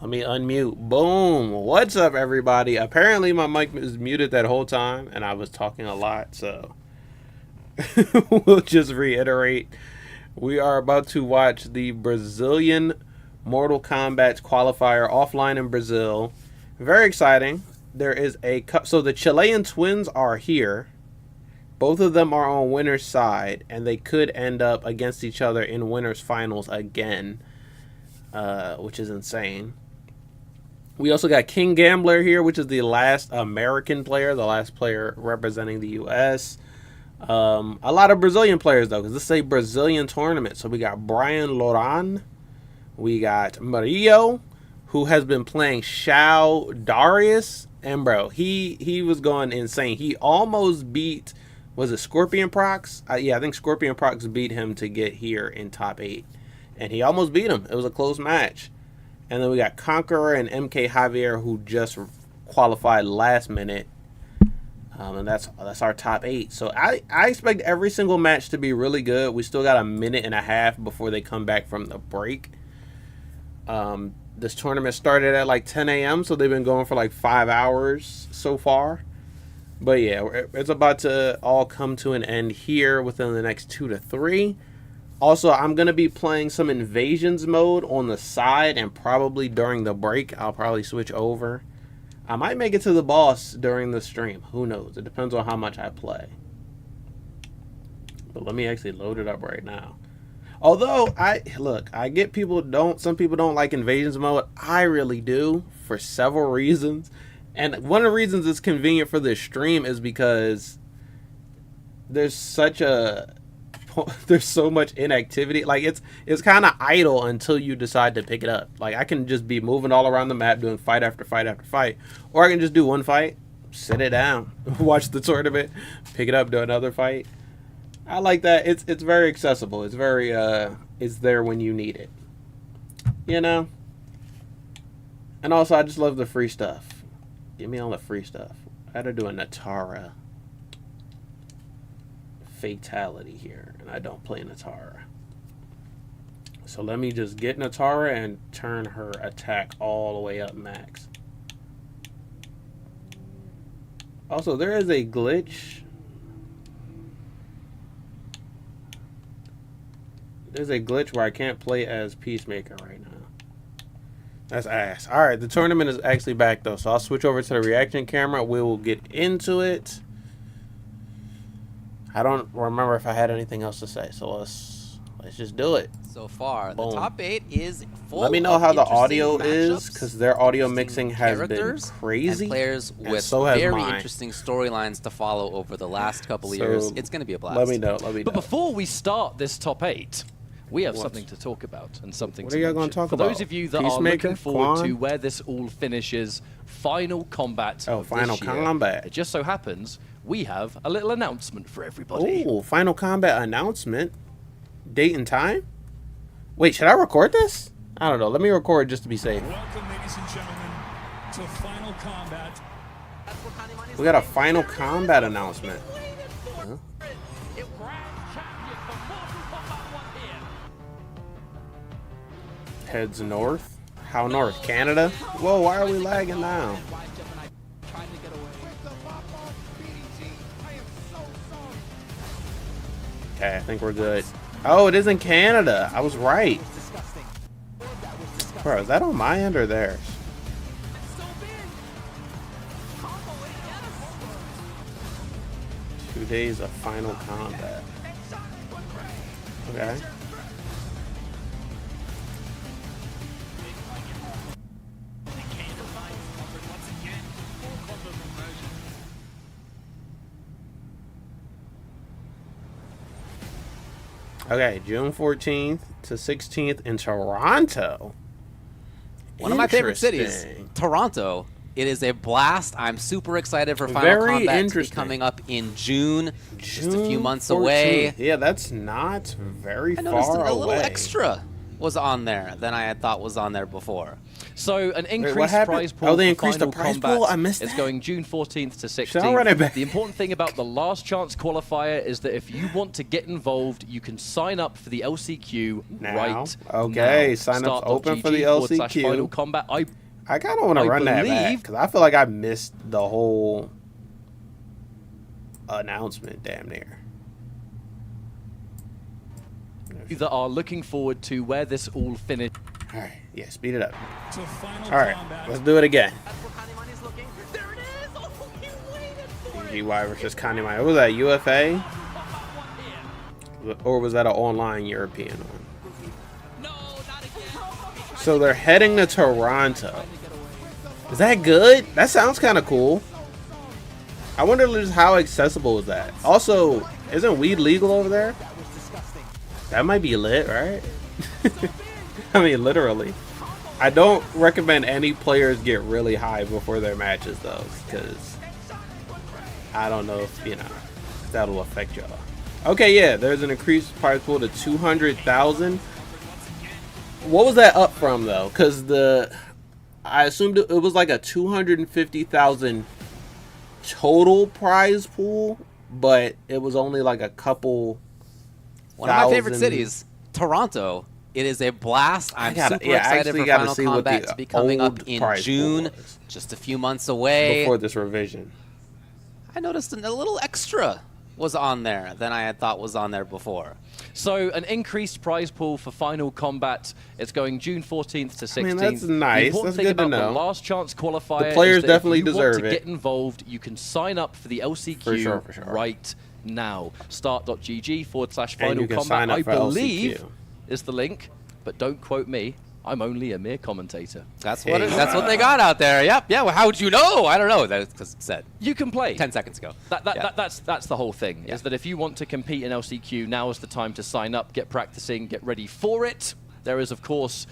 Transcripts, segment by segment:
Let me unmute. Boom. What's up, everybody? Apparently, my mic was muted that whole time, and I was talking a lot, so we'll just reiterate. We are about to watch the Brazilian Mortal Kombat qualifier offline in Brazil. Very exciting. There is a so the Chilean twins are here. Both of them are on winner's side, and they could end up against each other in winners finals again, which is insane. We also got King Gambler here, which is the last American player, the last player representing the U.S. A lot of Brazilian players, though, because this is a Brazilian tournament. So we got Brian Loran. We got Murillo, who has been playing Shao Darius. And, bro, he was going insane. He almost beat, was it Scorpion Procs? Yeah, I think Scorpion Procs beat him to get here in top 8. And he almost beat him. It was a close match. And then we got Conqueror and MK Javier, who just qualified last minute. And that's our top 8. So I expect every single match to be really good. We still got a minute and a half before they come back from the break. This tournament started at like 10 a.m. So they've been going for like 5 hours so far. But yeah, it's about to all come to an end here within the next 2 to 3. Also, I'm going to be playing some Invasions mode on the side, and probably during the break, I'll probably switch over. I might make it to the boss during the stream. Who knows? It depends on how much I play. But let me actually load it up right now. Although, I get some people don't like Invasions mode. I really do, for several reasons. And one of the reasons it's convenient for this stream is because there's so much inactivity. Like it's kind of idle until you decide to pick it up. Like I can just be moving all around the map doing fight after fight after fight, or I can just do one fight, sit it down, watch the tournament, pick it up, do another fight. I like that. It's very accessible. It's very it's there when you need it, you know. And also I just love the free stuff. Give me all the free stuff. I had to do a Natara fatality here, and I don't play Natara. So let me just get Natara and turn her attack all the way up max. Also, there is a glitch. There's a glitch where I can't play as Peacemaker right now. That's ass. Alright, the tournament is actually back though, so I'll switch over to the reaction camera. We will get into it. I don't remember if I had anything else to say, so let's just do it. So far, boom. The top 8 is full. Let me know how the audio is, matchups, because their audio mixing has been crazy. And players with so has very mine. Interesting storylines to follow over the last couple of years. It's going to be a blast. Let me know. But before we start this top 8, we have something to talk about and something what are y'all going to talk For about? those of you that Peacemaker, are looking forward Quan? to where this all finishes, Final Kombat. Oh, Final Kombat. It just so happens we have a little announcement for everybody. Oh, Final Kombat announcement. Date and time? Wait, should I record this? I don't know. Let me record just to be safe. Welcome, ladies and gentlemen, to Final Kombat. We got a Final Kombat announcement. Huh? Heads north. How north? Canada? Whoa, why are we lagging now? Okay, I think we're good. Oh, it is in Canada. I was right. Bro, is that on my end or theirs? Two days of Final Kombat. Okay. Okay, June 14th to 16th in Toronto. One of my favorite cities, Toronto. It is a blast. I'm super excited for Final Kombat to be coming up in June. Just a few months 14th. Away. Yeah, that's not very I noticed far away. a little extra was on there than I had thought was on there before. So an increased prize pool. Oh, they increased the Final prize Kombat pool? I missed that. It's going June 14th to 16th. Shall I run it back? The important thing about the last chance qualifier is that if you want to get involved, you can sign up for the LCQ now. right Okay, now. sign up's Start.gg open for the /Final LCQ. Kombat. I I kind of want to run that back because I feel like I missed the whole announcement damn near. That are looking forward to where this all finished. All right, yeah, speed it up. All right, let's do it again. GY versus Kanimai. What was that, UFA? Or was that an online European one? So they're heading to Toronto. Is that good? That sounds kind of cool. I wonder just how accessible is that. Also, isn't weed legal over there? That might be lit, right? I mean, literally. I don't recommend any players get really high before their matches, though, because I don't know if, you know, that'll affect y'all. Okay, yeah, there's an increased prize pool to 200,000. What was that up from, though? Because I assumed it was like a 250,000 total prize pool, but it was only like a couple. One of my favorite cities, Toronto. It is a blast. I'm super excited for Final Kombat to be coming up in June, just a few months away. Before this revision. I noticed a little extra was on there than I had thought was on there before. So an increased prize pool for Final Kombat. It's going June 14th to 16th. I mean, that's nice. That's good to know. The last chance qualifier. The players definitely deserve it. If you want to get involved, you can sign up for the LCQ for sure. right now. Start.gg/Final Kombat. I believe is the link, but don't quote me. I'm only a mere commentator. That's what that's what they got out there. Yep. Yeah. Well, how would you know? I don't know. That's because it said you can play 10 seconds ago. That's the whole thing. Is that if you want to compete in LCQ, now is the time to sign up, get practicing, get ready for it. There is, of course,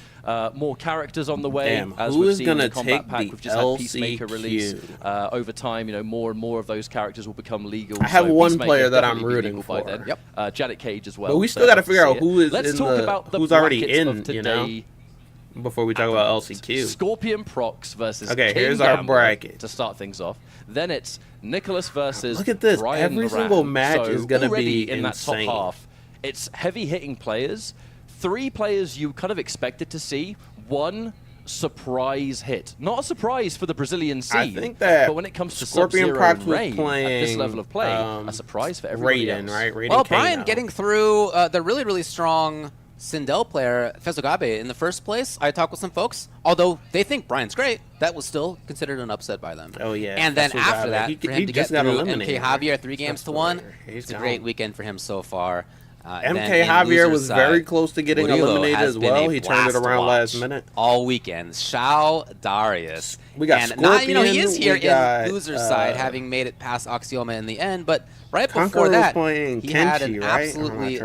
more characters on the way. Damn, as who we've is seen going to in the Combat take Pack, the we've just LCQ? had Peacemaker release. Over time, you know, more and more of those characters will become legal. I have one Peacemaker player that I'm definitely rooting for. by then. Janet Cage as well. But we still got to figure out who is Let's talk about the who's already brackets in, of today. you know? Before we talk about LCQ. Scorpion Procs versus Okay, King here's our Gambler bracket. to start things off. Then it's Nicholas versus Look at this. Brian Every Moran. single match is going to already be in insane. that top half. It's heavy-hitting players. 3 players you kind of expected to see. 1 surprise hit. Not a surprise for the Brazilian scene. I think that but when it comes to Scorpion Sub-Zero Procs and was Ray playing, at this level of play, a surprise for everybody else. Raiden, right? Well, Brian getting through the really, really strong Sindel player, Fezogabe, in the first place. I talked with some folks, although they think Brian's great, that was still considered an upset by them. Oh, yeah. And then after that, for him to get through MK Javier 3 games to 1, it's a great weekend for him so far. MK Javier was very close to getting Murillo eliminated as well. He turned it around last minute. All weekend. Shao Darius. We got and Scorpion. You know, he is here in loser's side, having made it past Axioma in the end, but right before that, he had an absolutely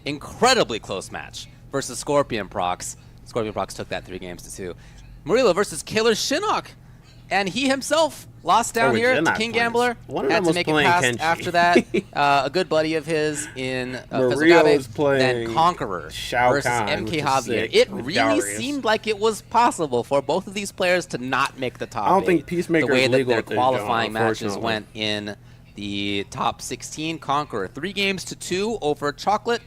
incredibly close match versus Scorpion Procs. Scorpion Procs took that 3 games to 2. Murillo versus Killer Shinok. And he himself lost down here to King Gambler. Had to make it past after that. A good buddy of his in Fezogabe. Then Conqueror versus MK Javier. It really seemed like it was possible for both of these players to not make the top 8. I don't think Peacemaker the way is that legal their qualifying matches went in the top 16. Conqueror 3 games to 2 over Chocolate.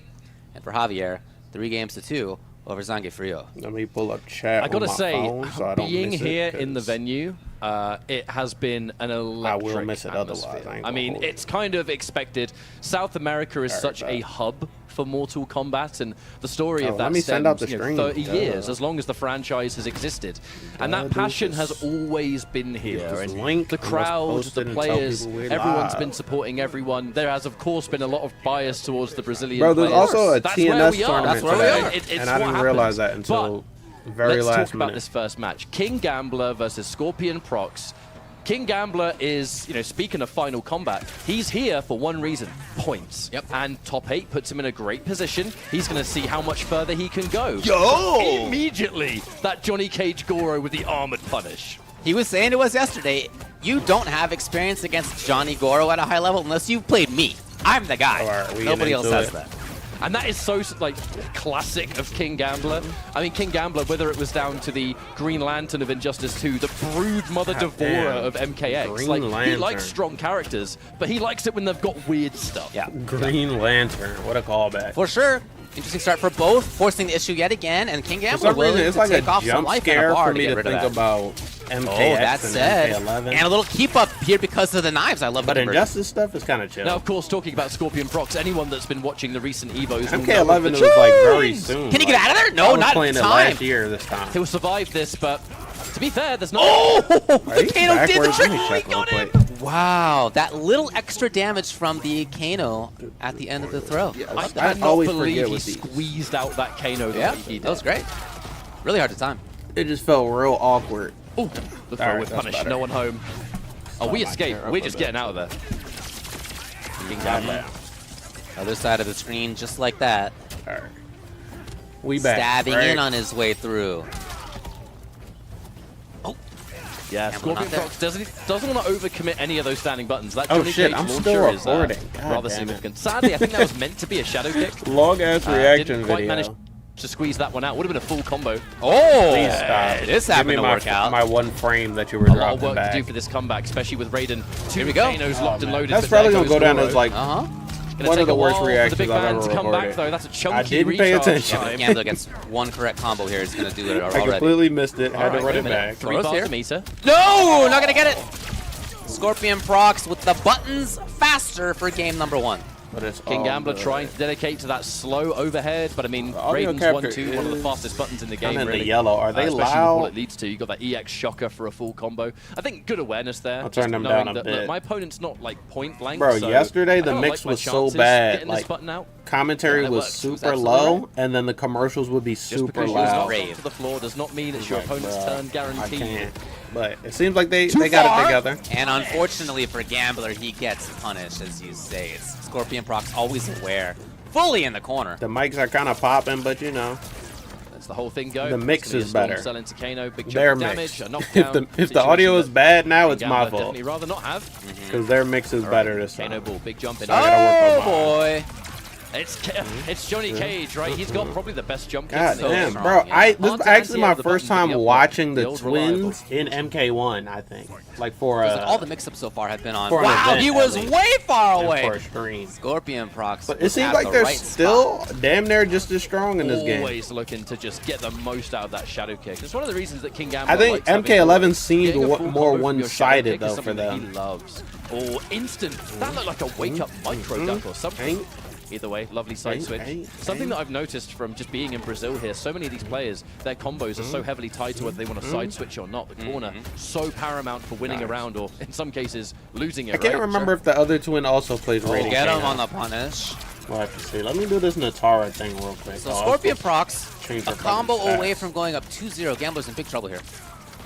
And for Javier, 3 games to 2 over Zange Frio. Let me pull up chat. I gotta say, phone, so being here in the venue, it has been an electric I will miss it atmosphere. otherwise. I mean, it's kind of expected. South America is such a hub for Mortal Kombat, and the story of that stems 30 years, as long as the franchise has existed. And that passion has always been here. And the crowd, the players, everyone's been supporting everyone. There has, of course, been a lot of bias towards the Brazilian players. There's also a That's TNS tournament today, and I didn't realize that until very last minute. Let's talk about this first match. King Gambler versus Scorpion Procs. King Gambler is, you know, speaking of Final Kombat, he's here for one reason, points. Yep. And top 8 puts him in a great position. He's going to see how much further he can go. Yo! Immediately, that Johnny Cage Goro with the armored punish. He was saying to us yesterday, you don't have experience against Johnny Goro at a high level unless you've played me. I'm the guy. Nobody else has that. And that is so, like, classic of King Gambler. I mean, King Gambler, whether it was down to the Green Lantern of Injustice 2, the brood mother devourer of MKX. He likes strong characters, but he likes it when they've got weird stuff. Yeah. Green Lantern, what a callback. For sure. Interesting start for both, forcing the issue yet again, and King Gambler willing to like take off some life and a bar for me to think about MKX that said, and MK11. And a little keep up here because of the knives. I love but the Injustice stuff is kind of chill. Now, of course, talking about Scorpion Procs, anyone that's been watching the recent Evos, MK11 was like very soon. Can he get out of there? No, not in time. Last year this time. He'll survive this, but to be fair, there's no. Oh, the Kano did the trick. Oh, he got him. Wow, that little extra damage from the Kano at the end of the throw. Yeah, I cannot believe he squeezed out that Kano. Yeah, that was great. Really hard to time. It just felt real awkward. Oh, the throw with punish. No one home. Oh, we escaped. We're just getting out of there. King Gambler. Other side of the screen, just like that. All right. We back. Stabbing in on his way through. Yeah, Scorpion Procs doesn't want to overcommit any of those standing buttons. That Johnny Cage launcher still is rather significant. Sadly, I think that was meant to be a shadow kick. Long-ass reaction didn't quite video. manage to squeeze that one out. Would have been a full combo. Oh! Please stop. It is happening to work out. My one frame that you were a dropping lot of work back. to do for this comeback, especially with Raiden. Here we go. Kanos locked and loaded. That's probably going to go down as like one of the worst reactions I've ever recorded. Come back, though. That's a chunky I didn't pay attention. Gambler gets one correct combo here. He's going to do it already. I completely missed it. Had to run it back. 3 bars to meter. No! Not going to get it! Scorpion Procs with the buttons faster for game number 1. But it's King Gambler trying to dedicate to that slow overhead, but I mean, Raiden's 1-2, one of the fastest buttons in the game, really. The yellow. Are they especially loud? with what it leads to. You got that EX shocker for a full combo. I think good awareness there. I'll turn them down a bit. Look, my opponent's not like point blank. Bro, so yesterday the mix was so bad. Like commentary was super low, and then the commercials would be super loud. To the floor does not mean it's your opponent's turn guaranteed. But it seems like they got it together. And unfortunately for Gambler, he gets punished, as you say. It's Scorpion Procs always aware, fully in the corner. The mics are kind of popping, but you know. That's the whole thing going. The mix is better. Selling to Kano, big their damage, mix. If the audio is bad now, it's my fault. Definitely rather not have. Because their mix is better this time. Kano ball, big jump in. Oh boy. It's Johnny Cage, right? He's got probably the best jump kick. God damn, bro. This is actually my first time watching the twins in MK1, I think. Like for all the mix-ups so far have been on. Wow, he was way far away. For a screen. Scorpion Procs. But it seems like they're still damn near just as strong in this game. Always looking to just get the most out of that shadow kick. It's one of the reasons that King Gambler I think MK11 seemed more one-sided though for them. He loves. Oh, instant. That looked like a wake-up micro duck or something. Either way, lovely side switch. Something that I've noticed from just being in Brazil here, so many of these players, their combos are so heavily tied to whether they want to side switch or not. The corner, so paramount for winning a round or, in some cases, losing it. I can't remember if the other twin also plays Raiden. Get him on the punish. We'll have to see. Let me do this Natara thing real quick. So Scorpion Procs, a combo away from going up 2-0. Gambler's in big trouble here.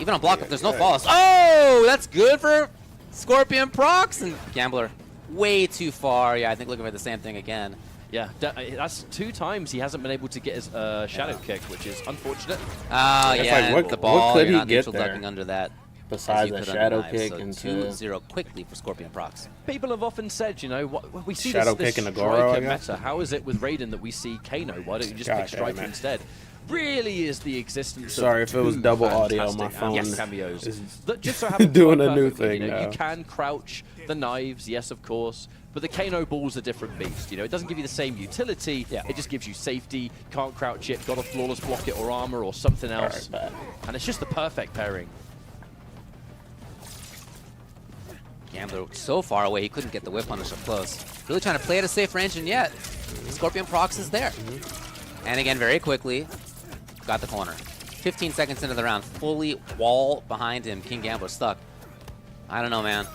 Even on block, if there's no falls. Oh, that's good for Scorpion Procs. And Gambler way too far. Yeah, I think looking for the same thing again. Yeah, that's 2 times he hasn't been able to get his shadow kick, which is unfortunate. Yeah, like, the ball, what could you're he not get neutral there? ducking under that. Besides a shadow kick so into 2-0 quickly for Scorpion Procs. People have often said, you know, we see shadow this kick in the Goro, I striker guess? meta. How is it with Raiden that we see Kano? Why don't you just pick striker instead? Really is the existence Sorry of if it was double audio, my phone cameos is that just so happen doing a new thing. You know, you can crouch the knives, yes, of course, but the Kano ball's a different beast. You know, it doesn't give you the same utility. It just gives you safety. Can't crouch it. Got a flawless block it or armor or something else, and it's just the perfect pairing. Gambler so far away, he couldn't get the whip punish up close. Really trying to play at a safe range, and yet Scorpion Procs is there. And again, very quickly, got the corner. 15 seconds into the round, fully wall behind him. King Gambler stuck. I don't know, man.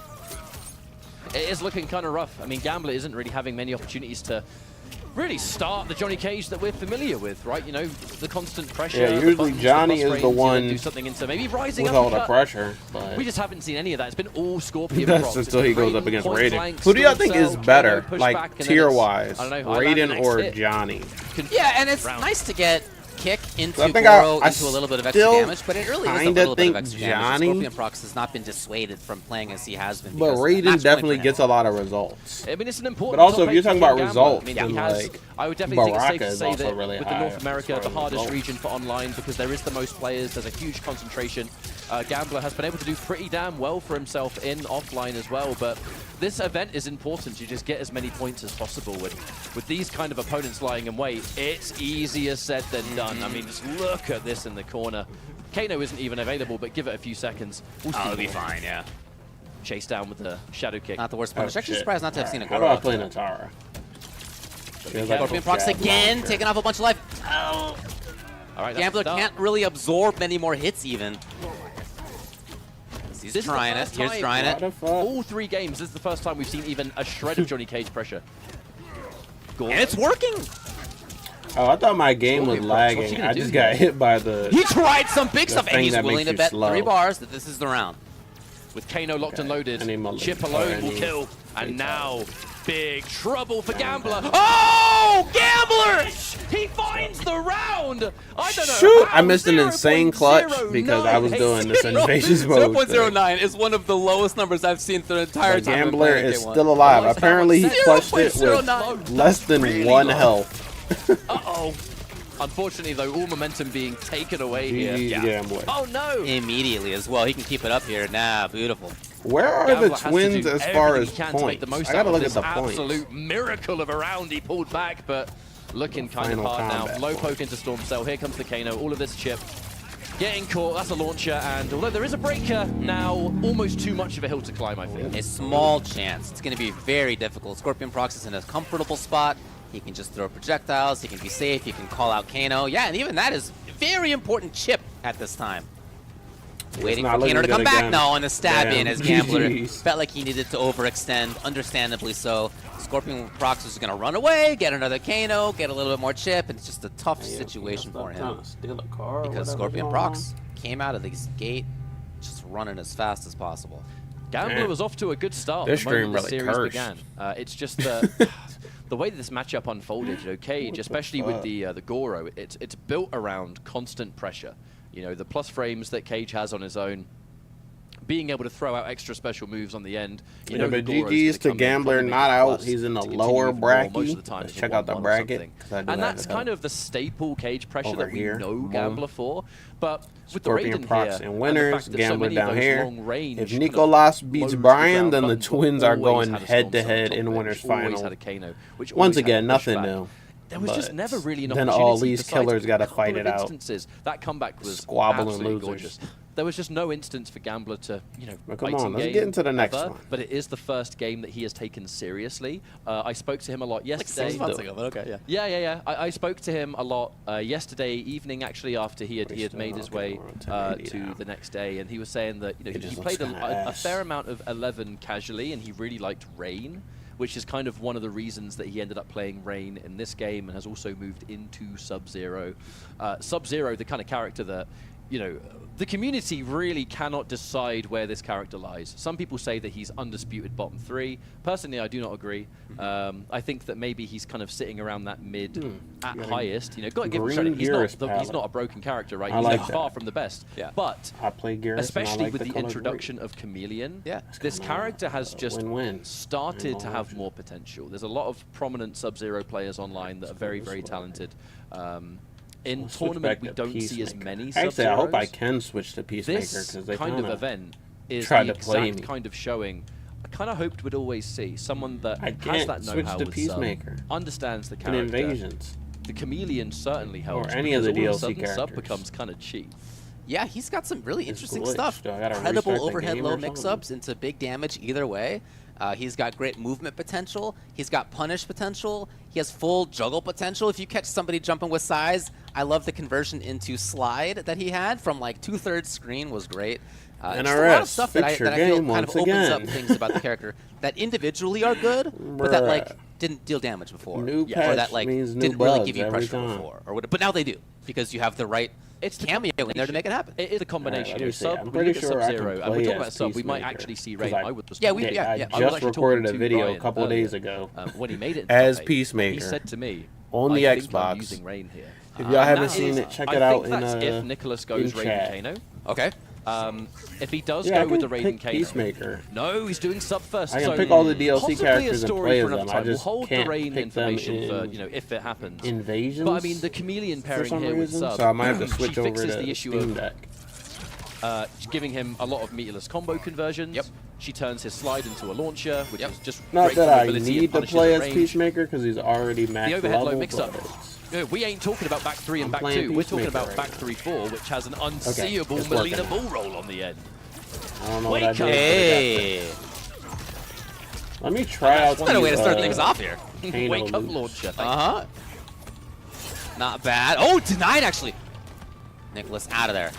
It is looking kind of rough. I mean, Gambler isn't really having many opportunities to really start the Johnny Cage that we're familiar with, right? You know, the constant pressure. Yeah, usually Johnny is the one do something into maybe rising with up all the pressure. But we just haven't seen any of that. It's been all Scorpion. That's until he goes up against Raiden. Who do y'all think is better, like tier-wise, Raiden or Johnny? Yeah, and it's nice to get kick into Goro into a little bit of extra damage, but it really is a little bit of extra damage. Scorpion Procs has not been dissuaded from playing as he has been. But Raiden definitely gets a lot of results. I mean, it's an important. But also, if you're talking about results, I mean, I would definitely think it's safe to say that with the North America, the hardest region for online, because there is the most players, there's a huge concentration. Gambler has been able to do pretty damn well for himself in offline as well, but this event is important. You just get as many points as possible. With these kind of opponents lying in wait, it's easier said than done. I mean, just look at this in the corner. Kano isn't even available, but give it a few seconds. It'll be fine, yeah. Chase down with the shadow kick. Not the worst punish. Actually surprised not to have seen a How about playing Natara? Scorpion Procs again, taking off a bunch of life. Oh! All right, Gambler can't really absorb many more hits even. He's trying it. Here's trying it. All 3 games, this is the first time we've seen even a shred of Johnny Cage pressure. And it's working! Oh, I thought my game was lagging. I just got hit by the... He tried some big stuff, and he's willing to bet 3 bars that this is the round. With Kano locked and loaded, Chip alone will kill. And now, big trouble for Gambler. Oh, Gambler! He finds the round! I don't know. Shoot! I missed an insane clutch because I was doing this invasion mode. 0.09 is one of the lowest numbers I've seen the entire time. Gambler is still alive. Apparently, he clutched it with less than 1 health. Uh-oh. Unfortunately, though, all momentum being taken away here. Gambler. Oh, no! Immediately as well. He can keep it up here. Nah, beautiful. Where are the twins as far as points? I gotta look at the points. Absolute miracle of a round he pulled back, but looking kind of hard now. Low poke into Storm Cell. Here comes the Kano. All of this Chip. Getting caught. That's a launcher. And although there is a breaker, now almost too much of a hill to climb, I feel. A small chance. It's going to be very difficult. Scorpion Procs is in a comfortable spot. He can just throw projectiles, he can be safe, he can call out Kano. Yeah, and even that is a very important chip at this time. Waiting for Kano to come back now on the stab in as Gambler felt like he needed to overextend, understandably so. Scorpion Procs is going to run away, get another Kano, get a little bit more chip, and it's just a tough situation for him. Because Scorpion Procs came out of this gate just running as fast as possible. Gambler was off to a good start the moment the series began. It's just the way that this matchup unfolded, Cage, especially with the Goro, it's built around constant pressure. You know, the plus frames that Cage has on his own, being able to throw out extra special moves on the end. You know, but GG's to Gambler, not out. He's in the lower bracket. Most of the time, let's check out the bracket. And that's kind of the staple Cage pressure that we know Gambler for. But with the Raiden Procs here, and winners, Gambler down here. If If Nicolas beats Brian, then the twins are going head-to-head in winners final. Once again, nothing new. There was just never really an then opportunity. All these killers got to fight it out. That comeback was squabbling absolutely losers. Gorgeous. There was just no instance for Gambler to, come on, let's get into the next one. But it is the first game that he has taken seriously. I spoke to him a lot yesterday. Like 6 months ago, but okay, yeah. Yeah. I spoke to him a lot yesterday evening, actually, after he had made his way to the next day, and he was saying that he played a fair amount of 11 casually, and he really liked Rain, which is kind of one of the reasons that he ended up playing Rain in this game and has also moved into Sub-Zero. Sub-Zero, the kind of character that, the community really cannot decide where this character lies. Some people say that he's undisputed bottom 3. Personally, I do not agree. I think that maybe he's kind of sitting around that mid at highest. Got to give him credit. He's not a broken character, right? He's far from the best. Yeah. But I play Garrus, especially with the introduction of Chameleon, this character has just started to have more potential. There's a lot of prominent Sub-Zero players online that are very, very talented. In tournament, we don't see as many Sub-Zeros. Actually, I hope I can switch to Peacemaker, because they kind of event is the exact kind of showing I kind of hoped we'd always see. Someone that has that know-how with Peacemaker. Sub, understands the character. Invasions. The Chameleon certainly helps. Or any of the DLC characters. Sub characters. becomes kind of cheap. Yeah, he's got some really interesting stuff. Incredible overhead low mix-ups into big damage either way. He's got great movement potential. He's got punish potential. He has full juggle potential. If you catch somebody jumping with size, I love the conversion into slide that he had from like 2/3 screen was great. And just a lot of stuff that I feel kind of opens up things about the character that individually are good, but that like didn't deal damage before, or that like didn't really give you pressure before, or but now they do because you have the right. It's cameo in there to make it happen. It is a combination. Sub, I'm pretty sure Sub-Zero, and we're talking about Sub, we might actually see Rain. I just recorded a video a couple of days ago when he made it as Peacemaker. He said to me, on the Xbox. Using Rain here. If y'all haven't seen it, check it out in if Nicholas goes Raiden Kano. Okay. If he does go with the Raiden Kano, Peacemaker. No, he's doing Sub first. I can pick all the DLC characters and play them. I We'll just hold the can't Rain pick them information for if it happens. Invasions. But I mean the Chameleon pairing for some here reason, with Sub. so I might have to switch over fixes to the issue Steam of Deck. giving him a lot of meterless combo conversions. Yep. She turns his slide into a launcher, which is just not great that I mobility need and to play punishes as at range. Peacemaker because he's already maxed The overhead level, low mix-up. We ain't talking about back 3 and back 2. We're talking about back 3-4, which has an unseeable Molina bull roll on the end. I don't know what I did. Hey. Let me try out. That's a way to start things off here. Wake up launcher. Not bad. Oh, denied actually. Nicholas out of there.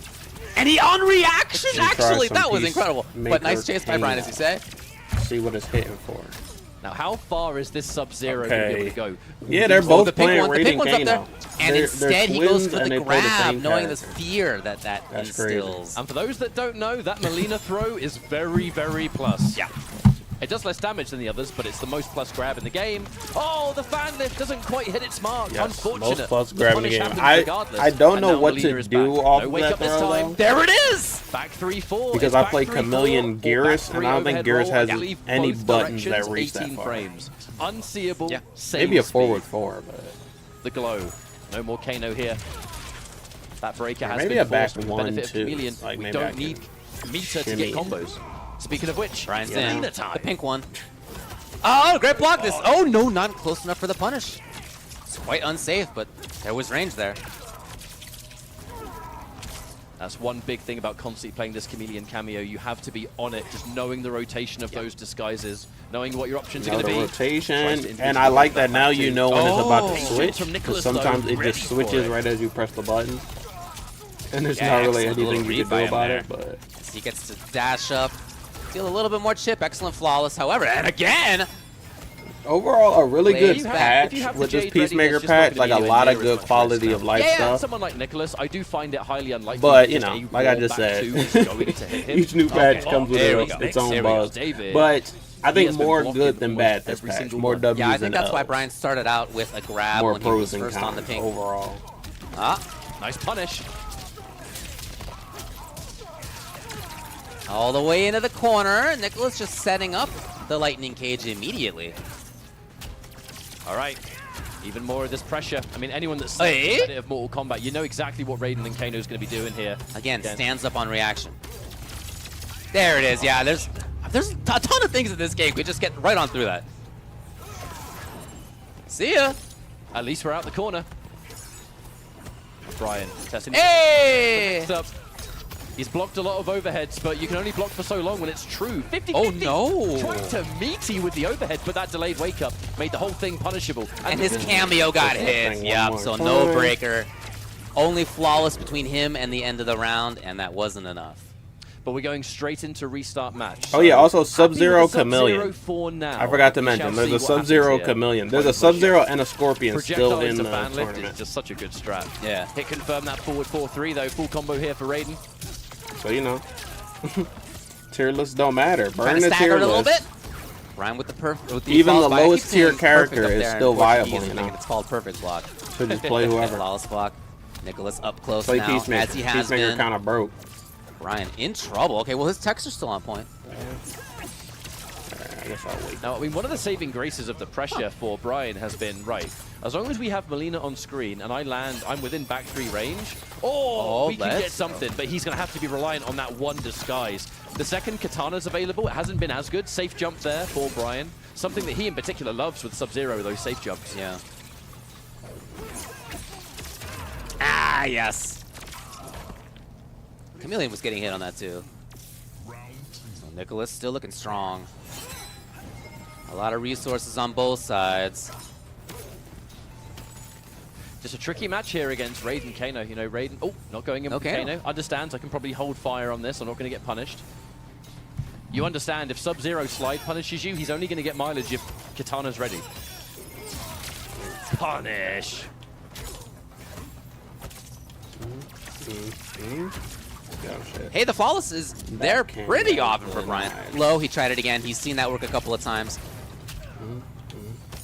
And he on reaction actually. That was incredible. But nice chase by Brian, as you say. See what it's hitting for. Now, how far is this Sub-Zero going to be able to go? Yeah, they're both playing Raiden up there. Kano. And instead, he goes for the grab, knowing this fear that instills. And for those that don't know, that Molina throw is very, very plus. Yeah. It does less damage than the others, but it's the most plus grab in the game. Oh, the fan lift doesn't quite hit its mark. Yes, Unfortunate. most plus grab in the game. I don't know what to do off of that throw, though. There it is! Back 3-4. Because I play Chameleon Gearus, and I don't think Gearus has any buttons that reach that far. Frames. Unseeable. Yeah. Maybe a forward 4, but the glow. No more Kano here. That breaker has maybe been a back forced with the 1 benefit of too. Chameleon. Like we maybe don't need meter to get combos. Speaking of which, Brian's in in. the time. The pink one. Oh, great block this. Oh, no, not close enough for the punish. It's quite unsafe, but there was range there. That's one big thing about constantly playing this Chameleon cameo. You have to be on it, just knowing the rotation of those disguises, knowing what your options are going to be. Rotation, and I like that now you know when it's about to switch, because sometimes it just switches right as you press the button. And there's not really anything you can do about it, but... He gets to dash up, steal a little bit more chip, excellent flawless, however, and again! Overall, a really good patch with this Peacemaker patch, like a lot of good quality of life stuff. Someone like Nicholas, I do find it highly unlikely. But, you know, like I just said, each new patch comes with its own bugs. But I think more good than bad this patch. More W's than L's. Yeah, I think that's why Brian started out with a grab when he was first on the pink. Overall. Nice punish. All the way into the corner. Nicholas just setting up the lightning cage immediately. All right. Even more of this pressure. I mean, anyone that's seen of Mortal Kombat, you know exactly what Raiden and Kano is going to be doing here. Again, stands up on reaction. There it is. Yeah, there's a ton of things in this game. We just get right on through that. See ya. At least we're out the corner. Brian testing. Hey! He's blocked a lot of overheads, but you can only block for so long when it's true. 50-50. Oh, no. Trying to meet you with the overhead, but that delayed wake up made the whole thing punishable. And his cameo got hit. Yep, so no breaker. Only flawless between him and the end of the round, and that wasn't enough. But we're going straight into restart match. Oh, yeah, also Sub-Zero Chameleon. I forgot to mention, there's a Sub-Zero Chameleon. There's a Sub-Zero and a Scorpion still in the tournament. Is just such a good strat. Yeah. Hit confirm that forward 4-3, though. Full combo here for Raiden. So, you know, tier lists don't matter. Burn the tier list. A little bit. Rhyme with the perfect. Even the lowest tier character is still viable, you know. It's called perfect block. So just play whoever. Flawless block. Nicholas up close play now, Peacemaker. as he has Peacemaker been. kind of broke. Ryan in trouble. Okay, well his texture's still on point. I guess I'll wait. Now, I mean, one of the saving graces of the pressure for Brian has been, right, as long as we have Molina on screen and I'm within back 3 range, we can get something, but he's going to have to be reliant on that one disguise. The second Katana's available, it hasn't been as good. Safe jump there for Brian. Something that he in particular loves with Sub-Zero, those safe jumps. Yeah. Ah, yes. Chameleon was getting hit on that too. So Nicholas still looking strong. A lot of resources on both sides. Just a tricky match here against Raiden Kano. You know, Raiden, not going in with Kano. Understands I can probably hold fire on this. I'm not going to get punished. You understand if Sub-Zero slide punishes you, he's only going to get mileage if Katana's ready. Punish. Hey, the flawless is there pretty often for Brian. Low, he tried it again. He's seen that work a couple of times.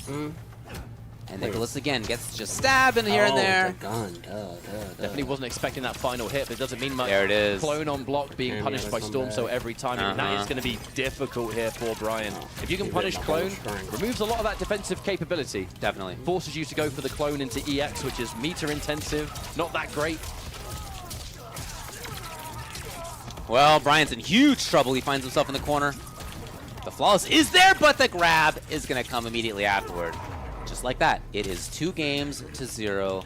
And Nicholas again gets just stabbed in here and there. Definitely wasn't expecting that final hit, but it doesn't mean much. There it is. Clone on block being punished by Stormso every time. And that is going to be difficult here for Brian. If you can punish clone, removes a lot of that defensive capability. Definitely. Forces you to go for the clone into EX, which is meter intensive. Not that great. Well, Brian's in huge trouble. He finds himself in the corner. The flawless is there, but the grab is going to come immediately afterward. Just like that, it is 2-0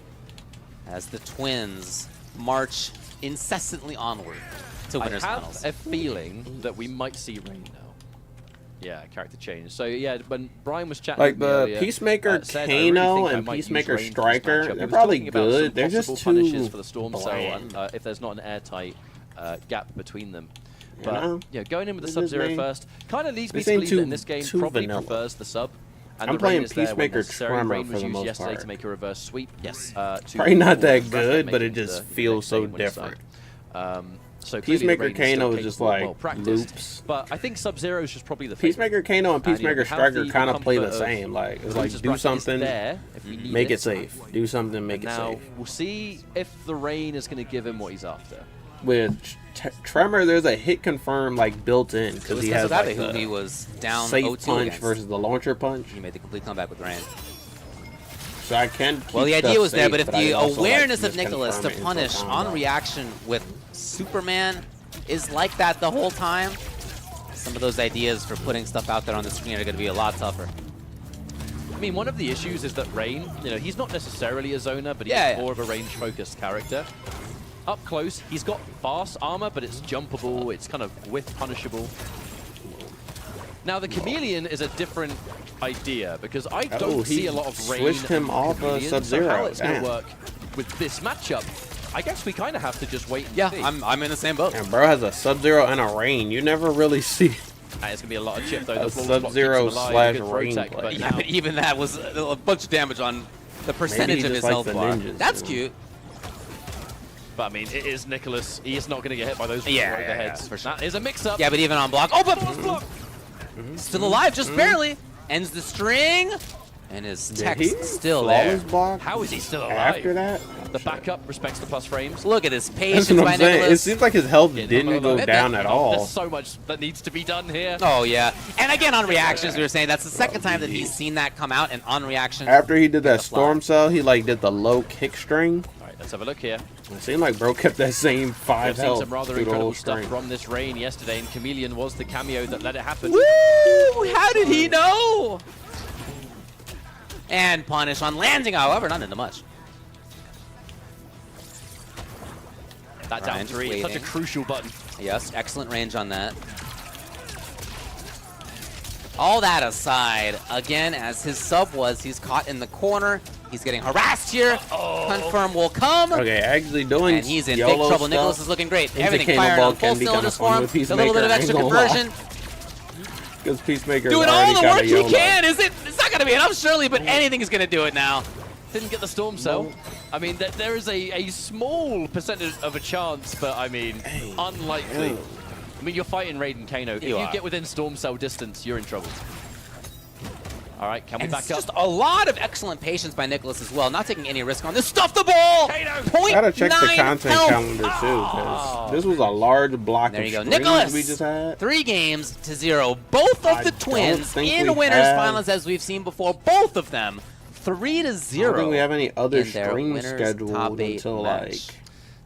as the Twins march incessantly onward to winners finals. I have a feeling that we might see Rain now. Yeah, character change. So yeah, when Brian was chatting like with me the earlier, Peacemaker Kano and Peacemaker Striker, they're probably good. They're just too punishes for the Storm bland. Cell if there's not an airtight gap between them. You But know? yeah, going in with the Sub-Zero first kind of leads me This to ain't believe that in too- this game too probably vanilla. prefers the sub. And I'm the playing Rain is there when Peacemaker necessary. Tremor Rain for was the used most yesterday part. to make a reverse sweep. Yes. To Probably not that forward good, but it making just the feels so next game different. So clearly the Peacemaker Rain is still Kano is just capable, like well practiced, loops. but I think Sub-Zero is just probably the favorite. Peacemaker Kano and Peacemaker have Striker the kind of play the comfort of same. Like it's losers like do bracket is something, there if we need make it safe. Do something, make it Now safe. we'll see if the Rain is going to give him what he's after. With Tremor, there's a hit confirm like built in because he has like who he the was down safe 0-2 punch against. versus the launcher punch. He made the complete comeback with Rain. So I can. Keep Well, the idea stuff was there, safe, but if I the also, awareness like, of Nicholas to misconfirm it into punish a on combo. reaction with Superman is like that the whole time, some of those ideas for putting stuff out there on the screen are going to be a lot tougher. I mean, one of the issues is that Rain, he's not necessarily a zoner, but he's more of a range-focused character. Up close, he's got fast armor, but it's jumpable, it's kind of whiff punishable. Now, the Chameleon is a different idea, because I don't see a lot of Rain switched him off Chameleon, Sub-Zero. so how it's going Damn. to work with this matchup, I guess we kind of have to just wait and see. I'm in the same boat. And bro has a Sub-Zero and a Rain. You never really see It's going to be a lot of chip, though. a The flawless block keeps Sub-Zero him alive, slash good throw Rain tech, play. but Yeah, now- but even that was a bunch of damage on the percentage he of just his health likes the bar. ninjas, That's you know? cute. But I mean, it is Nicholas. He is not going to get hit by those Yeah, overheads. for sure. That is a mix-up. Yeah, but even on block. Oh, but still alive, just barely. Ends the string, and his text still there. Block How is he still alive? after that? The backup respects the plus frames. Look at his That's patience what by I'm saying. It Nicholas. seems like his health Yeah, didn't go down at all. There's so much that needs to be done here. Oh, yeah. And again, on reactions, we were saying that's the second time that he's seen that come out, and on reaction. After he did that the flag. storm cell, he like did the low kick string. All right, let's have a look here. It seemed like bro kept that same We've 5 seen health some rather through the whole incredible stuff string. from this Rain yesterday, and Chameleon was the cameo that let it happen. Woo! How did he know? And punish on landing, however, not into much. That down Ryan just 3, such a waiting. crucial button. Yes, excellent range on that. All that aside, again, as his sub was, he's caught in the corner. He's getting harassed here. Confirm will come. Okay, actually doing And he's in big YOLO trouble. stuff, Nicholas is looking great. into Everything Kano firing ball on full can be kinda cylinders fun for him. with A little bit of Peacemaker, extra I ain't gonna lie. conversion. Because Peacemaker Doing all already the got work a he YOLO. can. It's not going to be enough, surely, but anything is going to do it now. Didn't get the storm cell. I mean, there is a small percentage of a chance, but I mean, unlikely. I mean, you're fighting Raiden Kano. If you get within storm cell distance, you're in trouble. All right, can we And back it's up? just a lot of excellent patience by Nicholas as well, not taking any risk on this. Stuff the ball! Gotta check the 0.9 content health. calendar too, because this was a large block There of you go. screens Nicholas! we just had. 3-0. Both of I the don't Twins think in we winners have- finals, as we've seen before. Both of them 3-0. I don't think we have any other in their streams winners' scheduled top 8 until match. like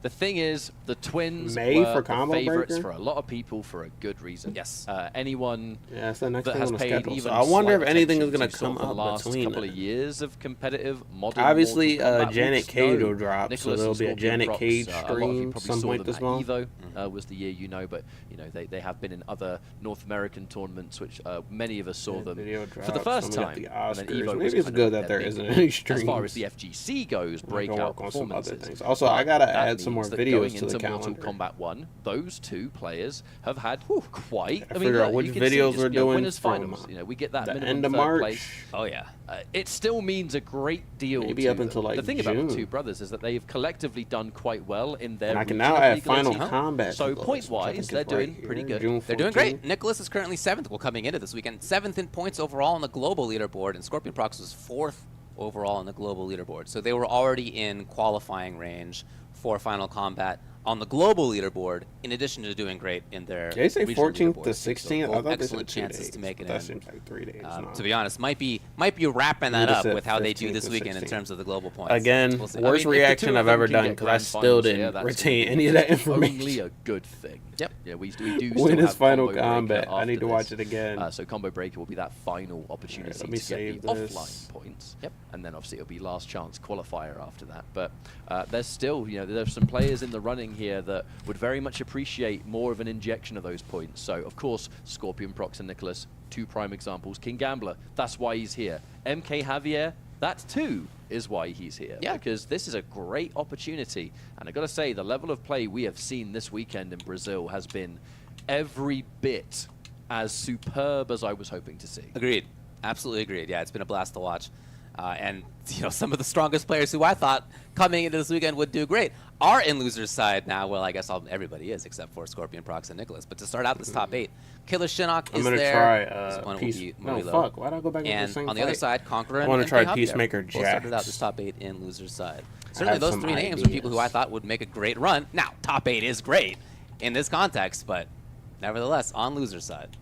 The thing is, the Twins May were for the Combo favorites Breaker? for a lot of people for a good reason. Yes. Anyone yeah, it's the next that thing has on the paid schedule. even So I wonder if slight anything is attention gonna to sort come of the up last between couple it. of years of competitive modern Obviously, Mortal Kombat Janet will Cage know will drop, so Nicholas there'll and be a Scorpion Janet Procs, Cage a lot of stream you probably some saw point them this at month. Evo was the year, but they have been in other North American tournaments, which many of us saw them Video for the drops, first then we got time. the And then Oscars. Evo was Maybe it's kind good of that there their isn't big- any streams. As far as the FGC goes, I can breakout work on some other performances. things. Also, But I gotta that add some more means that videos going to the into Mortal calendar. Kombat 1, those two players have had quite. I figure out look, which you can see videos just, we're doing winners from finals. We get that the minimum end of third March. place. Oh yeah, it still means a great deal. Maybe to up until, them. like, the thing about the June. two brothers is that they've collectively done quite well in their. And I can region now of add legal Final team. Combat. So to those, point which I think wise, is they're right doing here, pretty good. June They're doing 14th. great. Nicholas is currently 7th coming into this weekend. 7th in points overall on the global leaderboard, and Scorpion Procs was 4th overall on the global leaderboard. So they were already in qualifying range for Final Combat on the global leaderboard, in addition to doing great in their They say regional 14th leaderboard. to 16th. So I thought excellent chances to make it that in. seems like 3 days. To be honest, might be wrapping that up with how they do this weekend in terms of the global points. Again, we'll worst reaction I've ever done because I still didn't retain any of that information. Only a good thing. Yep. Yeah, we do Win still his have final Combo combat. Breaker I need after to watch this. it again. So Combo Breaker will be that final opportunity let me to get the save this. offline points. Yep. And then obviously it'll be last chance qualifier after that. But there's still, there's some players in the running here that would very much appreciate more of an injection of those points. So of course, Scorpion, Procs, and Nicholas, 2 prime examples. King Gambler, that's why he's here. MK Javier, that too is why he's here. Yeah. Because this is a great opportunity. And I got to say, the level of play we have seen this weekend in Brazil has been every bit as superb as I was hoping to see. Agreed. Absolutely agreed. Yeah, it's been a blast to watch. And some of the strongest players who I thought coming into this weekend would do great are in losers' side now. Well, I guess everybody is except for Scorpion, Procs, and Nicholas. But to start out this top 8, Killer Shinok is there. I'm gonna try Murillo. No, fuck. Why'd I go back and to the same on the fight? other side, Conqueror and I want to try Javier. Peacemaker Both started out Jax. this top 8 in losers' side. Certainly those some 3 names ideas. are people who I thought would make a great run. Now, top 8 is great in this context, but nevertheless, on losers' side.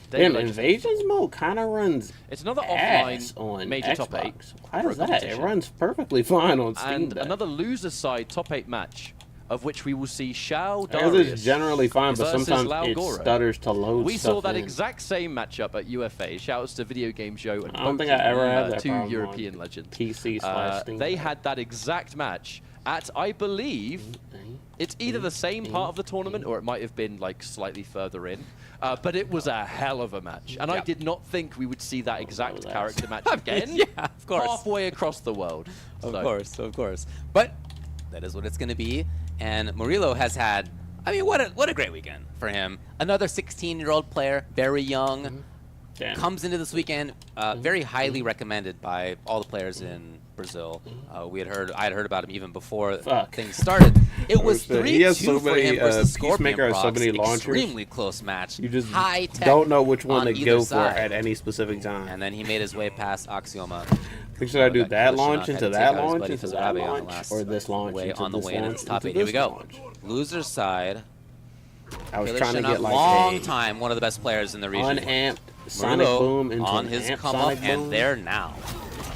Damn, Invasions mode kind of runs It's another ass offline on major Xbox. top 8. Why does Pro that? It Kompetition. runs perfectly fine on Steam And Deck. another loser side top 8 match, of which we will see Shao It is Darius generally fine, but versus sometimes Lau it Goro. stutters to load We stuff saw that in. exact same matchup at UFA. Shoutouts to Video Game Joe and I don't think I ever had that 2 problem European on legends. PC/Steam. They had that exact match at, I believe, it's either the same part of the tournament or it might have been like slightly further in. But it was a hell of a match. And I did not think we would see that exact character match again. Yeah, of course. Halfway across the world. Of course. But that is what it's going to be. And Murillo has had, what a great weekend for him. Another 16-year-old player, very young, comes into this weekend very highly recommended by all the players in Brazil. I had heard about him even before things started. It was 3-2 for him versus Scorpion Procs. Extremely close match. You just high tech don't know which one to go for side. at any specific time. And then he made his way past Axioma. Should I do that launch into that launch buddy into that Fizarabe launch, or this launch into on the this way into launch this top into 8. Here we this go. launch? Loser side. I was Killer trying to Shinok, get like long a time one of the best players in the region. unamped Sonic Murillo Boom into on an his amped come Sonic up, Boom. and there now.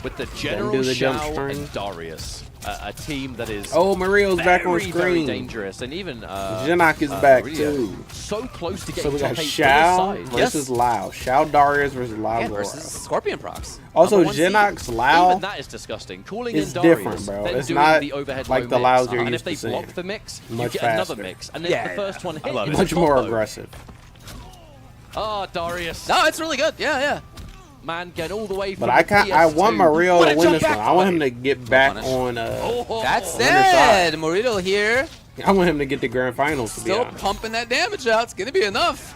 With the do General the jump Shao string. and Darius, a team that is Murillo's back on very screen. dangerous, and even Jrod is back Murillo, too. so close to So getting we got top 8 Shao on his side. versus Lau. Shao Darius versus Lau Yeah, Goro. versus Scorpion Procs. Also, Number 1 seed. Jinox Lau Even that is disgusting. Calling is in Darius, different, bro. then It's doing not the overhead like low the Laus mix, you're and used if to they block seeing. the mix, you Much get faster. another mix, and if the first one hits, love it. it's Much a more combo. aggressive. Darius. No, it's really good. Yeah. Man, get all the way from But I want Murillo to win this one. I want him to get back punish. on. That's on their side. it. Murillo here. I want him to get the grand finals. To be Still honest. pumping that damage out. It's going to be enough.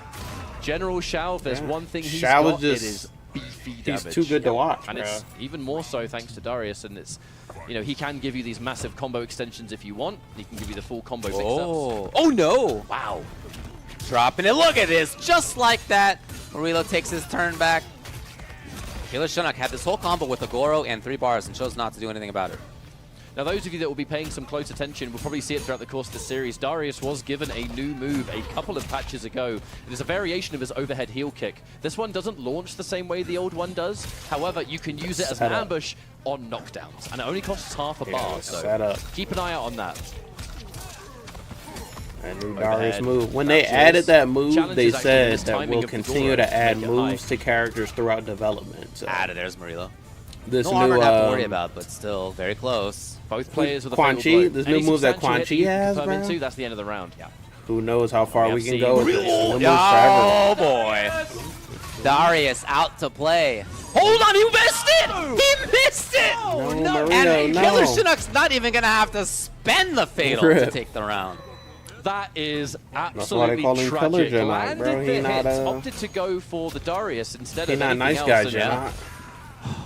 General Shao, if there's one thing he's Shao got, is it is beefy He's damage. too good to watch, And bro. it's even more so thanks to Darius, and it's, he can give you these massive combo extensions if you want. He can give you the full combo mix-ups. Oh no. Wow. Dropping it. Look at this. Just like that. Murillo takes his turn back. Killer Shinok had this whole combo with a Goro and 3 bars and chose not to do anything about it. Now, those of you that will be paying some close attention will probably see it throughout the course of the series. Darius was given a new move a couple of patches ago. It is a variation of his overhead heel kick. This one doesn't launch the same way the old one does. However, you can use it as an ambush on knockdowns, and it only costs half a bar, so keep an eye out on that. That new Darius move. When they added that move, they said that we'll continue to add moves to characters throughout development. So There's Murillo. this No new armor not to worry about, but still very close. Both players with a Quan fatal blow. Chi, this Any new move that substantial Quan hit Chi you has, confirm bro. into, that's the end of the round. Yeah. Who knows how far We we have can seen go with this? Murillo. New moves forever. Oh boy. Darius out to play. Hold on, he missed it! He missed it! No, And Murillo, Killer no. Shinok's not even going to have to spend the fatal to take the round. That is why absolutely they call him Killer tragic. Jrod, Landed bro. He the not hits, a- opted to go for the Darius instead He's of not a anything nice guy, else. And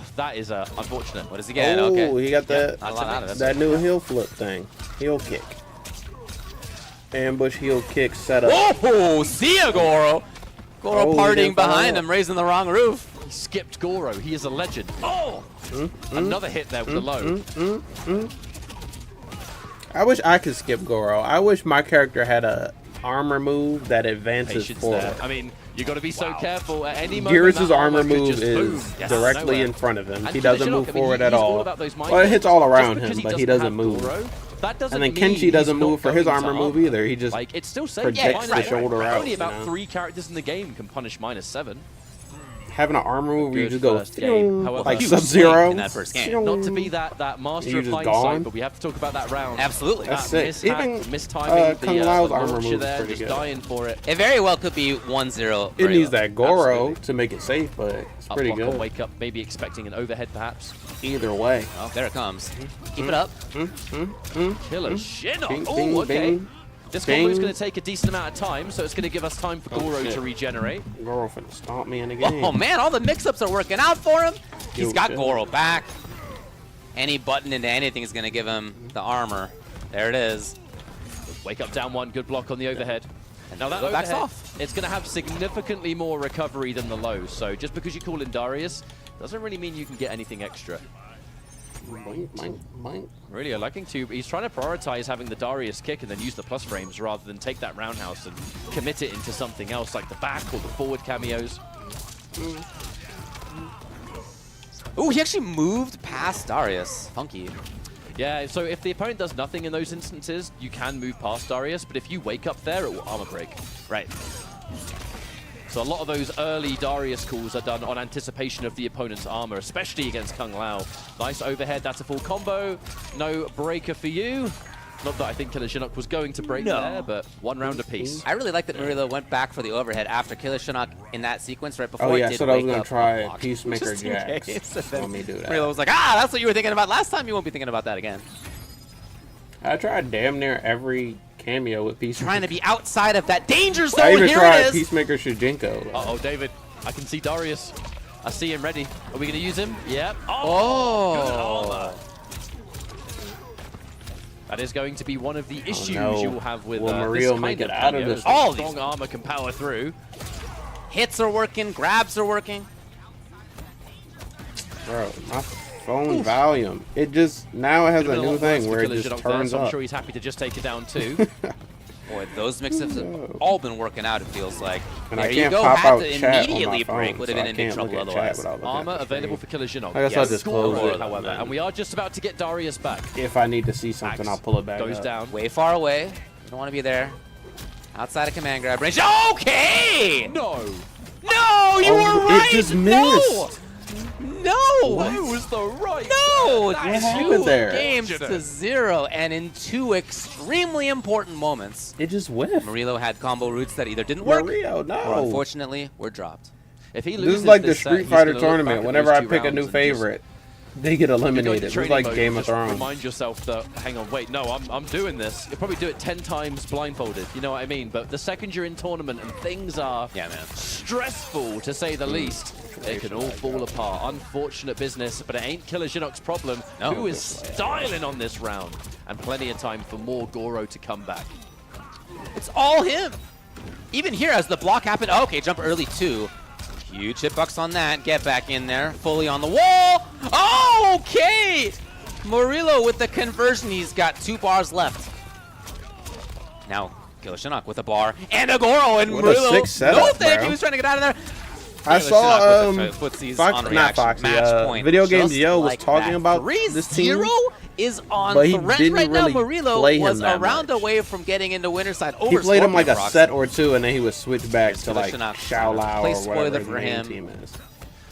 Jrod. that is unfortunate. What does he get? Oh, Okay. he got that Not a lot out of it. that new heel flip thing. Heel kick. Ambush heel kick setup. Oh, see ya, Goro. Goro Oh, he partying didn't follow behind up. him, raising the wrong roof. He skipped Goro. He is a legend. Oh! Another hit there with the low. I wish I could skip Goro. I wish my character had a armor move that advances forward. I mean, you got to be so careful at any moment. Gears' armor move is directly in front of him. He doesn't move forward at all. Well, it hits all around him, but he doesn't move. And then Kenshi doesn't move for his armor move either. He just projects the shoulder out. Only about 3 characters in the game can punish -7. Having an armar move where you just go like Sub-Zero. In that first game. Not to be that master of hindsight, but we have to talk about that round. Absolutely. That's it. Even mistiming Kung Lao's armor move is pretty good. Dying for it. It very well could be 1-0. It needs that Goro to make it safe, but it's pretty good. Wake up, maybe expecting an overhead perhaps. Either way. Oh, there it comes. Keep it up. Killer Shinok. Bing, Oh, okay. bing. This combo is going to take a decent amount of time, so it's going to give us time for Goro to regenerate. Goro finna stomp me in the game. Oh man, all the mix-ups are working out for him. He's got Goro back. Any button into anything is going to give him the armor. There it is. Wake up down 1, good block on the overhead. And now that backs overhead, off. It's going to have significantly more recovery than the low, so just because you call in Darius, doesn't really mean you can get anything extra. Murillo liking to. He's trying to prioritize having the Darius kick and then use the plus frames rather than take that roundhouse and commit it into something else like the back or the forward cameos. Ooh, he actually moved past Darius. Funky. Yeah, so if the opponent does nothing in those instances, you can move past Darius, but if you wake up there, it will armor break. Right. So a lot of those early Darius calls are done on anticipation of the opponent's armor, especially against Kung Lao. Nice overhead, that's a full combo. No breaker for you. Not that I think Killer Shinok was going to break there, but 1 round apiece. I really like that Murillo went back for the overhead after Killer Shinok in that sequence right before. Oh yeah, so I was going to try Peacemaker Jax. Let me do that. Murillo was like, ah, that's what you were thinking about last time. You won't be thinking about that again. I tried damn near every cameo with Peacemaker. Trying to be outside of that danger zone. I even Here tried it is. Peacemaker Shujinko. Uh-oh, David. I can see Darius. I see him ready. Are we going to use him? Yep. Oh. Good armor. That is going to be one of the issues you will have with Murillo this make kind it of out of this. All strong armor can power through. Hits are working. Grabs are working. Bro, my phone volume. It just, now it has a new thing where it just turns up. I'm sure he's happy to just take it down too. Boy, those mix-ups have all been working out, it feels like. And there I can't you go, pop had out to chat immediately on my break, phone, would have so been in big trouble otherwise. Armor available for Killer Shinok. I guess I'll just close it. However, and we are just about to get Darius back. If I need to see something, I'll pull it back Goes up. down. Way far away. You don't want to be there. Outside of command grab range. Okay! No! No, you were right! It just missed! No! That was the right. No! What happened there? Games to 0, and in 2 extremely important moments. It just whiffed. Murillo had combo routes that either didn't work, Murillo, or no. unfortunately were dropped. If he This loses is like the this set, Street he's Fighter gonna look tournament. back Whenever at I those pick a 2 new rounds and favorite, they get eliminated. It's like mode, Game of just Thrones. Remind yourself that, hang on, wait, no, I'm doing this. You'll probably do it 10 times blindfolded, you know what I mean? But the second you're in tournament and things are stressful, to say the least, it can all fall apart. Unfortunate business, but it ain't Killer Shinok's problem, who is styling on this round. And plenty of time for more Goro to come back. It's all him. Even here, as the block happened, okay, jump early too. Huge hitbox on that. Get back in there. Fully on the wall. Okay! Murillo with the conversion. He's got 2 bars left. Now, Killer Shinok with a bar and a Goro. And What Murillo, a sick setup, no thank bro. you. He was trying to get out of there. I saw Video Video Games Yo was talking about this team. 3-0 is on but he threat didn't right now. really Murillo play him was that around much. away from getting into winner's side. He played him like a Procs. set or 2, and then he would switch back to Killer like Shinok. Xiao Lao Play or spoiler whatever for his main him. team is.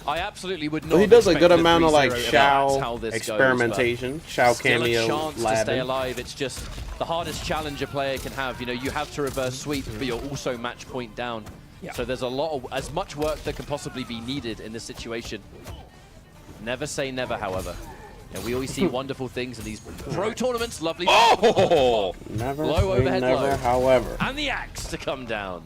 I absolutely would not. But he does a good expect amount of like 3-0 if that's how Xiao this experimentation, Xiao still cameo, a chance to stay labbing. alive. It's just the hardest challenge a player can have. You know, you have to reverse sweep, but you're also match point down. So there's a lot of, as much work that can possibly be needed in this situation. Never say never, however. Yeah, we always see wonderful things in these pro tournaments. Lovely. Oh! Never Low say overhead never, low. however. And the axe to come down.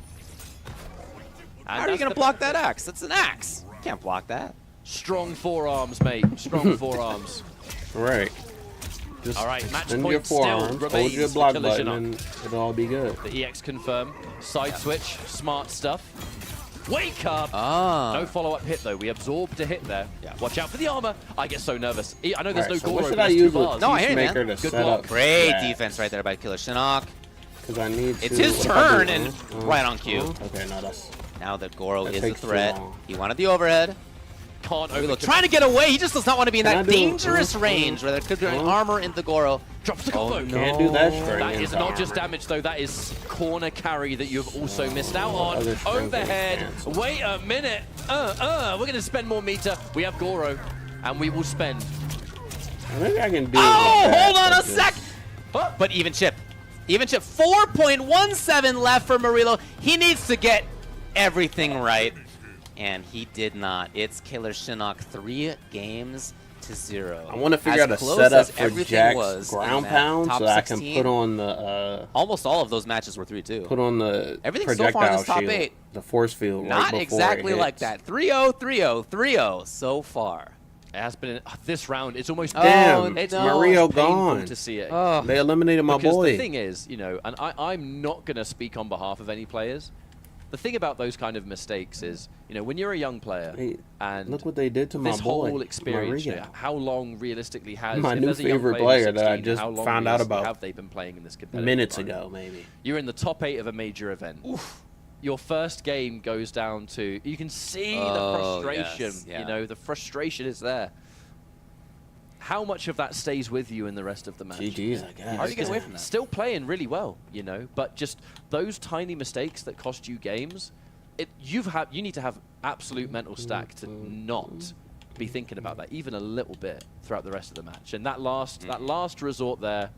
And How are you going to block that axe? That's an axe. Can't block that. Strong forearms, mate. Strong forearms. Right. Just All right, match extend your point still forearms, hold remains your for block Killer button, Shinok. and it'll all be good. The EX confirm. Side switch. Smart stuff. Wake up! No follow-up hit, though. We absorbed a hit there. Yeah. Watch out for the armor. I get so nervous. I know there's no Goro, but there's 2 bars. No, I hear you, man. Good block. Great defense right there by Killer Shinok. Because I need to... It's his turn, and right on cue. Okay, no, that's... Now that Goro is a threat. He wanted the overhead. Can't trying to get away. He just does not want to be in that dangerous range where there could be armor in the Goro. Drops the combo. No. Can't do that straight. That is not just damage, though. That is corner carry that you've also missed out on. Overhead. Wait a minute. We're going to spend more meter. We have Goro, and we will spend. I think I can do hold on a sec. But even chip. Even chip. 4.17 left for Murillo. He needs to get everything right. And he did not. It's Killer Shinok 3 games to 0. I want to figure out a setup for Jack's ground pound so I can put on the... almost all of those matches were 3-2. Put on the everything so far in this top 8. The force field Not right exactly like that. 3-0, 3-0, 3-0 so far. It has been this round. It's almost it's Murillo gone to see it. They eliminated my boy. The thing is, you know, and I'm not going to speak on behalf of any players. The thing about those kind of mistakes is, you know, when you're a young player and look what they did to my boy. This whole experience, you know, how long realistically has my new favorite player that I just found out about have they been playing in this competitive minutes ago, maybe. You're in the top 8 of a major event. Oof. Your first game goes down to, you can see the frustration. You know, the frustration is there. How much of that stays with you in the rest of the match? GG's, I guess. How do you get away from that? Still playing really well, you know, but just those tiny mistakes that cost you games, you need to have absolute mental stack to not be thinking about that even a little bit throughout the rest of the match. And that last resort there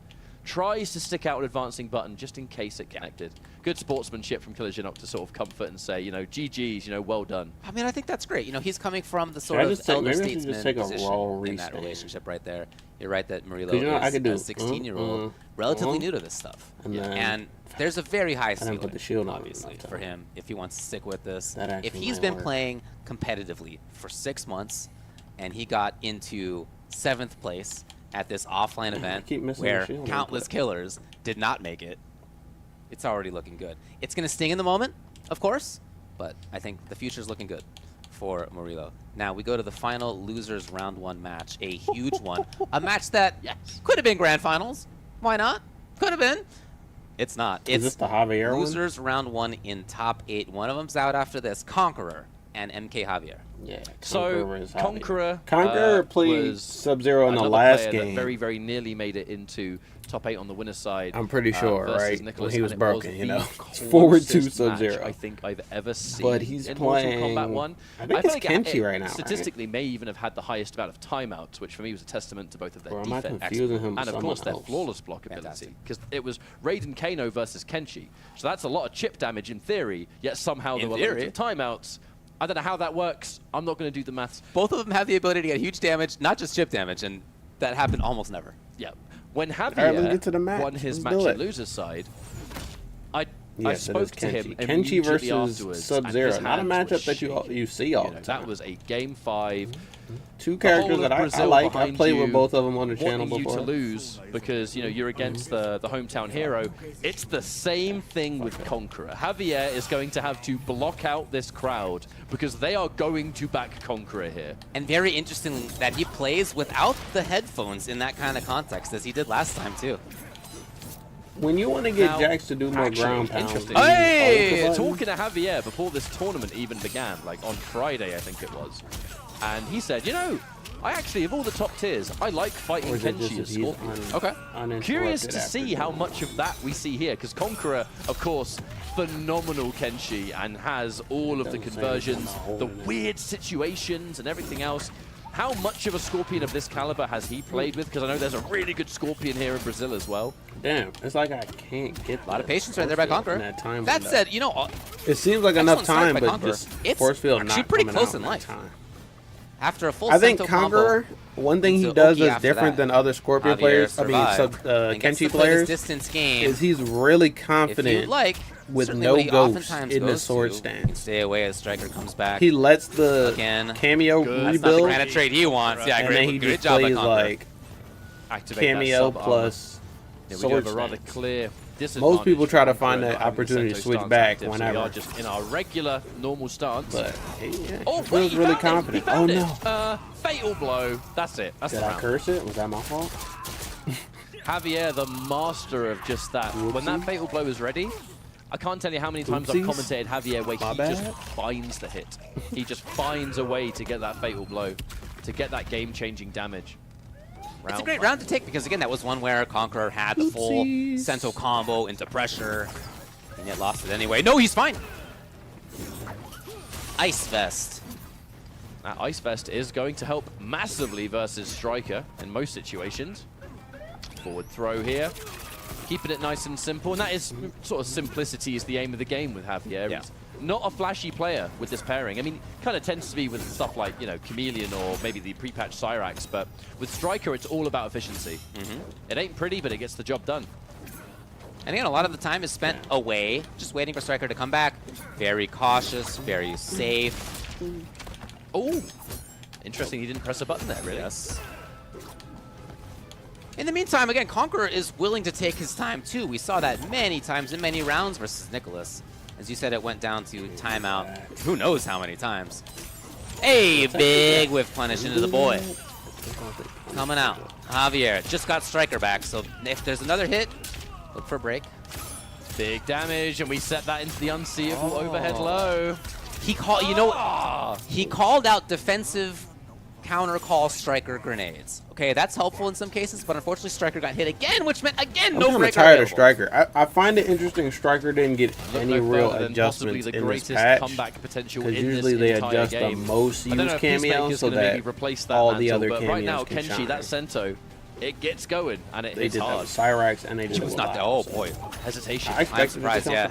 tries to stick out an advancing button just in case it connected. Good sportsmanship from Killer Shinok to sort of comfort and say, you know, GG's, you know, well done. I mean, I think that's great. You know, he's coming from the sort of elder statesman position in that relationship right there. You're right that Murillo is a 16-year-old, relatively new to this stuff. And there's a very high ceiling, obviously, for him if he wants to stick with this. If he's been playing competitively for 6 months and he got into 7th place at this offline event where countless killers did not make it, it's already looking good. It's going to sting in the moment, of course, but I think the future's looking good for Murillo. Now we go to the final losers round 1 match, a huge one, a match that could have been grand finals. Why not? Could have been. It's not. Is this the Javier losers round 1 in top 8. One of them's out after this, Conqueror and MK Javier. Yeah. So Conqueror played Sub-Zero in the last game. That very, very nearly made it into top 8 on the winner's side. I'm pretty sure, right? Nicholas, when he was broken, you know. It's forward to Sub-Zero. I think I've ever seen. But he's in playing. Mortal Kombat 1. I think it's Kenshi right now. Statistically, may even have had the highest amount of timeouts, which for me was a testament to both of their defense and of course their flawless block ability. Because it was Raiden Kano versus Kenshi, so that's a lot of chip damage in theory. Yet somehow there were limited timeouts. I don't know how that works. I'm not going to do the maths. Both of them have the ability to get huge damage, not just chip damage, and that happened almost never. Yeah. When Javier won his match at loser's side, I spoke to him Kenshi versus afterwards. Sub-Zero, not a matchup that you see all the time. That was a game 5. 2 characters that I like. I played with both of them on the channel before. You to lose because you know you're against the hometown hero. It's the same thing with Conqueror. Javier is going to have to block out this crowd because they are going to back Conqueror here. And very interesting that he plays without the headphones in that kind of context as he did last time too. When you want to get Jax to do more ground pounds. Hey! Talking to Javier before this tournament even began, like on Friday I think it was. And he said, you know, I actually, of all the top tiers, I like fighting Kenshi as Scorpion. Curious to see how much of that we see here, because Conqueror, of course, phenomenal Kenshi, and has all of the conversions, the weird situations, and everything else. How much of a Scorpion of this caliber has he played with? Because I know there's a really good Scorpion here in Brazil as well. Damn, it's like I can't get a lot of patience right there by Conqueror. That said, you know, it seems like enough time, but just force field actually pretty close in life. After a full I think Conqueror, one thing he does that's different than other Scorpion players, Kenshi players, is he's really confident with no ghost in the sword stance. Stay away as Striker comes back. He lets the cameo rebuild. That's not the kind of trade he wants. Yeah, and then he just plays like cameo plus we have a rather clear Most people try to find that opportunity to switch back whenever. We are just in our regular, normal stance. But he feels really confident. Oh no! Fatal blow. That's it. That's Did I curse it? Was that my fault? Javier, the master of just that. Whoopsie. When that fatal blow is ready, I can't tell you how many times I've commentated Javier where he just finds the hit. He just finds a way to get that fatal blow, to get that game-changing damage. It's a great round to take because, again, that was one where Conqueror had the full Sento combo into pressure, and yet lost it anyway. No, he's fine. Ice Vest. That Ice Vest is going to help massively versus Striker in most situations. Forward throw here. Keeping it nice and simple, and that is sort of simplicity is the aim of the game with Javier. Yeah. He's not a flashy player with this pairing. I mean, kind of tends to be with stuff like, you know, Chameleon or maybe the pre-patched Cyrax, but with Striker, it's all about efficiency. It ain't pretty, but it gets the job done. And again, a lot of the time is spent away, just waiting for Striker to come back. Very cautious, very safe. Oh, interesting. He didn't press a button there, really. Yes. In the meantime, again, Conqueror is willing to take his time, too. We saw that many times in many rounds versus Nicholas. As you said, it went down to timeout. Who knows how many times. Hey, big whiff punish into the boy. Coming out. Javier just got Striker back, so if there's another hit, look for a break. Big damage, and we set that into the unseeable overhead low. He called, you know, he called out defensive counter call Striker grenades. Okay, that's helpful in some cases, but unfortunately Striker got hit again, which meant, again, no breaker. I'm tired of Striker. I find it interesting Striker didn't get any real adjustments in this patch, because usually they adjust the most used cameo so that all the other cameos right now, can Kenshi, shine. that Sento, it gets going, and it hits hard. They did that with Cyrax, and they did it was not the, oh boy. Hesitation. I'm surprised, yeah.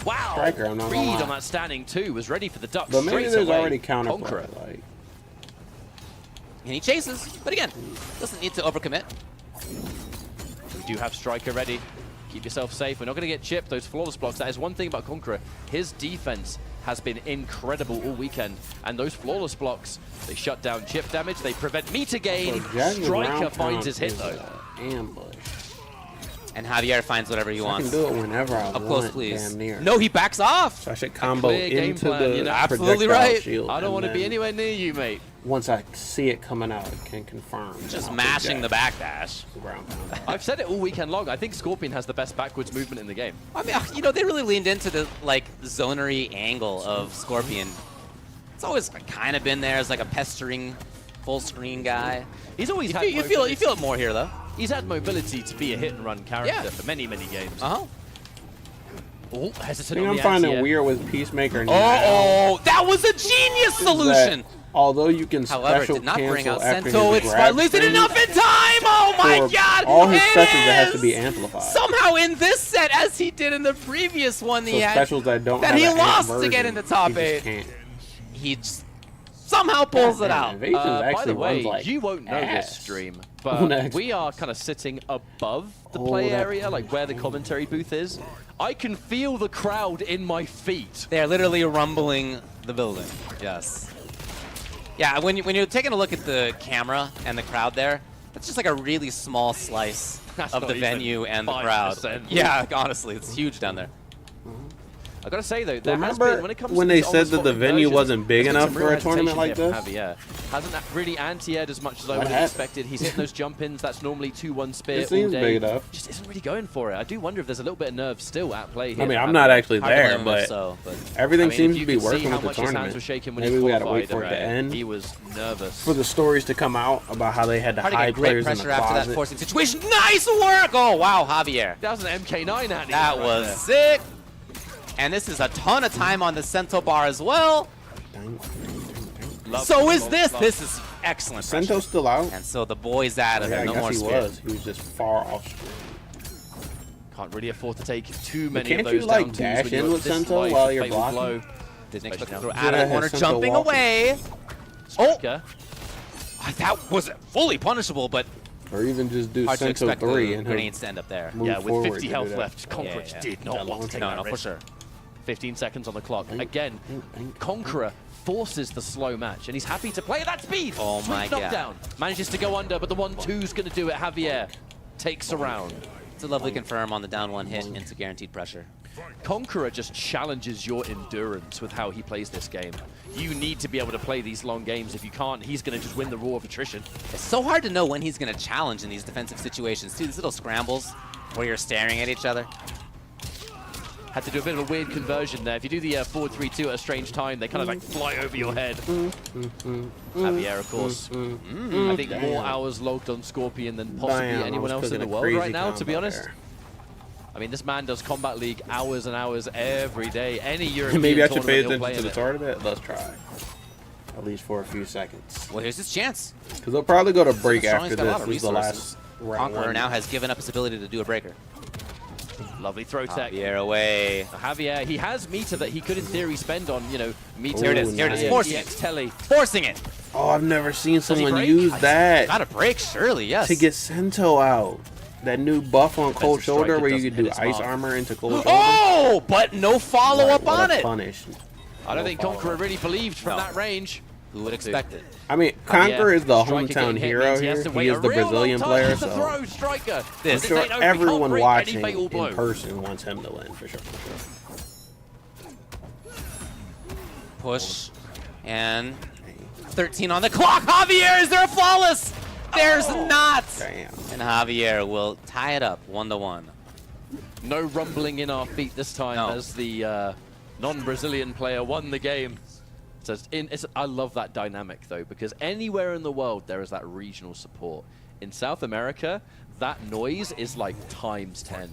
Wow. Striker, I'm not Reed on that standing too was ready for the duck but straight away. maybe there's already counter play, like. And he chases, but again, doesn't need to overcommit. We do have Striker ready. Keep yourself safe. We're not going to get chipped. Those flawless blocks, that is one thing about Conqueror. His defense has been incredible all weekend. And those flawless blocks, they shut down chip damage. They prevent meter gain. Striker finds his hit, though. Ambush. And Javier finds whatever he wants. I can do it whenever I want. Up close, please. Damn near. No, he backs off. So I should combo into the you know, absolutely right. Shield, I don't want to be anywhere near you, mate. Once I see it coming out, I can confirm. Just mashing the backdash. I've said it all weekend long. I think Scorpion has the best backwards movement in the game. I mean, you know, they really leaned into the like zonery angle of Scorpion. It's always kind of been there as like a pestering full screen guy. He's always had you feel it more here though. He's had mobility to be a hit and run character for many games. Oh, hesitant on the I'm finding it weird with Peacemaker. Oh, that was a genius solution. Although you can however, special it did not cancel bring out after Sento. his grab Isn't enough in time. Oh my God! All his specials that have to be amplified. Somehow in this set, as he did in the previous one, so he had specials that don't that have he an lost version, to get into top 8. He just somehow pulls it out. By the way, you won't know this stream, but we are kind of sitting above the play area, like where the commentary booth is. I can feel the crowd in my feet. They're literally rumbling the building. Yes. Yeah, when you're taking a look at the camera and the crowd there, that's just like a really small slice of the venue and the crowd. Yeah, honestly, it's huge down there. I gotta say though, there remember has been, when it comes when to they said that the venue wasn't big enough for a tournament like this? Javier hasn't really anti-aired as much as I would have expected. He's hitting those jump-ins. That's normally 2-1 spear it seems all day. Big enough. Just isn't really going for it. I do wonder if there's a little bit of nerve still at play here. I mean, I'm not actually there, but everything seems to be working with the tournament. Maybe we gotta wait for it to end. He was nervous. For the stories to come out about how they had to hide players in the closet. After that forcing situation. Nice work! Oh wow, Javier. That was an MK9 at That was sick. And this is a ton of time on the Sento bar as well. So is this. This is excellent. Sento's still out. And so the boy's out of there. No more spear. He was just far off screen. Can't really afford to take too many of those down twos. Can't you dash in with Sento while you're blocking? Didn't expect to throw out of the corner, jumping away. Oh! That wasn't fully punishable, but or even just do Sento 3 and grenades to end up there. Yeah, with 50 health left, Conqueror did not want to take that risk. For sure. 15 seconds on the clock. Again, Conqueror forces the slow match, and he's happy to play at that speed. Oh my God. Knockdown. Manages to go under, but the 1-2's going to do it. Javier takes a round. It's a lovely confirm on the down 1 hit into guaranteed pressure. Conqueror just challenges your endurance with how he plays this game. You need to be able to play these long games. If you can't, he's going to just win the war of attrition. It's so hard to know when he's going to challenge in these defensive situations, too. These little scrambles where you're staring at each other. Had to do a bit of a weird conversion there. If you do the forward 3-2 at a strange time, they kind of like fly over your head. Javier, of course. I think more hours logged on Scorpion than possibly anyone else in the world right now, to be honest. There. I mean, this man does Combat League hours and hours every day. Any European Maybe I should pay attention to the tournament. Let's try. At least for a few seconds. Well, here's his chance. Because they'll probably go to break after this. This is the last round. Conqueror now has given up his ability to do a breaker. Lovely throw tech. Javier away. Javier, he has meter that he could in theory spend on, you know, meter. Here it is. Here it is. Forcing it. Telly. Forcing it. Oh, I've never seen someone use that. Got a break, surely, yes. To get Sento out. That new buff on Cold Shoulder where you could do ice armor into Cold Shoulder. Oh, but no follow-up on it. Punish. I don't think Conqueror really believed from that range. Who would expect it? I mean, Conqueror is the hometown hero here. He is the Brazilian player, so I'm sure everyone watching in person wants him to win, for sure. Push. And 13 on the clock. Javier, is there a flawless? There's not. Damn. And Javier will tie it up 1-1. No rumbling in our feet this time as the non-Brazilian player won the game. So I love that dynamic, though, because anywhere in the world there is that regional support. In South America, that noise is like times 10.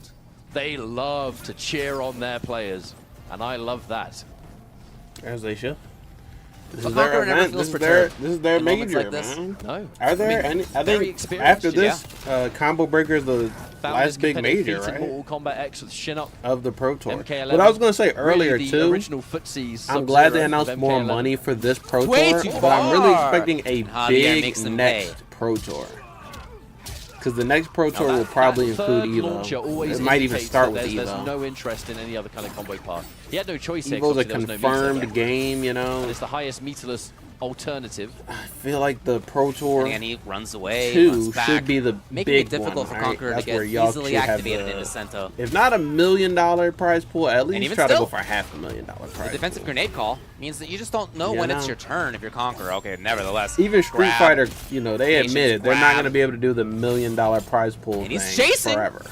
They love to cheer on their players, and I love that. As they should. This is their event. This is their major, like man. No. Are there any? I think after this, Combo Breaker is the last big major, right? Mortal Kombat X with Shinok of the Pro Tour. But I was going to say earlier, really too, I'm glad they announced more money for this Pro Tour, but I'm really expecting a big next Pro Tour. Because the next Pro Tour will probably include Evo. It might even start with Evo. There's no interest in any other kind of combo path. He had no choice here. Evo's a confirmed game, you know. And it's the highest meterless alternative. I feel like the Pro Tour and he runs away, 2 should be the making big it difficult one, for Conqueror right? to get easily activated into Sento. If not $1 million prize pool, at least try to go for $500,000 prize pool. The defensive grenade call means that you just don't know when it's your turn if you're Conqueror. Okay, nevertheless. Even Street Fighter, you know, they admitted they're not going to be able to do the $1 million prize pool and thing he's chasing forever.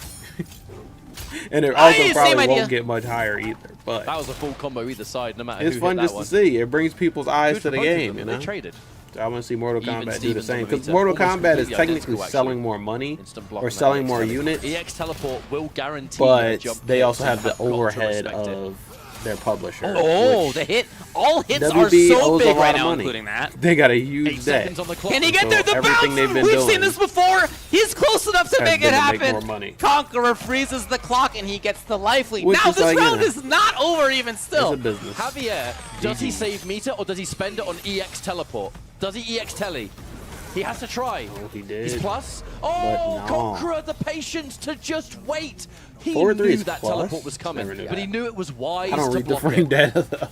And it also probably won't get much higher either. But that was a full combo either side, no matter it's who fun hit just to see. It brings people's eyes to the game, you know. They traded. I want to see Mortal Kombat do the same, because Mortal Kombat is technically selling more money or selling more units, EX teleport will guarantee but they also have the overhead of their publisher. Oh, the hit! All hits are so big right now, including that. They got a huge debt. Can he get there? The bounce! We've seen this before. He's close enough to make it happen. Conqueror freezes the clock and he gets the life lead. Now this round is not over even still. Javier, does he save meter or does he spend it on EX teleport? Does he EX telly? He has to try. Oh, he did. He's plus. Oh, Conqueror, the patience to just wait. He 4-3 knew that teleport was coming, but he knew it was wise to block it. I don't read the frame data, though.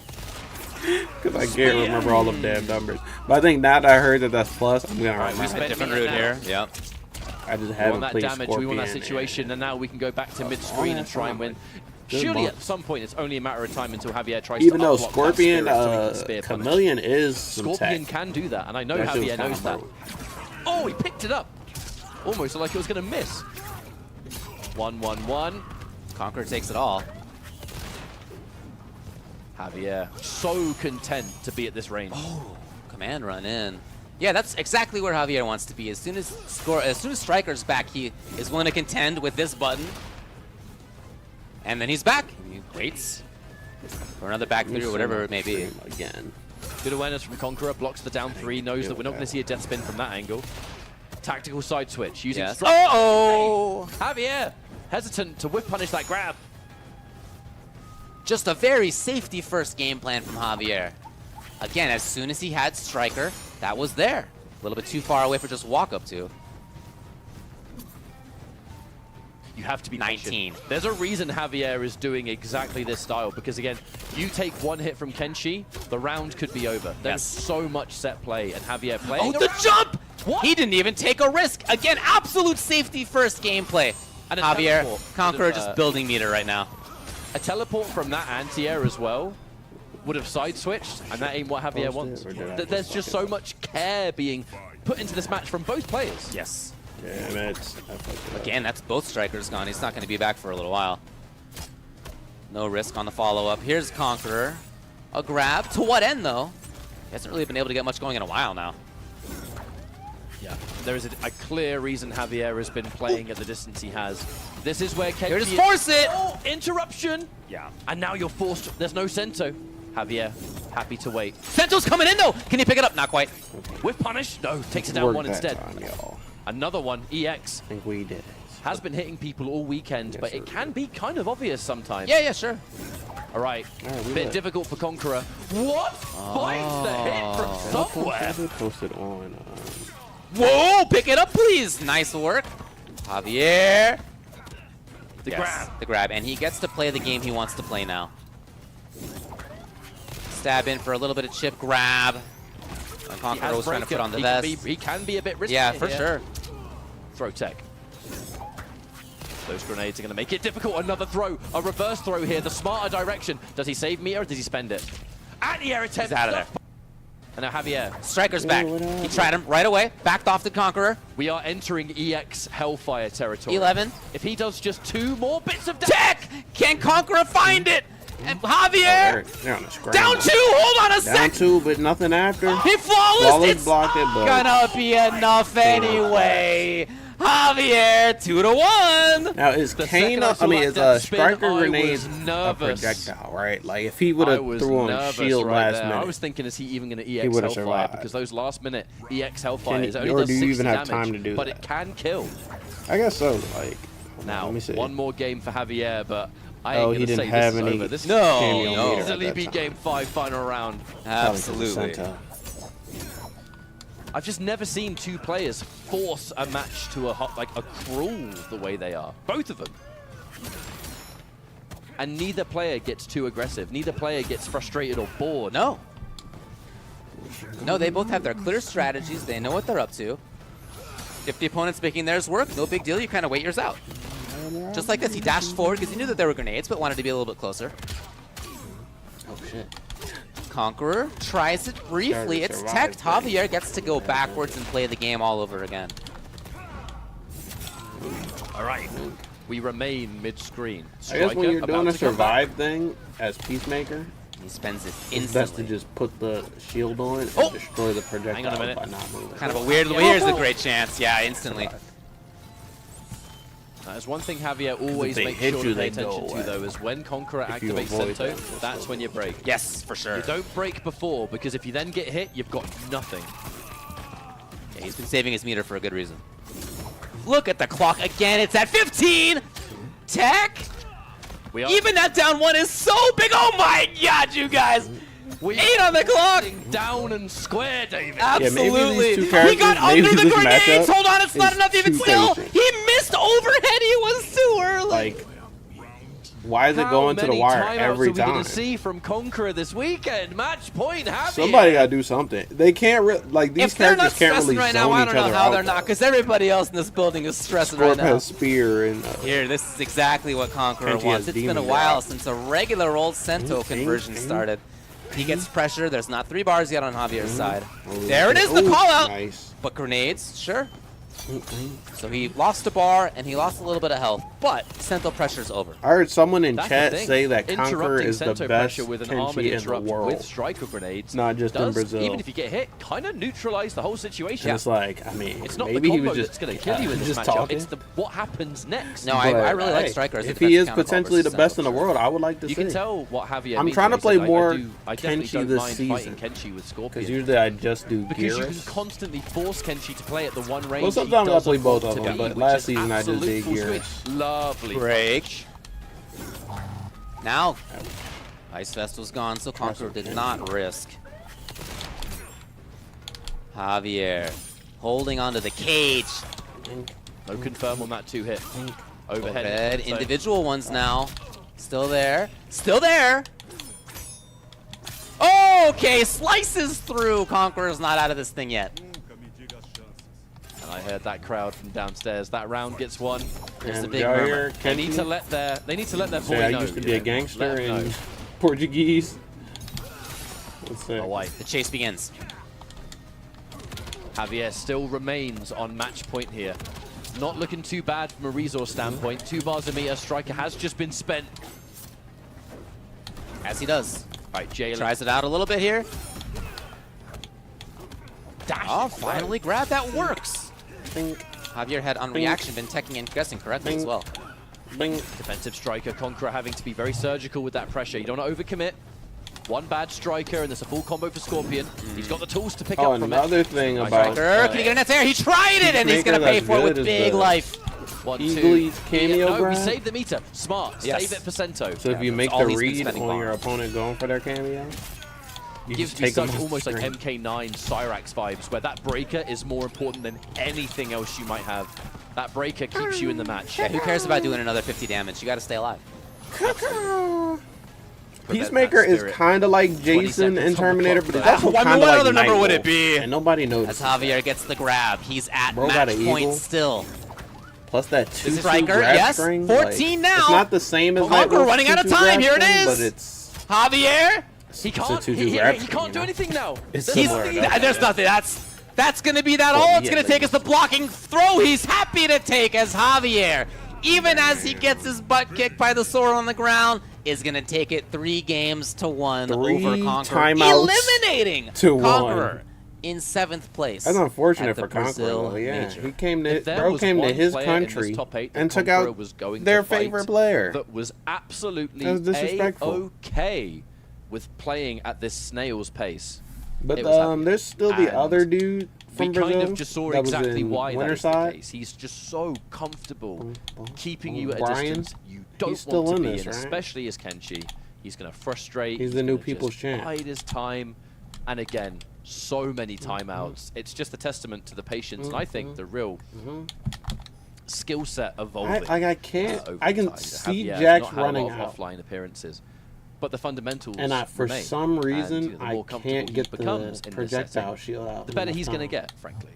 Because I can't remember all of damn numbers. But I think now that I heard that that's plus, I'm going to remember. We spent different route here. Yep. I just haven't played Scorpion. We want that situation, and now we can go back to mid-screen and try and win. Surely at some point it's only a matter of time until Javier tries to even though Scorpion Chameleon is Scorpion can do that, and I know Javier knows that. Oh, he picked it up. Almost like it was going to miss. 1-1-1. Conqueror takes it all. Javier, so content to be at this range. Oh, command run in. Yeah, that's exactly where Javier wants to be. As soon as Striker's back, he is willing to contend with this button. And then he's back. He waits for another back three or whatever it may be. Again. Good awareness from Conqueror. Blocks the down 3. Knows that we're not going to see a death spin from that angle. Tactical side switch. Using Javier! Hesitant to whip punish that grab. Just a very safety first game plan from Javier. Again, as soon as he had Striker, that was there. A little bit too far away for just walk up to. You have to be 19. There's a reason Javier is doing exactly this style, because again, you take one hit from Kenshi, the round could be over. There's so much set play, and Javier playing. Oh, the jump! What? He didn't even take a risk. Again, absolute safety first gameplay. And Javier, Conqueror just building meter right now. A teleport from that anti-air as well would have side switched, and that ain't what Javier wants. There's just so much care being put into this match from both players. Yes. Yeah, again, that's both strikers gone. He's not going to be back for a little while. No risk on the follow-up. Here's Conqueror. A grab. To what end, though? He hasn't really been able to get much going in a while now. Yeah, there is a clear reason Javier has been playing at the distance he has. This is where Kenji... Just force it! Oh, interruption! Yeah. And now you're forced... There's no Sento. Javier, happy to wait. Sento's coming in, though! Can he pick it up? Not quite. With punish? No, takes it down one instead. Time, another one, EX. I think we did it. Has been hitting people all weekend, but it can be kind of obvious sometimes. Yeah, sure. All right, bit difficult for Conqueror. What? Finds the hit from somewhere. Posted on. Whoa, pick it up, please. Nice work. Javier. The grab. The grab, and he gets to play the game he wants to play now. Stab in for a little bit of chip grab. Conqueror was trying to put on the vest. He can be a bit risky. Yeah, for sure. Throw tech. Those grenades are going to make it difficult. Another throw. A reverse throw here. The smarter direction. Does he save meter or does he spend it? Anti-air attempt. He's out of there. And now Javier. Striker's back. He tried him right away. Backed off the Conqueror. We are entering EX Hellfire territory. 11. If he does just 2 more bits of tech, can Conqueror find it? And Javier, down 2, hold on a sec. Down 2, but nothing after. He flawless, it's blocked it, but gonna be enough anyway. Javier, 2-1. Now is Kane? I mean, is a striker grenade a projectile, right? Like if he would have threw on shield last minute, I was thinking, is he even going to EX Hellfire? Because those last minute EX Hellfire is only or does do 60 you even have damage, time to do but that? it can kill. I guess so. Like now, let me see. one more game for Javier, but I ain't he gonna didn't say have this any. is over. This No, easily be game 5 final round. Absolutely. I've just never seen 2 players force a match to a crawl the way they are. Both of them. And neither player gets too aggressive. Neither player gets frustrated or bored. No. No, they both have their clear strategies. They know what they're up to. If the opponent's making theirs work, no big deal. You kind of wait yours out. Just like this, he dashed forward because he knew that there were grenades, but wanted to be a little bit closer. Oh, shit. Conqueror tries it briefly. It's tech. Javier gets to go backwards and play the game all over again. All right. We remain mid-screen. I guess when you're doing a survive thing as Peacemaker, he spends it instantly. It's best to just put the shield on and destroy the projectile Hang on a minute. by not moving. Kind of a weird. Here's a great chance. Yeah, instantly. There's one thing Javier always makes sure to pay attention to, though, is when Conqueror activates Sento, that's when you break. Yes, for sure. You don't break before, because if you then get hit, you've got nothing. Yeah, he's been saving his meter for a good reason. Look at the clock again. It's at 15. Tech. Even that down 1 is so big. Oh my God, you guys. 8 on the clock. Down and square, David. Absolutely. He got under the grenades. Hold on, it's not enough even still. He missed overhead. He was too early. Like, why is it going to the wire every time? How many timeouts are we going to see from Conqueror this weekend? Match point, Javier. Somebody got to do something. They can't, like, these characters can't really right now, zone I don't each other know how out. they're not, because everybody else in this building is stressing right now. Has spear and here, this is exactly what Conqueror wants. It's been a while since a regular old Sento conversion started. He gets pressure. There's not 3 bars yet on Javier's side. There it is, the call out. Nice. But grenades, sure. So he lost a bar and he lost a little bit of health, but Sento pressure's over. I heard someone in chat say that Conqueror is the best with an Kenshi in the world. With striker grenades, not just in Brazil. Even if you get hit, kind of neutralize the whole situation. And it's like, I mean, it's not maybe the he combo was just that's going to kill you in this matchup. Talking. It's what happens next. No, I really like strikers. If he is potentially the best in the world, I would like to see. You can tell what Javier. I'm trying to play more Kenshi this season. Kenshi with Scorpion. Because usually I just do because you Geras. can constantly force Kenshi to play at the one range. Well, sometimes I play both of them, but last season I just did Geras. Lovely break. Now, Ice Vest was gone, so Conqueror did not risk. Javier holding onto the cage. No confirm on that 2-hit. Overhead. Individual ones now. Still there. Still there. Okay, slices through. Conqueror's not out of this thing yet. I heard that crowd from downstairs. That round gets won. There's the big murmur. They need to let their boy know. I used to be a gangster in Portuguese. Oh, wait. The chase begins. Javier still remains on match point here. Not looking too bad from a resource standpoint. 2 bars a meter. Striker has just been spent. As he does. All right, Jalen tries it out a little bit here. Dash. Oh, finally grab. That works. Javier had on reaction been teching and guessing correctly as well. Defensive striker. Conqueror having to be very surgical with that pressure. You don't want to overcommit. One bad striker, and there's a full combo for Scorpion. He's got the tools to pick up from it. Another thing about... Can he get a net there? He tried it, and he's going to pay for it with big life. 1, 2. Eagly's cameo No, we saved the meter. Smart. Yes. Save it for Sento. So if you make the read on your opponent going for their cameo, you gives me such almost like MK9 Cyrax vibes, where that breaker is more important than anything else you might have. That breaker keeps you in the match. Yeah, who cares about doing another 50 damage? You got to stay alive. Peacemaker is kind of like Jason in Terminator, but it's also kind of like other number would it be? And nobody knows. As Javier gets the grab, he's at match point still. Plus that 2 striker, yes, 14 like, now. It's not the same as Conqueror running out of time. Here it is. But it's Javier. He can't do anything now. There's nothing. That's going to be that all it's going to take is the blocking throw he's happy to take as Javier, even as he gets his butt kicked by the sword on the ground, is going to take it 3 games to 1 over Conqueror, eliminating Conqueror in 7th place. That's unfortunate for Conqueror. Yeah, he came to his country and took out their favorite player. That was absolutely okay with playing at this snail's pace. But there's still the other dude from Brazil. We kind of just saw exactly why that is the case. He's just so comfortable keeping you at a distance. You don't want to be in, especially as Kenshi. He's going to frustrate. He's the new people's champ. Bide his time. And again, so many timeouts. It's just a testament to the patience, and I think the real skill set evolving. I can see Jax running out offline appearances, but the fundamentals. And for some reason, I can't get the projectile shield out. The better he's going to get, frankly.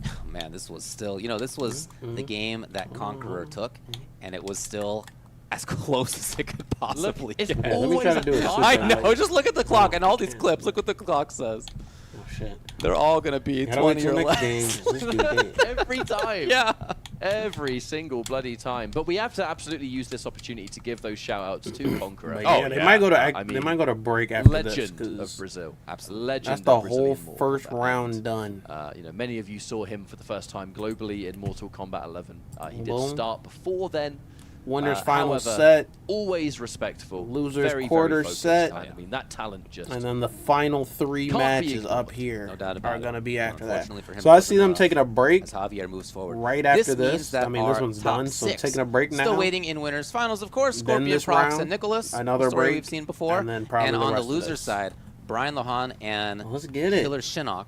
Oh, man, this was still, this was the game that Conqueror took, and it was still as close as it could possibly get. Let me try to do it. I know. Just look at the clock and all these clips. Look what the clock says. Oh shit! They're all gonna be 20 or less. Every time. Yeah. Every single bloody time. But we have to absolutely use this opportunity to give those shout-outs to Conqueror. They might go to break after legend this. of Brazil. Absolutely. Legend. That's the whole first round done. Many of you saw him for the first time globally in Mortal Kombat 11. He did start before then. Winner's final however, set. Always respectful. Losers quarter set. I mean, that talent just. And then the final 3 matches up here are going to be after that. For so I see them taking a break. As Javier moves forward. Right after this. I mean, this one's done, so taking a break now. Still waiting in winners finals, of course. Scorpion, Procs, and Nicholas. Another break we've seen before. And then probably on the loser side, Brian Lohan and Killer Shinok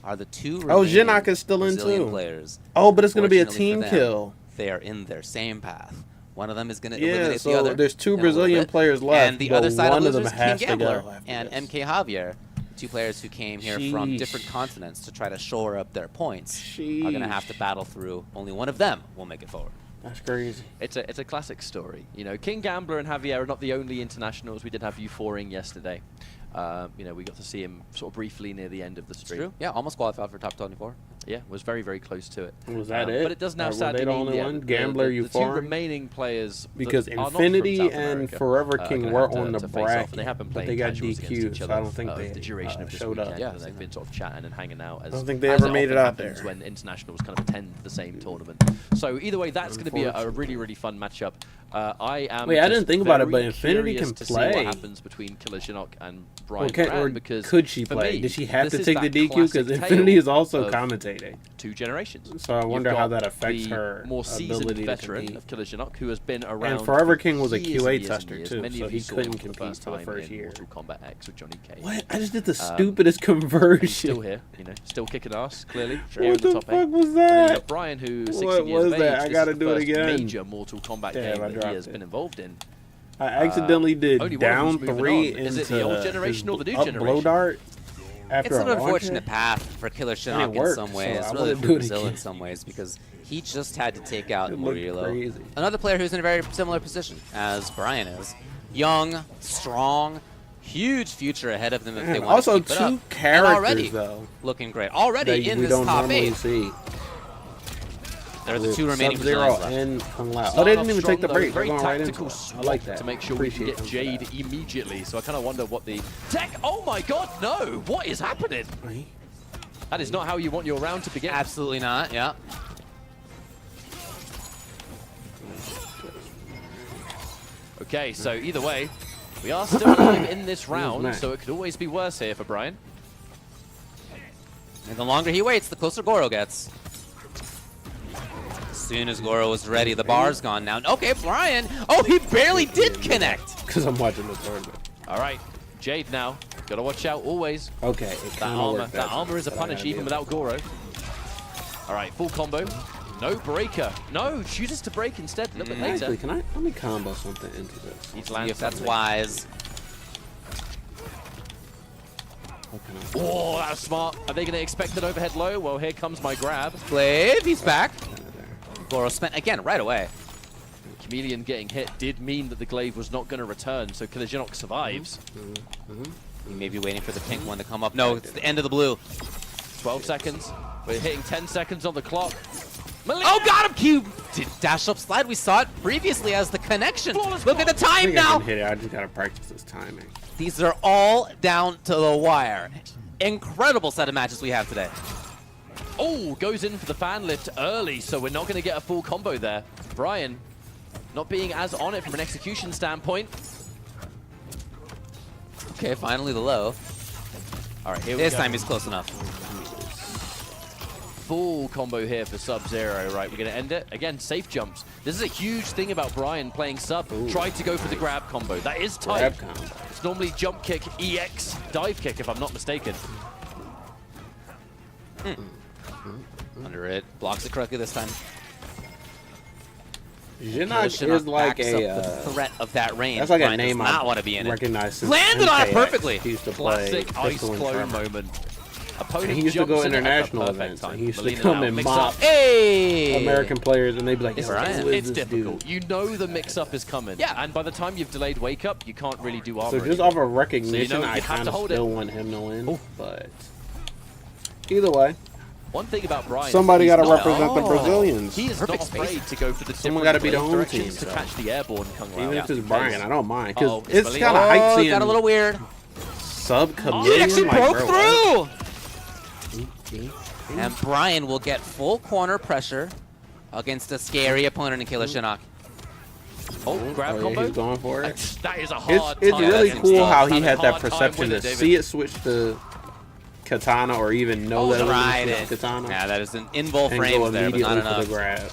are the 2 remaining Shinok is still in Brazilian too. Players. Oh, but it's going to be a team kill. They are in their same path. One of them is going to eliminate the other. There's 2 Brazilian players left, and the other side of losers, King Gambler and MK Javier, 2 players who came here from different continents to try to shore up their points, are going to have to battle through. Only one of them will make it forward. That's crazy. It's a classic story. King Gambler and Javier are not the only internationals. We did have U4ing yesterday. We got to see him sort of briefly near the end of the stream. True. Yeah, almost qualified for top 24. Yeah, was very, very close to it. Was that it? But it does now sadly mean Gambler, the 2 remaining players, because Infinity and Forever King were on the bracket, they have been but playing they got DQ'd, DQ'd, so I don't think they the duration of this showed up. Yeah, they've been sort of chatting and hanging out. I don't think they ever made it out there. When internationals kind of attend the same tournament. So either way, that's going to be a really, really fun matchup. I didn't think about it, but Infinity can play. What happens between Killer Shinok and Brian Brand, because could she play? Did she have to take the DQ? Because Infinity is also commentating. 2 generations. So I wonder how that affects her more seasoned veteran of Killer Shinok, who has been around. And Forever King was a QA tester too, so he couldn't compete for the first year. Mortal Kombat X with Johnny K. What? I just did the stupidest conversion. Still here, still kicking ass. Clearly, what the fuck was that? Brian, who 16 years of age, I gotta do it again. Major Mortal Kombat game that he has been involved in. I accidentally did down 3 into is it the old generation or the new generation? Blow dart. It's an unfortunate path for Killer Shinok in some ways. It's really for Brazil in some ways, because He just had to take out Murillo. Another player who's in a very similar position as Brian is. Young, strong, huge future ahead of them if they want also to keep it up. Two characters, already though. Looking great. Already in this top 8. See. They're the 2 remaining Sub-Zero and Kung Lao. Oh, they didn't even take the break. Very tactical right I like that. To make sure we can get Jade immediately. So I kind of wonder what the tech. Oh my God, no! What is happening? That is not how you want your round to begin. Absolutely not. Yeah. Okay, so either way, we are still alive in this round, so it could always be worse here for Brian. And the longer he waits, the closer Goro gets. As soon as Goro was ready, the bar's gone now. Okay, Brian. Oh, he barely did connect. Because I'm watching the tournament. All right, Jade now. Gotta watch out always. Okay, that armor is a punish even without Goro. All right, full combo. No breaker. No, chooses to break instead a little bit later. Actually, let me combo something into this? He's landing. If that's wise. Oh, that's smart. Are they going to expect an overhead low? Well, here comes my grab. Glaive, he's back. Goro spent again right away. Chameleon getting hit did mean that the glaive was not going to return, so Jrod survives. He may be waiting for the pink one to come up. No, it's the end of the blue. 12 seconds. We're hitting 10 seconds on the clock. Oh, got him! Cube! Dash up slide. We saw it previously as the connection. Look at the time now! I just gotta practice this timing. These are all down to the wire. Incredible set of matches we have today. Oh, goes in for the fan lift early, so we're not going to get a full combo there. Brian not being as on it from an execution standpoint. Okay, finally the low. All right, here we go. This time he's close enough. Full combo here for Sub-Zero, right? We're going to end it. Again, safe jumps. This is a huge thing about Brian playing Sub. Try to go for the grab combo. That is tight. It's normally jump kick, EX, dive kick, if I'm not mistaken. Under it. Blocks it correctly this time. Shinok is like the threat of that range. That's like Brian a name does not I want to be in recognize. It. Landed on it perfectly. He used to play classic ice clone moment. Opponent he used to go international events. He used to come and mop hey! American players, and they'd be like, it's difficult. Dude? You know the mix-up is coming. Yeah. And by the time you've delayed wake-up, you can't really do armor. So just off of recognition, so I kind of still want him to win. But either way. One thing about Brian, somebody got to represent the Brazilians. He is not afraid to go for the someone got to be the home team to catch the airborne Kung Lao. Even if it's Brian, I don't mind because it's kind of hype seeing. Got a little weird. Sub Chameleon. He actually broke through. And Brian will get full corner pressure against a scary opponent in Killer Shinok. Oh, grab combo. He's going for it. That is a hard It's really cool how he had that perception to see it switch to katana or even know that it was katana. Yeah, that is an in-bowl frame there, but not enough. The grab.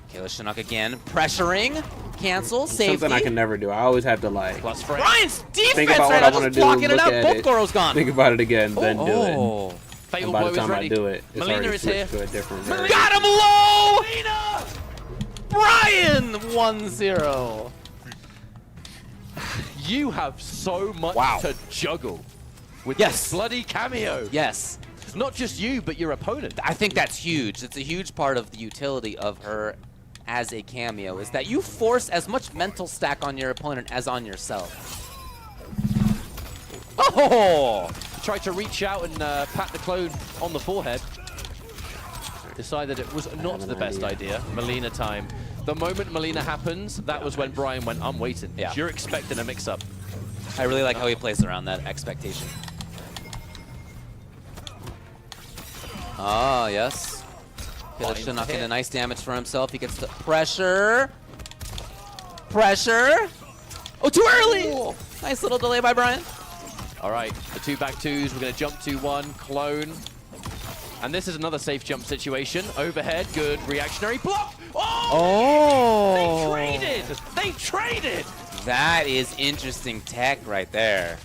Killer Shinok again, pressuring, cancel, safety. Something I can never do. I always have to like. Brian's defense think about right what now, I just blocking it out. Both Goro's gone. Think about it again, then do it. Fatal and by the blow time is ready. I do it, it's Melina already is here. to a different version. Got him low! Brian 1-0. You have so much to juggle with this bloody cameo. Yes. Not just you, but your opponent. I think that's huge. It's a huge part of the utility of her as a cameo, is that you force as much mental stack on your opponent as on yourself. Oh! Tried to reach out and pat the clone on the forehead. Decided it was not the best idea. Melina time. The moment Melina happens, that was when Brian went, I'm waiting. Yeah. You're expecting a mix-up. I really like how he plays around that expectation. Ah, yes. Shinok in a nice damage for himself. He gets the pressure. Pressure. Oh, too early! Ooh. Nice little delay by Brian. All right, the 2-back-2s. We're going to jump 2-1, clone. And this is another safe jump situation. Overhead, good reactionary block. Oh! They traded! They traded! That is interesting tech right there.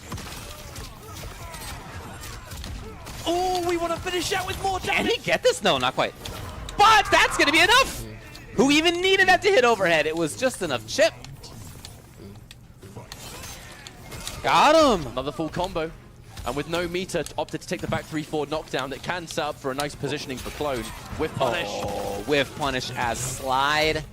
Oh, we want to finish out with more damage. Can he get this? No, not quite. But that's going to be enough. Who even needed that to hit overhead? It was just enough chip. Got him. Another full combo. And with no meter, opted to take the back 3-4 knockdown that can set up for a nice positioning for Clone. Whiff punish. Oh, whiff punish as slide.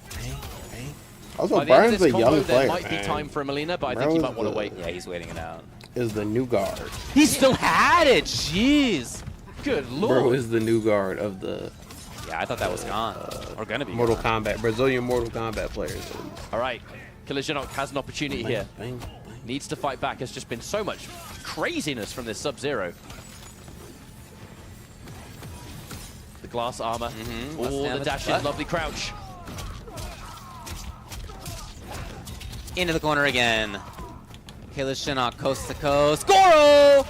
Also, Brian's a young player. There might be time for Melina, but I think he might want to wait. Yeah, he's waiting it out. Is the new guard. He still had it. Jeez. Good lord. Bro is the new guard of the. Yeah, I thought that was gone. Or gonna be Mortal gone. Kombat, Brazilian Mortal Kombat players. All right, Killer Shinok has an opportunity here. Bang, bang. Needs to fight back. There's just been so much craziness from this Sub-Zero. The glass armor. Oh, the dash in, lovely crouch. Into the corner again. Killer Shinok coast to coast. Goro!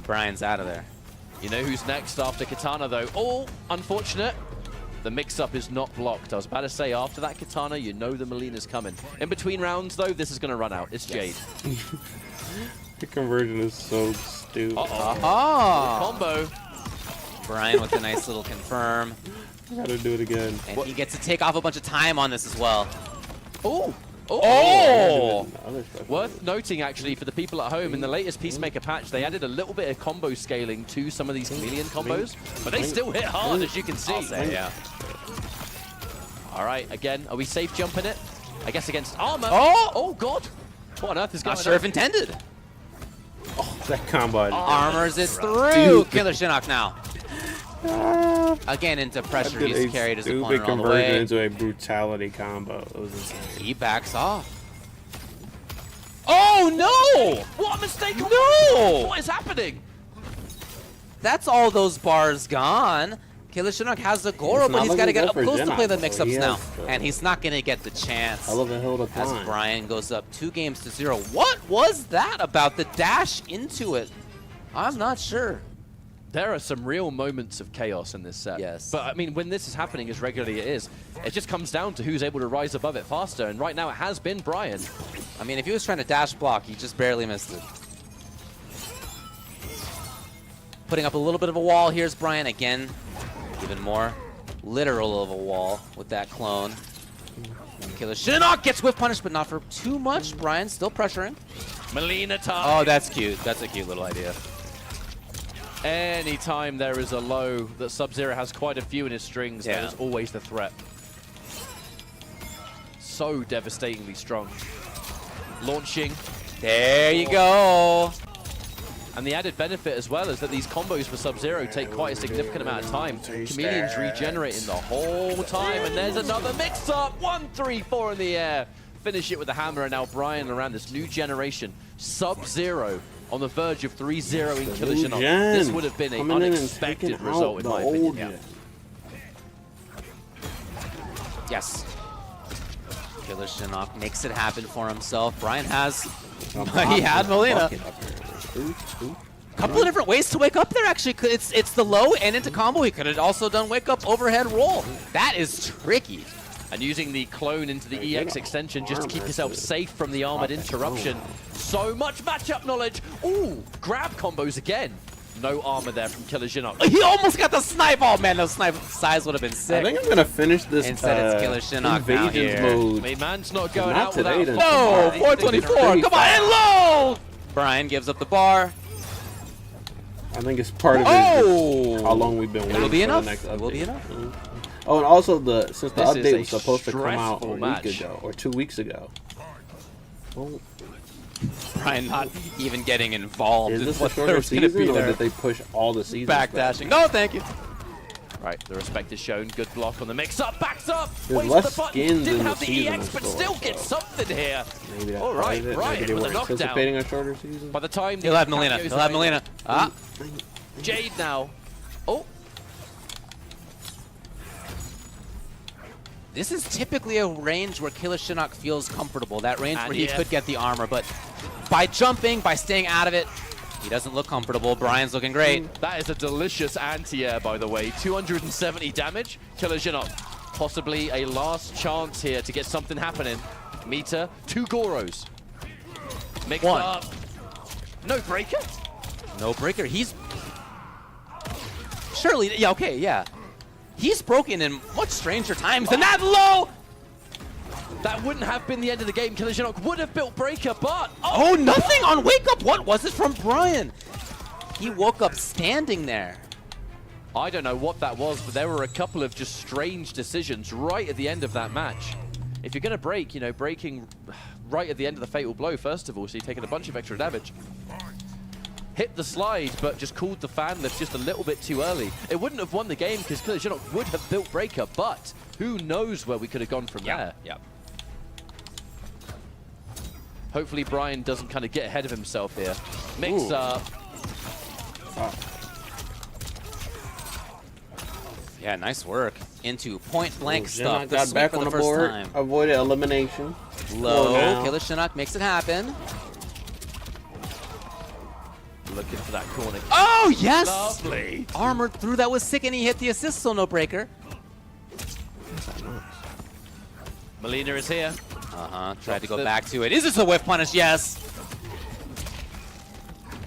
Brian's out of there. You know who's next after Katana, though? Oh, unfortunate. The mix-up is not blocked. I was about to say, after that Katana, you know the Melina's coming. In between rounds, though, this is going to run out. It's Jade. The conversion is so stupid. Combo. Brian with a nice little confirm. I gotta do it again. And he gets to take off a bunch of time on this as well. Oh! Oh! Worth noting, actually, for the people at home, in the latest Peacemaker patch, they added a little bit of combo scaling to some of these chameleon combos, but they still hit hard, as you can see. Yeah. All right, again, are we safe jumping it? I guess against armor. Oh God! What on earth is going on? Not sure if intended. Oh, that combo. Armors it through. Killer Shinok now. Again into pressure. He's carried his opponent all the way. Into a brutality combo. It was insane. He backs off. Oh no! What a mistake! No! What is happening? That's all those bars gone. Killer Shinok has the Goro, but he's got to get up close to play the mix-ups now. And he's not going to get the chance. I love the hill to climb. As Brian goes up 2-0. What was that about the dash into it? I'm not sure. There are some real moments of chaos in this set. Yes. But, I mean, when this is happening as regularly as it just comes down to who's able to rise above it faster. And right now it has been Brian. I mean, if he was trying to dash block, he just barely missed it. Putting up a little bit of a wall. Here's Brian again. Even more literal of a wall with that clone. Killer Shinok gets whiff punished, but not for too much. Brian still pressuring. Melina time. Oh, that's cute. That's a cute little idea. Anytime there is a low that Sub-Zero has quite a few in his strings, there's always the threat. So devastatingly strong. Launching. There you go. And the added benefit as well is that these combos for Sub-Zero take quite a significant amount of time. Chameleon's regenerating the whole time, and there's another mix-up. 1, 3, 4 in the air. Finish it with the hammer, and now Brian around this new generation. Sub-Zero on the verge of 3-0 in Killer Shinok. This would have been an unexpected result, in my opinion. Yeah. Yes. Killer Shinok makes it happen for himself. Brian has... he had Melina. Couple of different ways to wake up there, actually. It's the low and into combo. He could have also done wake up overhead roll. That is tricky. And using the clone into the EX extension just to keep yourself safe from the armored interruption. So much matchup knowledge. Ooh, grab combos again. No armor there from Killer Shinok. He almost got the snipe. Oh man, the snipe size would have been sick. I think I'm gonna finish this. Instead, it's Killer Shinok now here. Mode. Main man's not going out without. Whoa, 424. Come on, and low. Brian gives up the bar. I think it's part of it. How long we've been waiting for the next update. It will be enough. Oh, and also since the update was supposed to come out a match. week ago or 2 weeks ago. Oh. Brian not even getting involved. Is this a shorter season, or did they push all the seasons backdashing? No, thank you. Right, the respect is shown. Good block on the mix-up. Backs up. There's Waits less the button. skins Didn't in have the the season EX, but still gets something here. Maybe that's all right, Maybe Brian they with were a knockdown. anticipating a shorter season. By the time He'll have Melina. He'll have Melina. Ah. Jade now. Oh. This is typically a range where Killer Shinok feels comfortable. That range where he could get the armor, but by jumping, by staying out of it, he doesn't look comfortable. Brian's looking great. That is a delicious anti-air, by the way. 270 damage. Killer Shinok. Possibly a last chance here to get something happening. Meter, 2 Goros. Mix up. No breaker? No breaker. He's... Surely, yeah, okay, yeah. He's broken in much stranger times than that low! That wouldn't have been the end of the game. Killer Shinok would have built breaker, but... Oh, nothing on wake up! What was it from Brian? He woke up standing there. I don't know what that was, but there were a couple of just strange decisions right at the end of that match. If you're going to break, you know, breaking right at the end of the fatal blow, first of all, so you're taking a bunch of extra damage. Hit the slide, but just called the fan lift just a little bit too early. It wouldn't have won the game because Shinok would have built Breaker, but who knows where we could have gone from there. Yeah. Hopefully Brian doesn't kind of get ahead of himself here. Mix up. Yeah, nice work. Into point-blank stuff. Got back on the board. Time. Avoided elimination. Low. Killer Shinok makes it happen. Looking for that corner. Oh, yes! Lovely. Armored through. That was sick, and he hit the assist, so no breaker. Melina is here. Tried to go back to it. Is this a whiff punish? Yes.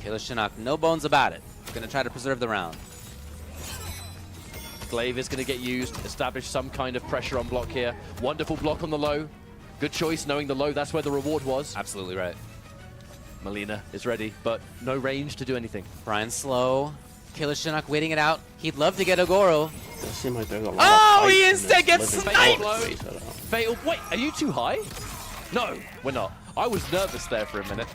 Killer Shinok, no bones about it. Gonna try to preserve the round. Glaive is going to get used, establish some kind of pressure on block here. Wonderful block on the low. Good choice, knowing the low, that's where the reward was. Absolutely right. Melina is ready, but no range to do anything. Brian slow. Killer Shinok waiting it out. He'd love to get a Goro. It seems like there's a lot of he instead gets sniped! Fatal. Wait, are you too high? No, we're not. I was nervous there for a minute.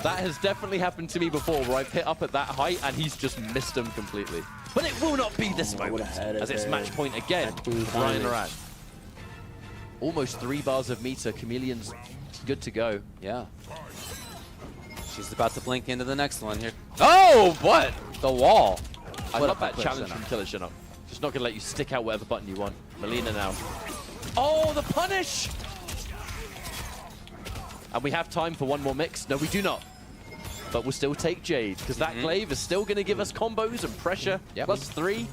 That has definitely happened to me before, where I've hit up at that height and he's just missed him completely. But it will not be this moment, as it's match point again. Brian around. Almost 3 bars of meter. Chameleon's good to go. Yeah. She's about to blink into the next one here. Oh, what? The wall. I love that challenge from Killer Shinok. Just not going to let you stick out whatever button you want. Melina now. Oh, the punish! And we have time for one more mix. No, we do not. But we'll still take Jade, because that glaive is still going to give us combos and pressure. +3.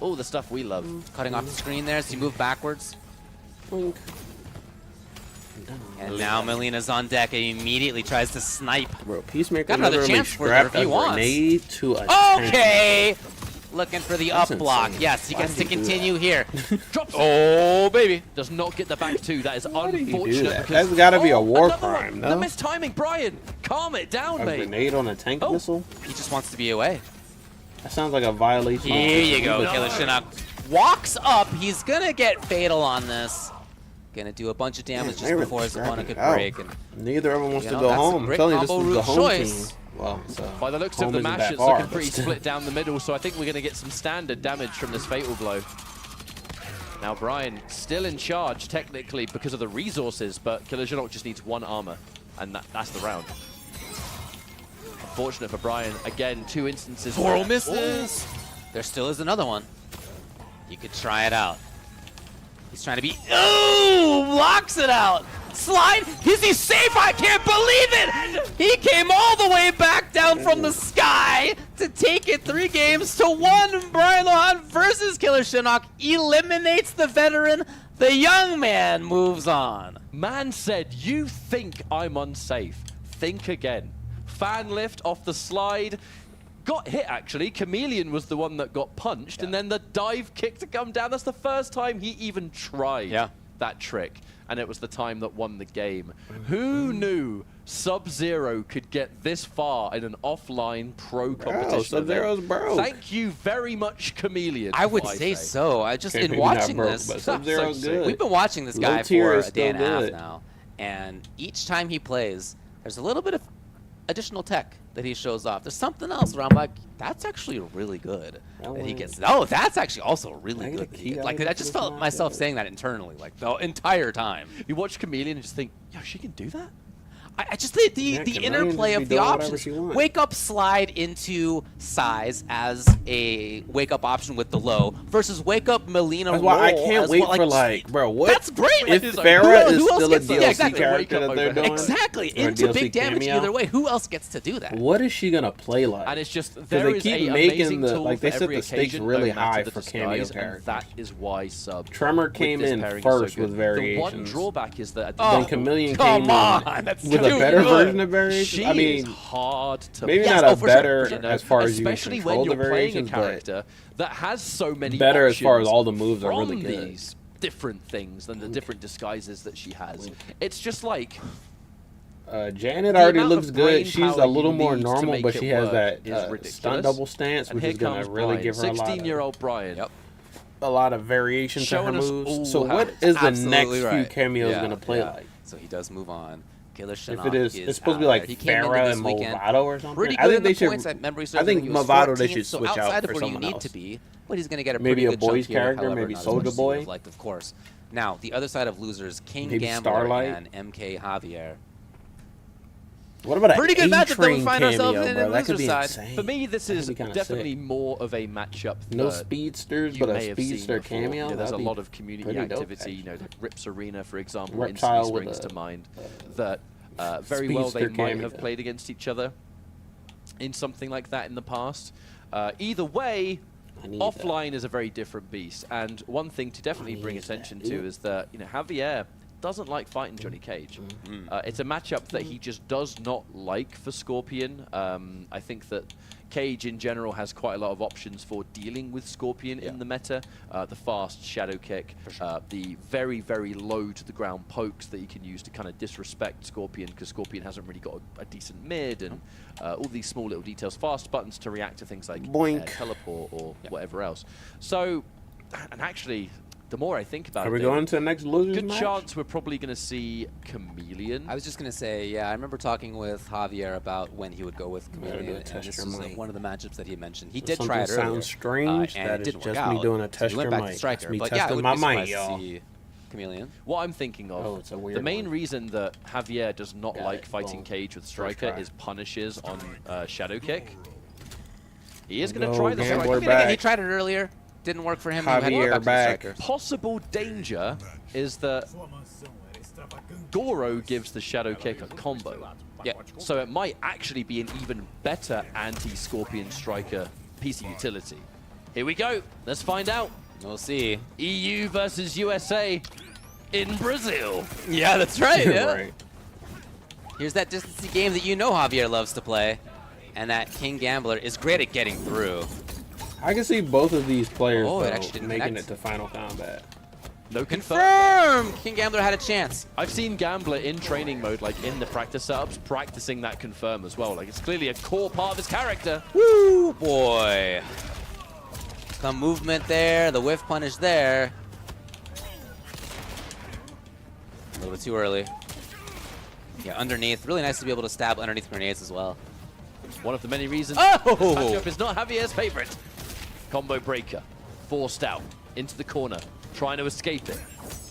All the stuff we love. Cutting off the screen there, so you move backwards. And now Melina's on deck and immediately tries to snipe. Bro, Peacemaker got another chance for it if he wants. Grenade to a tank. Looking for the up block. Yes, he gets to continue here. Drops oh, baby. Does not get the back 2. That is unfortunate. That's got to be a war crime, no? The mistiming, Brian. Calm it down, mate. A grenade on a tank missile? He just wants to be away. That sounds like a violation. Here you go, Killer Shinok. Walks up. He's going to get fatal on this. Going to do a bunch of damage just before his opponent could break. And, neither of them wants to go home. I'm telling you, this is the home team. Well, by the looks of the match, it's looking pretty split down the middle, so I think we're going to get some standard damage from this fatal blow. Now Brian still in charge technically because of the resources, but Killer Shinok just needs 1 armor, and that's the round. Unfortunate for Brian. Again, 2 instances. Goro misses. There still is another one. You could try it out. He's trying to be. Ooh! Blocks it out. Slide. Is he safe? I can't believe it. He came all the way back down from the sky to take it 3 games to 1. Brian Lohan versus Killer Shinok eliminates the veteran. The young man moves on. Man said, "You think I'm unsafe? Think again." Fan lift off the slide. Got hit, actually. Chameleon was the one that got punched, and then the dive kick to come down. That's the first time he even tried that trick, and it was the time that won the game. Who knew Sub-Zero could get this far in an offline pro competition? Sub-Zero's broke. Thank you very much, Chameleon. I would say so. I just, in watching this, Sub-Zero's good. We've been watching this guy for a day and a half now, and each time he plays, there's a little bit of additional tech that he shows off. There's something else where I'm like, that's actually really good that he gets. Oh, that's actually also really good. Like, I just felt myself saying that internally, like the entire time. You watch Chameleon and just think, yo, she can do that? I just think the interplay of the options. Wake up slide into size as a wake up option with the low versus wake up Melina roll. That's why I can't wait for like, bro, what? That's great. If Farah is still a DLC character that they're doing. Exactly. Into big damage either way. Who else gets to do that? What is she going to play like? And it's just, there is a making the, like they set the stakes really high for cameo characters. That is why Sub. Tremor came in first with variations. The one drawback is that then Chameleon came in with a better version of variations. I mean, hard to maybe not a better as far as you can especially control when you're the variations, playing a character that has so many better as far as options all the moves are really good. These different things and the different disguises that she has. It's just like Janet already looks good. She's a little more normal, but she has that stunt double stance, which is going to really give her a lot. 16-year-old Brian. Yep. A lot of variation to her moves. So what is the next few cameos going to play like? So he does move on. Killer If it is, it's supposed to be like Farrah and Movado or something. Pretty good I think they should. I think Movado they should switch out for where someone you need else. to be, but he's going to get a maybe pretty a good boy's chunk here, character, however, maybe not as Soulja much as Boy. he would have liked, of course. Now the other side of losers, King maybe Gambler Starlight. and MK Javier. What about pretty good matchup that we find cameo, ourselves in the loser side. Insane. For me, this is definitely more of a matchup. No speedsters, but a speedster cameo. There's a lot of community activity. You know, Rips Arena, for example, Reptile instantly springs to mind that very well they might have played against each other in something like that in the past. Either way, offline is a very different beast. And one thing to definitely bring attention to is that Javier doesn't like fighting Johnny Cage. It's a matchup that he just does not like for Scorpion. I think that Cage in general has quite a lot of options for dealing with Scorpion in the meta. The fast shadow kick, the very, very low to the ground pokes that you can use to kind of disrespect Scorpion, because Scorpion hasn't really got a decent mid, and all these small little details. Fast buttons to react to things like teleport or whatever else. So, and actually, the more I think about it, are we going to the next losers good match? chance we're probably going to see Chameleon. I was just going to say, yeah, I remember talking with Javier about when he would go with Chameleon, and this was one of the matchups that he mentioned. He did try it earlier. Sounds strange. And that it didn't is just work me out. doing a test So we went back mic. to Striker, me but yeah, I testing would my be mic, surprised y'all. to see Chameleon. What I'm thinking of, it's a weird the main reason that Javier does not like fighting Boom. Cage with Striker is punishes on Shadow Kick. He is going to No, try the Gambler Striker. back. He tried it earlier. Didn't work for him. Javier back. Possible danger is that Goro gives the Shadow Kick a combo. Yeah. So it might actually be an even better anti-Scorpion Striker piece of utility. Here we go. Let's find out. We'll see. EU versus USA in Brazil. Yeah, that's right. Yeah. Right. Here's that distancey game that Javier loves to play, and that King Gambler is great at getting through. I can see both of these players making connect. it to Final Combat. No confirm. King Gambler had a chance. I've seen Gambler in training mode, like in the practice setups, practicing that confirm as well. Like, it's clearly a core part of his character. Woo, boy. Some movement there, the whiff punish there. A little bit too early. Yeah, underneath. Really nice to be able to stab underneath grenades as well. One of the many reasons matchup is not Javier's favorite. Combo breaker, forced out, into the corner, trying to escape it.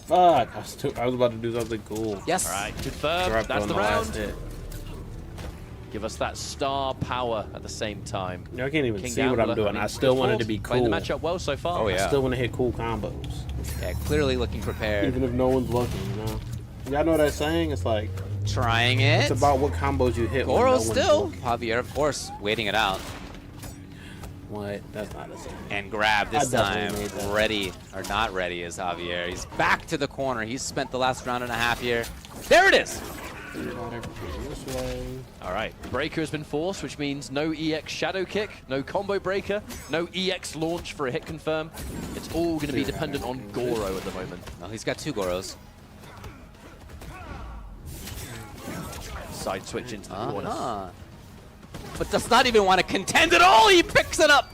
Fuck, I was about to do something cool. Yes. All right, confirm. Dropped That's on the last round. hit. Give us that star power at the same time. I can't even King see what I'm Gambler, doing. I still wanted to be playing cool. the matchup well so far. Oh, yeah. I still want to hit cool combos. Yeah, clearly looking prepared. Even if no one's looking, you know? Y'all know what I'm saying? It's like, Trying it. it's about what combos you hit Goro when no still. one's looking. Javier, of course, waiting it out. What? That's not the same. And grab this I time. definitely made that. Ready or not ready is Javier. He's back to the corner. He's spent the last round and a half here. There it is. This way. All right, breaker has been forced, which means no EX shadow kick, no combo breaker, no EX launch for a hit confirm. It's all going to be dependent on Goro at the moment. No, he's got two Goros. Side switch into the corner. But does not even want to contend at all. He picks it up.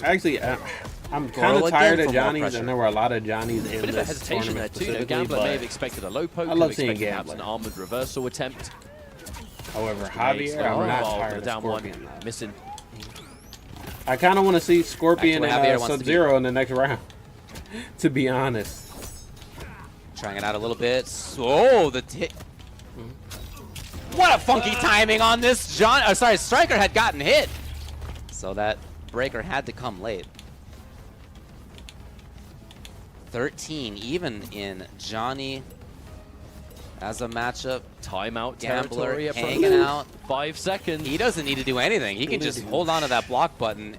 Actually, I'm kind of tired of Johnny's, and there were a lot of Johnny's in Bit of a this hesitation there tournament too. Gambler but may have expected a low poke, I love could have seeing expected perhaps Gambler. an armored reversal attempt. However, Javier, I'm not tired of down one, Scorpion. Now. missing. I kind of want to see Scorpion Back to where Javier and wants to Sub-Zero in the next round, to be honest. Trying it out a little bit. So the hit. What a funky timing on this. Striker had gotten hit. So that breaker had to come late. 13 even in Johnny as a matchup. Timeout Gambler territory hanging out. 5 seconds. He doesn't need to do anything. He can just hold on to that block button.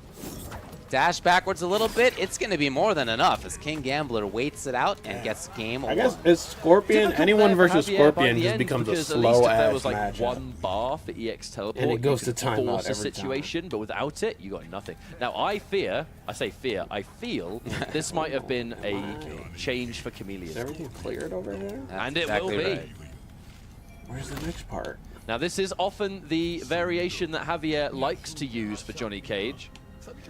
Dash backwards a little bit. It's going to be more than enough as King Gambler waits it out and gets game I guess one. it's Scorpion. Difficult Anyone there for versus Javier Scorpion by the just end, becomes a because at least slow if there ass was like matchup. one bar for EX teleport, And it goes you to could timeout force a every time. situation, but without it, you got nothing. Now I feel this might have been a change for Is Chameleon. everything cleared over here? That's And it exactly will be. right. Where's the next part? Now, this is often the variation that Javier likes to use for Johnny Cage.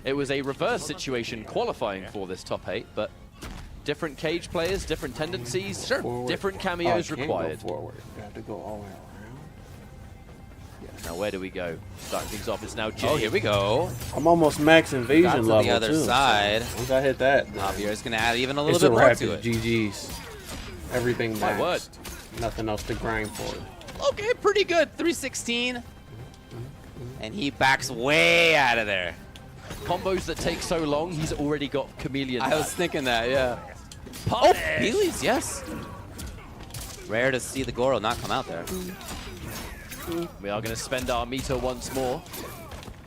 It was a reverse situation qualifying for this top 8, but different Cage players, different tendencies, different cameos required. Go forward. You have to go all the way around. Yes. Now, where do we go? Starting things off, it's now Jay. Oh, here we go. I'm almost max invasion level, the other side. So once I hit that, Javier's going to add even a little bit more to it. GG's. Everything My word. maxed. Nothing else to grind for. Okay, pretty good. 316. And he backs way out of there. Combos that take so long, he's already got Chameleon. I was thinking that, yeah. Punish. Oh, Peely's, yes. Rare to see the Goro not come out there. We are going to spend our meter once more.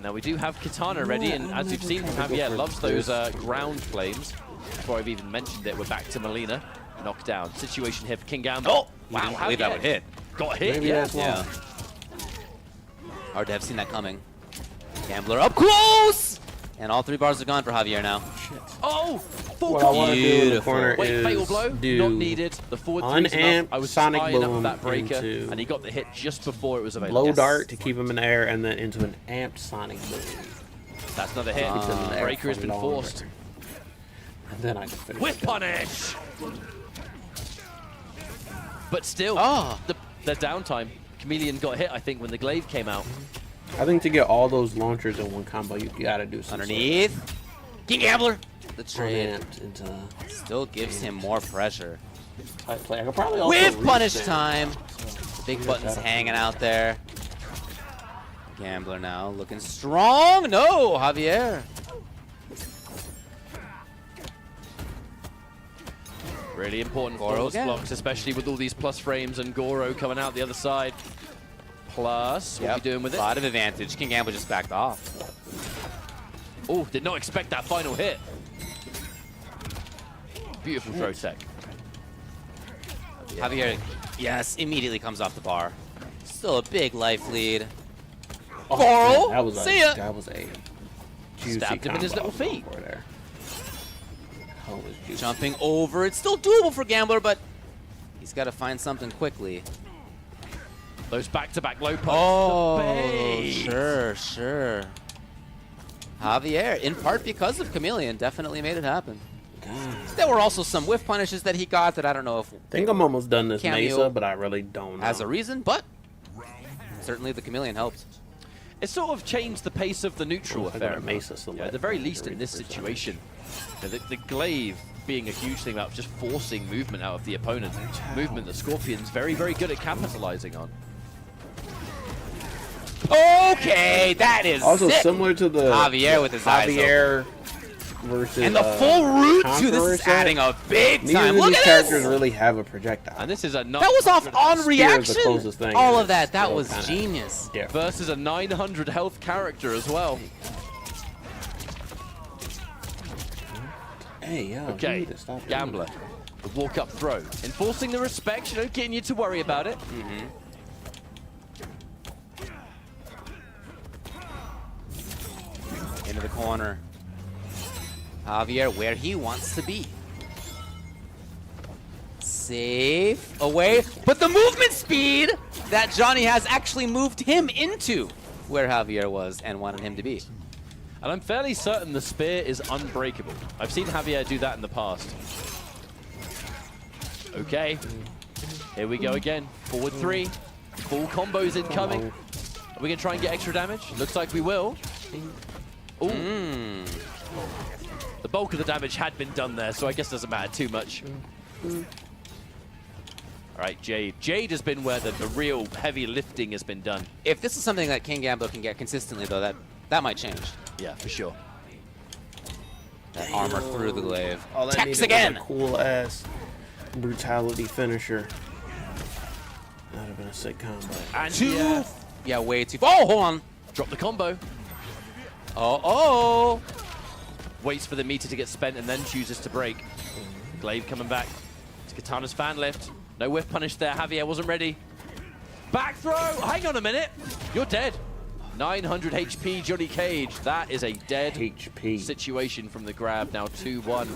Now we do have Katana ready, and as you've seen, Javier loves those ground flames. Before I've even mentioned it, we're back to Molina. Knockdown. Situation here for King Gamble. Oh, wow, I believe that would hit. Got hit, Maybe yeah. Hard to have seen that coming. Gambler up close! And all 3 bars are gone for Javier now. Shit. Oh! Full What I want to do in the corner Wait, is fatal blow, not needed. The forward three's enough. I was Sonic spying up boom that breaker, into and he got the hit just before it was available. Blow dart to keep him in the air, and then into an amped Sonic boom. That's another hit. Breaker has been forced. And then I can finish Whip punish! But still, the downtime. Chameleon got hit, I think, when the glaive came out. I think to get all those launchers in one combo, you gotta do something. Underneath. King Gambler. The trade into still gives him more pressure. tight play. I could probably also With punish reset. time. The big button's hanging out there. Gambler now looking strong. No, Javier. Really important Goro for blocks, especially with all these plus frames and Goro coming out the other side. Plus, what are we doing with it? A lot of advantage. King Gambler just backed off. Oh, did not expect that final hit. Beautiful throw tech. Javier, yes, immediately comes off the bar. Still a big life lead. Oh, Goro, that was see ya. That was a juicy Stabbed him in his combo little feet. over there. That was juicy. Jumping over. It's still doable for Gambler, but he's got to find something quickly. Those back-to-back low punches. Oh, sure. Javier, in part because of Chameleon, definitely made it happen. God. There were also some whiff punishes that he got that I don't know if I think I'm almost done this Cameo Mesa, but I really don't know. has a reason, but certainly the Chameleon helped. It sort of changed the pace of the neutral affair. At the very least in this situation. The glaive being a huge thing about just forcing movement out of the opponent. Movement that Scorpion's very, very good at capitalizing on. Okay, that is also sick. Similar to the Javier with his Javier versus and the full route too. This is set. adding a big Neither time. of Look these at characters this. really have a projectile. And this is a That was off on Spear is the reaction. closest thing, All and of that. it's That still was kinda genius. different. versus a 900 health character as well. Hey, yo, you Okay, need to stop doing Gambler. that. The walk-up throw. Enforcing the respect, getting you to worry about it. Into the corner. Javier where he wants to be. Safe away, but the movement speed that Johnny has actually moved him into where Javier was and wanted him to be. And I'm fairly certain the spear is unbreakable. I've seen Javier do that in the past. Okay. Here we go again. Forward 3. Full combos incoming. Are we going to try and get extra damage? Looks like we will. Ooh. The bulk of the damage had been done there, so I guess it doesn't matter too much. All right, Jade. Jade has been where the real heavy lifting has been done. If this is something that King Gambler can get consistently, though, that might change. Yeah, for sure. That armor through the glaive. All that Tex needed again! was a cool-ass brutality finisher. That would have been a sick combo. And Yeah, way too far. Oh, hold on. drop the combo. Oh. Waits for the meter to get spent and then chooses to break. Glaive coming back. It's Katana's fan lift. No whiff punish there. Javier wasn't ready. Back throw. Hang on a minute. You're dead. 900 HP, Johnny Cage. That is a dead HP situation from the grab. Now 2-1.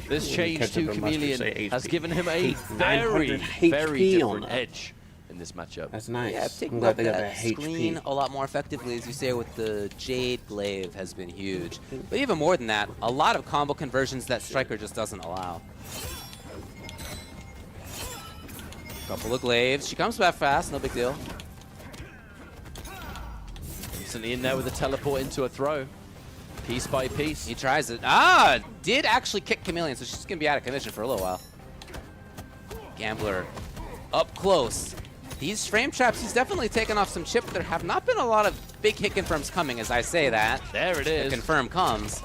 This change catch to up, I must Chameleon say has HP. given him a 900 very HP on different that. edge in this matchup. That's nice. Yeah, taking out that screen a lot more effectively, as you say, with the Jade Glaive has been huge. But even more than that, a lot of combo conversions that Striker just doesn't allow. Couple of glaives. She comes back fast, no big deal. Instantly in there with a teleport into a throw. Piece by piece. He tries it. Did actually kick Chameleon, so she's going to be out of commission for a little while. Gambler up close. These frame traps, he's definitely taken off some chip. There have not been a lot of big hit confirms coming, as I say that. There it is. The confirm comes.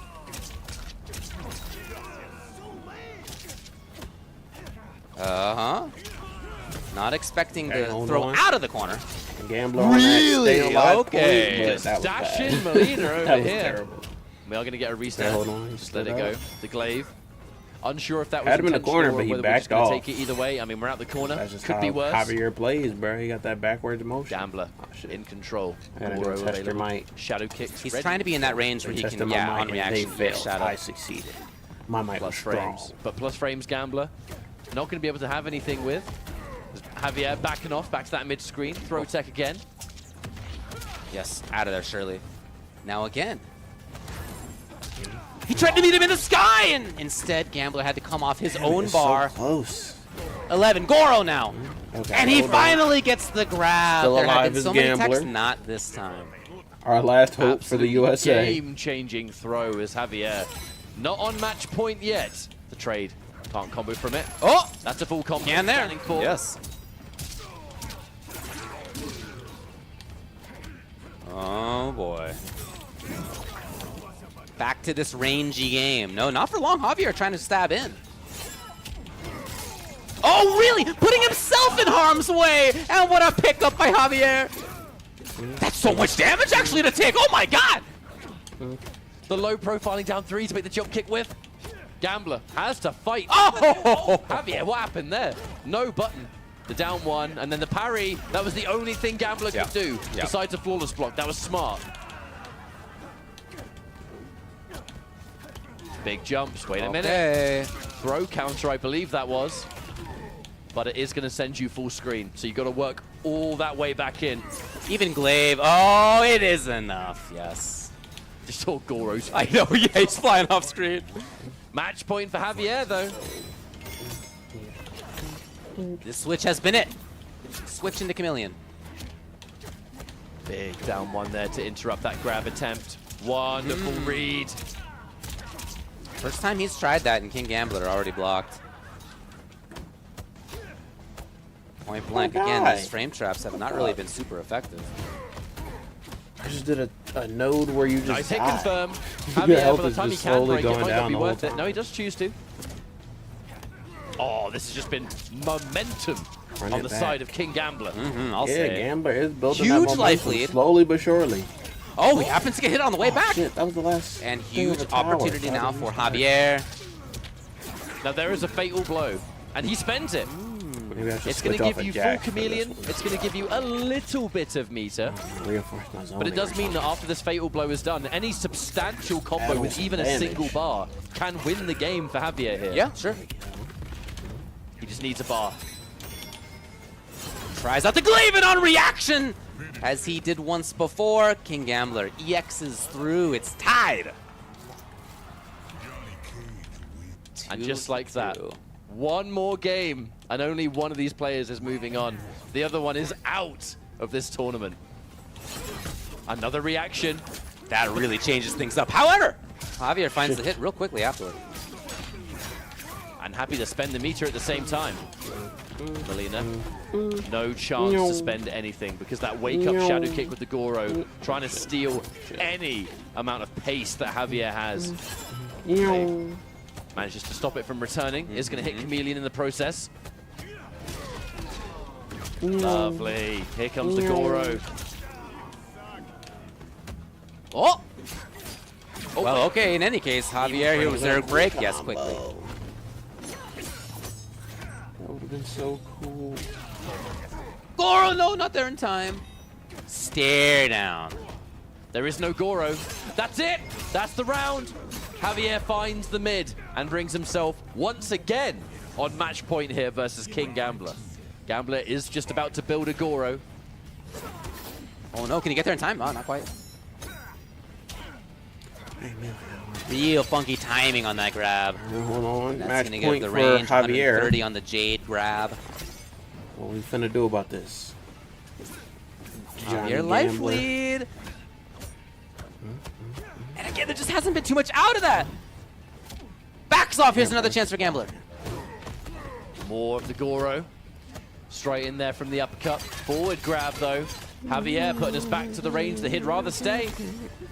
Not expecting the throw out of the corner. Gambler on that. Okay. Dashing Murillo over here. Terrible. We are going to get a reset. Hold on. Let it go. The glaive. Unsure if that was had him in the corner, but he backed off. Take it either way. I mean, we're out the corner. That's just Could be worse. Javier plays, bro. He got that backwards motion. Gambler in control. Test your might. Shadow kicks. He's trying to be in that range where he can, on reaction, shadow. I succeeded. My might was frames, but plus frames Gambler. Not going to be able to have anything with. Javier backing off, back to that mid screen. Throw tech again. Yes, out of there, Shirley. Now again. He tried to meet him in the sky, and instead Gambler had to come off his own bar. So close. 11, Goro now. Okay, and he finally gets the grab. Still there have alive been as so many Gambler. techs, not this time. Our last hope for the USA. Game-changing throw is Javier. Not on match point yet. The trade. Can't combo from it. Oh! That's a full combo. Can there. Yes. Oh, boy. Back to this rangy game. No, not for long. Javier trying to stab in. Oh, really? Putting himself in harm's way. And what a pickup by Javier. That's so much damage actually to take. Oh, my God. The low profiling down 3 to make the jump kick with. Gambler has to fight. Oh, Javier, what happened there? No button. The down 1, and then the parry. That was the only thing Gambler could do besides a flawless block. That was smart. Big jumps. Wait a minute. Throw counter, I believe that was. But it is going to send you full screen, so you got to work all that way back in. Even Glaive. Oh, it is enough. Yes. Just saw Goro's. I know. Yeah, he's flying off screen. Match point for Javier, though. This switch has been it. Switch into Chameleon. Big down 1 there to interrupt that grab attempt. Wonderful read. First time he's tried that, and King Gambler already blocked. Point blank. Again, these frame traps have not really been super effective. I just did a node where you just nice hit confirm. Javier, by the time he can break it, might not be worth it. No, he does choose to. Oh, this has just been momentum on the side of King Gambler. I'll say Gambler is building huge that life lead. Slowly but surely. Oh, he happens to get hit on the way back. Shit, that was the last. And huge opportunity now for Javier. Now there is a fatal blow, and he spends it. It's going to give you full Chameleon. It's going to give you a little bit of meter. But it does mean that after this fatal blow is done, any substantial combo with even a single bar can win the game for Javier here. Yeah, sure. He just needs a bar. Tries out the Glaive on reaction, as he did once before. King Gambler EXs through. It's tied. And just like that, one more game, and only one of these players is moving on. The other one is out of this tournament. Another reaction. That really changes things up. However, Javier finds the hit real quickly afterward. And happy to spend the meter at the same time. Melina, no chance to spend anything because that wake-up shadow kick with the Goro, trying to steal any amount of pace that Javier has. Manages to stop it from returning. Is going to hit Chameleon in the process. Lovely. Here comes the Goro. Oh! Well, okay, in any case, Javier, here was their break. Yes, quickly. That would have been so cool. Goro, no, not there in time. Stare down. There is no Goro. That's it. That's the round. Javier finds the mid and brings himself once again on match point here versus King Gambler. Gambler is just about to build a Goro. Oh no, can he get there in time? Oh, not quite. Real funky timing on that grab. Hold on. That's Match gonna point give the for range, Javier. 130 on the Jade grab. What we finna do about this? Javier life lead. And again, there just hasn't been too much out of that. Backs off. Here's another chance for Gambler. More of the Goro. Straight in there from the uppercut. Forward grab, though. Javier putting us back to the range that he'd rather stay.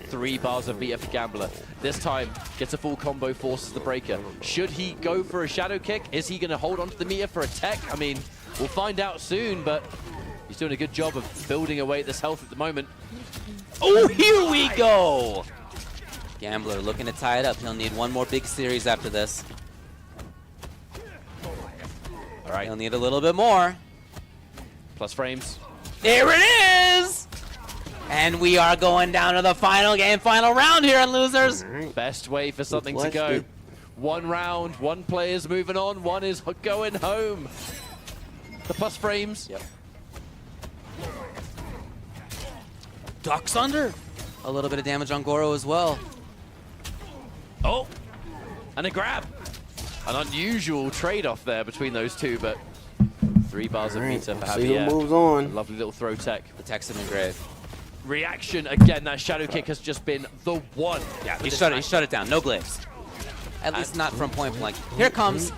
3 bars of meter for Gambler. This time, gets a full combo, forces the breaker. Should he go for a shadow kick? Is he going to hold on to the meter for a tech? I mean, we'll find out soon, but he's doing a good job of building away at this health at the moment. Oh, here we go! Gambler looking to tie it up. He'll need one more big series after this. All right. He'll need a little bit more. Plus frames. There it is! And we are going down to the final game, final round here on Losers. Best way for something to go. 1 round, 1 player's moving on, 1 is going home. The plus frames. Yep. Ducks under. A little bit of damage on Goro as well. Oh, and a grab. An unusual trade-off there between those two, but 3 bars of meter for Javier. See who moves on. Lovely little throw tech. The tech's have been great. Reaction again. That shadow kick has just been the one. Yeah, he shut it down. No glaives. At least not from point blank. Here it comes.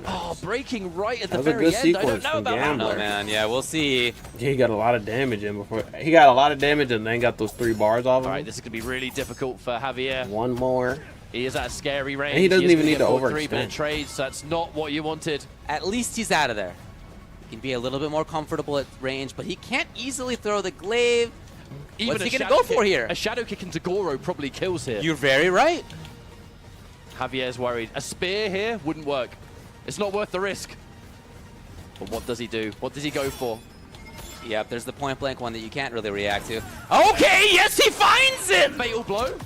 Oh, breaking right at the That was a very good end. I don't sequence know from about that. Gambler. Oh man, yeah, we'll see. He got a lot of damage in before. He got a lot of damage and then got those 3 bars off of him. All right, this is going to be really difficult for Javier. 1 more. He is at a scary range. And he doesn't even need to 3-minute overextend. trades, so that's not what you wanted. At least he's out of there. He can be a little bit more comfortable at range, but he can't easily throw the glaive. Even What's he going to go for here? A shadow kick into Goro probably kills here. You're very right. Javier's worried. A spear here wouldn't work. It's not worth the risk. But what does he do? What does he go for? Yep, there's the point blank one that you can't really react to. Okay, yes, he finds it! Fatal blow.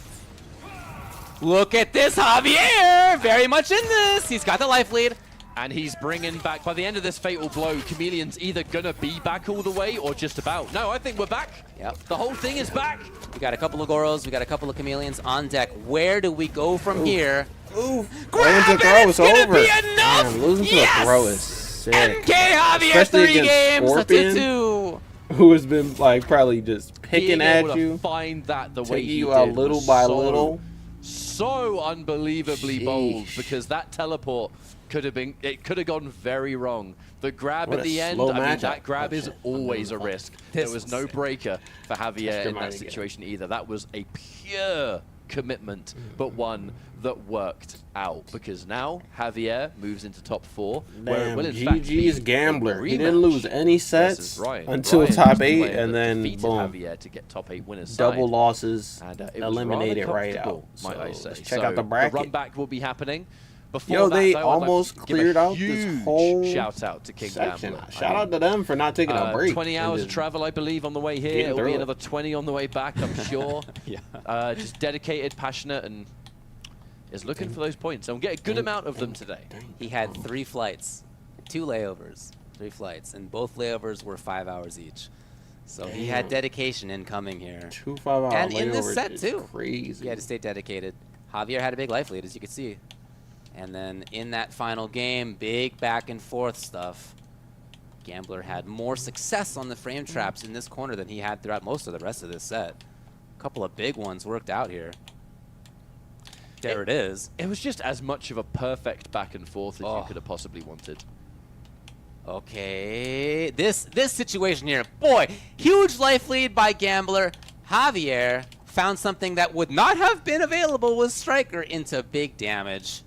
Look at this, Javier! Very much in this. He's got the life lead. And he's bringing back, by the end of this fatal blow, Chameleon's either going to be back all the way or just about. No, I think we're back. Yep. The whole thing is back. We got a couple of Goros. We got a couple of Chameleons on deck. Where do we go from here? Ooh. Grab it! Throw, It's going to be enough! Damn, losing to a throw is sick. MK Javier, Especially 3 games. Scorpion, That's a 2. who has been like probably just picking Being able at to you, find that the way taking he you did out little was by so, little. So unbelievably bold, Sheesh. because that teleport could have gone very wrong. The grab What at a the end, slow I mean, matchup. that grab is always a risk. There was no breaker for Javier in that again. situation either. That was a pure commitment, but one that worked out, because now Javier moves into top 4, where it will in fact be GG's Gambler. a He didn't lose rematch any versus sets Ryan. until Ryan top was the 8, player and that then defeated boom, Javier to get top 8 winners double side. losses, And it was eliminated rather right out. comfortable, might I say. Let's check out the bracket. The run back will be happening. Before Yo, that, they though, almost I'd like to give cleared a out this huge whole shout out to King section. Gambler. Shout out to them for not taking a break. 20 and hours of just travel, I believe, on the way here. getting It'll through be it. another 20 on the way back, I'm sure. Yeah. Just dedicated, passionate, and is looking for those points. And we'll get a good amount of them today. He had 3 flights, 2 layovers, 3 flights, and both layovers were 5 hours each. So he had dedication incoming here. 2 5-hour And in this layovers set, is too. Crazy. He had to stay dedicated. Javier had a big life lead, as you can see. And then in that final game, big back and forth stuff. Gambler had more success on the frame traps in this corner than he had throughout most of the rest of this set. A couple of big ones worked out here. There it is. It was just as much of a perfect back and forth as you could have possibly wanted. Okay, this situation here, boy, huge life lead by Gambler. Javier found something that would not have been available with Striker into big damage.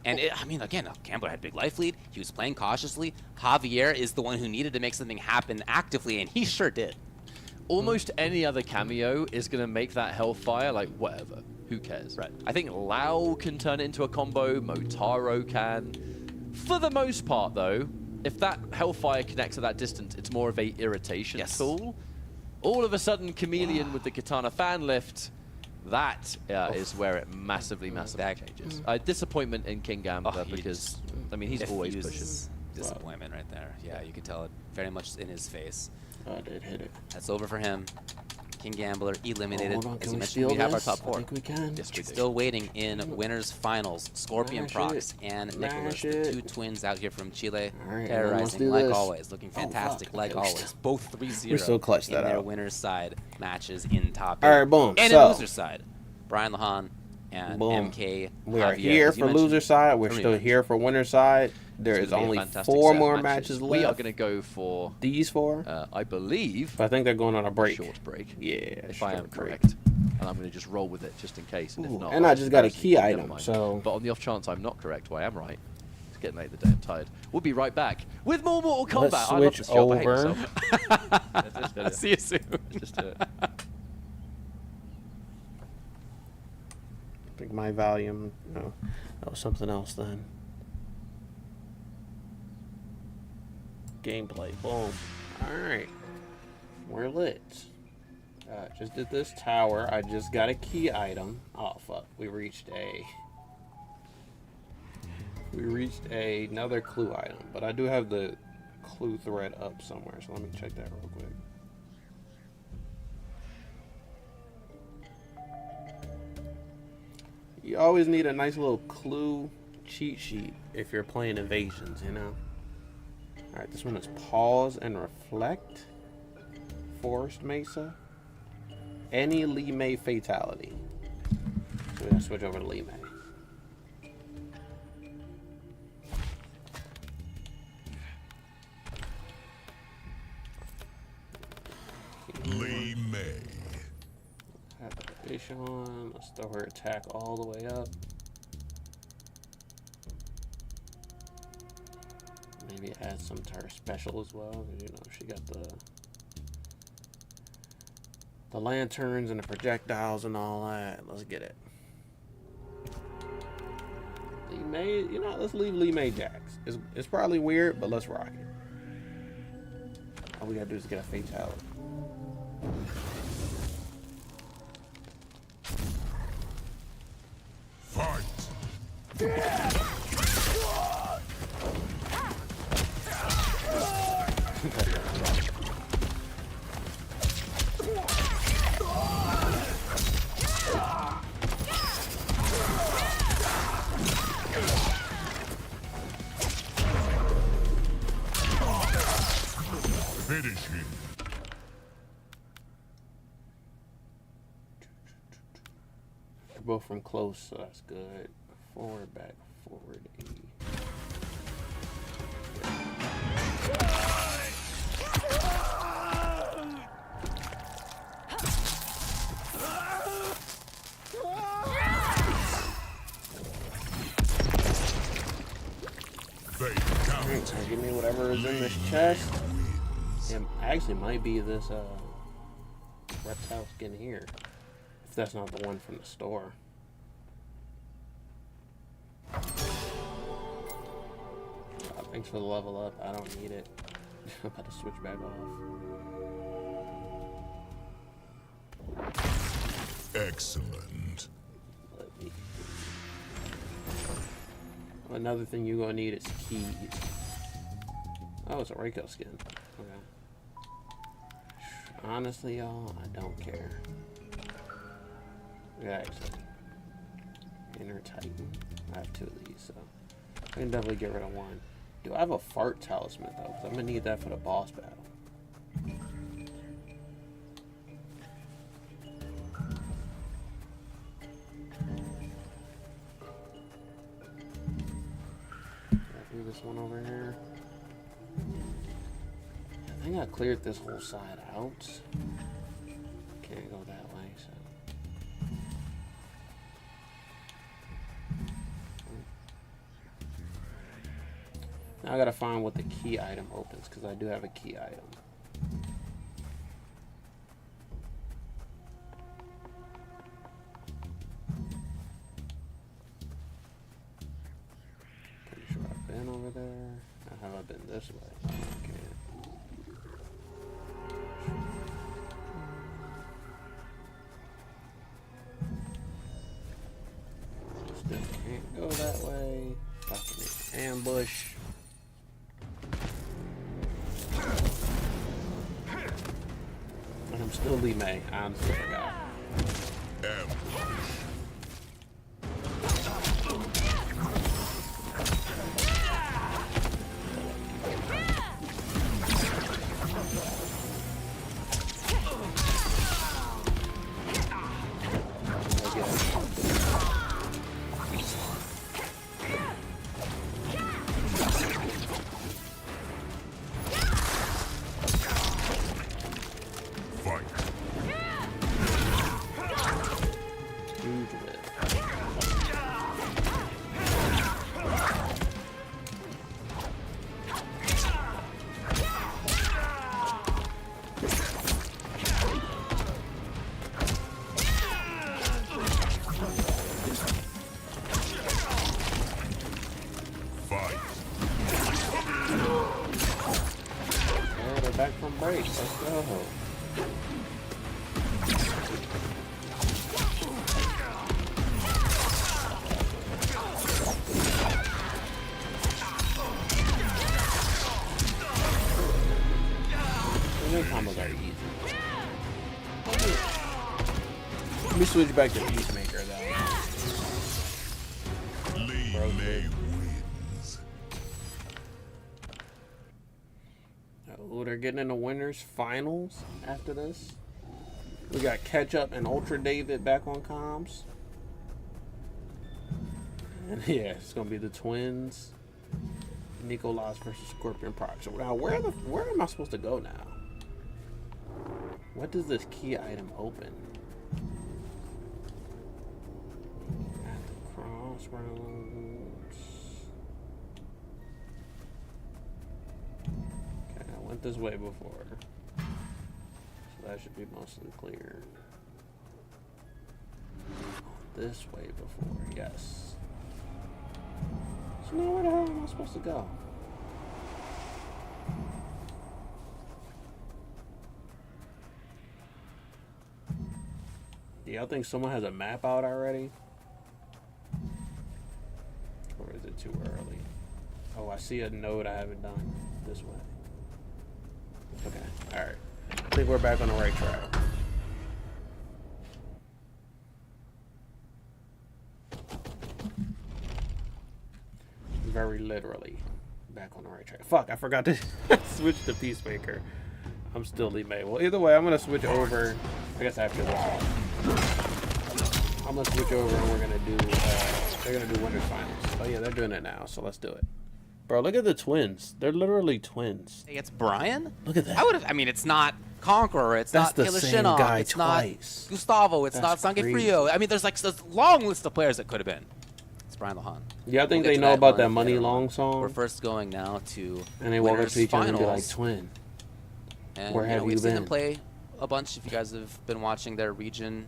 And I mean, again, Gambler had big life lead. He was playing cautiously. Javier is the one who needed to make something happen actively, and he sure did. Almost any other cameo is going to make that Hellfire, like, whatever. Who cares? Right. I think Lau can turn it into a combo. Motaro can. For the most part, though, if that Hellfire connects at that distance, it's more of a irritation tool. All of a sudden, Chameleon with the Katana fan lift, that is where it massively changes. Disappointment in King Gambler because, I mean, he's always pushing. disappointment right there. Yeah, you could tell it very much in his face. Oh, I did hit it. That's over for him. King Gambler eliminated. Hold on, as you mentioned, we have our top 4. I think we can. Yes, we do. Still waiting in winners finals. Scorpion Procs and Nicholas, the 2 twins out here from Chile, terrorizing like always, looking fantastic like always. Both 3-0 we still clutched in that their out. winners side matches in top 8. All right, boom. And so, in loser side, Brian Lahan and boom. MK. We are Javier, here for loser side. We're still here for winner side. There is only 4 more matches left. We are going to go for these 4. I believe. But I think they're going on a break. Short break. Yeah, if I am break. correct. And I'm going to just roll with it just in case. And if not, and I just got a key item. So, but on the off chance I'm not correct, well, I am right. It's getting late in the day. I'm tired. We'll be right back with more Mortal Kombat. Let's I love switch this job. over. I hate myself. See you soon. Just I think my volume. No, that was something else then. Gameplay. Boom. Alright. We're lit. Just did this tower. I just got a key item. Oh, fuck. We reached another clue item. But I do have the clue thread up somewhere. So let me check that real quick. You always need a nice little clue cheat sheet if you're playing Invasions, you know? Alright, this one is Pause and Reflect. Forest Mesa. Any Lee May Fatality. So we're going to switch over to Lee May. Lee May. Have the fish on. Let's throw her attack all the way up. Maybe add some to her special as well. You know, she got the lanterns and the projectiles and all that. Let's get it. Lee May, you know, let's leave Lee May Jax. It's probably weird, but let's rock it. All we gotta do is get a fatality. Fight! Finish him. We're both from close, so that's good. Forward, back, forward, E. Alright, so give me whatever is in this chest. It actually might be this reptile skin here. If that's not the one from the store. Thanks for the level up. I don't need it. I'm about to switch back off. Excellent. Another thing you're gonna need is keys. Oh, it's a Reiko skin. Okay. Honestly, y'all, I don't care. Yeah, actually. Inner Titan. I have 2 of these, so I can definitely get rid of 1. Do I have a fart talisman though? Because I'm gonna need that for the boss battle. This one over here. I think I cleared this whole side out. Can't go that way, so. Now I gotta find what the key item opens, because I do have a key item. Over there. How have I been this way? Okay. Still can't go that way. About to make an ambush. still Ufilmee. I honestly forgot. Back from break. Let's go. The combos are easy. Let me switch back to Peacemaker though. Ufilmee wins. Oh, they're getting into winners finals after this. We got Catch Up and Ultra David back on comms. And yeah, it's gonna be the twins. Nicolas versus Scorpion Procs. So now where am I supposed to go now? What does this key item open? At the crossroads. Okay, I went this way before. So that should be mostly clear. This way before, yes. So now where the hell am I supposed to go? Yeah, I think someone has a map out already. Or is it too early? Oh, I see a node I haven't done this way. Okay, alright. I think we're back on the right track. Very literally back on the right track. Fuck, I forgot to switch to Peacemaker. I'm still Ufilmee. Well, either way, I'm gonna switch over. I guess after this, I'm gonna switch over and we're gonna do. They're gonna do winners finals. Oh yeah, they're doing it now. So let's do it, bro. Look at the twins. They're literally twins. Hey, it's Brian. Look at that. I mean, it's not Conqueror. It's That's not the Killer same Shinok. guy It's twice. not Gustavo. It's That's not Sangue crazy. Frio. I mean, there's like this long list of players that could have been. It's Brian Lahan. Yeah, I think We'll they get to know about one that Money later Long on. song. We're first going now to And they walk up winners to each other and be like, finals. twin. And Where have we've you seen them been? play a bunch. If you guys have been watching their region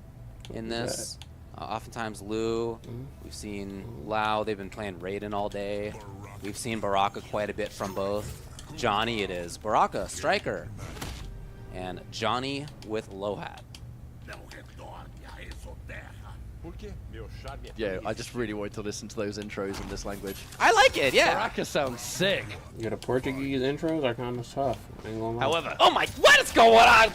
in this, oftentimes Lou. We've seen Lau. They've been playing Raiden all day. We've seen Baraka quite a bit from both. Johnny, it is Baraka, striker, and Johnny with low hat. Yeah, I just really wanted to listen to those intros in this language. I like it, yeah. Baraka sounds sick. Yeah, the Portuguese intros are kind of tough. I ain't gonna lie. However, oh my, what is going on?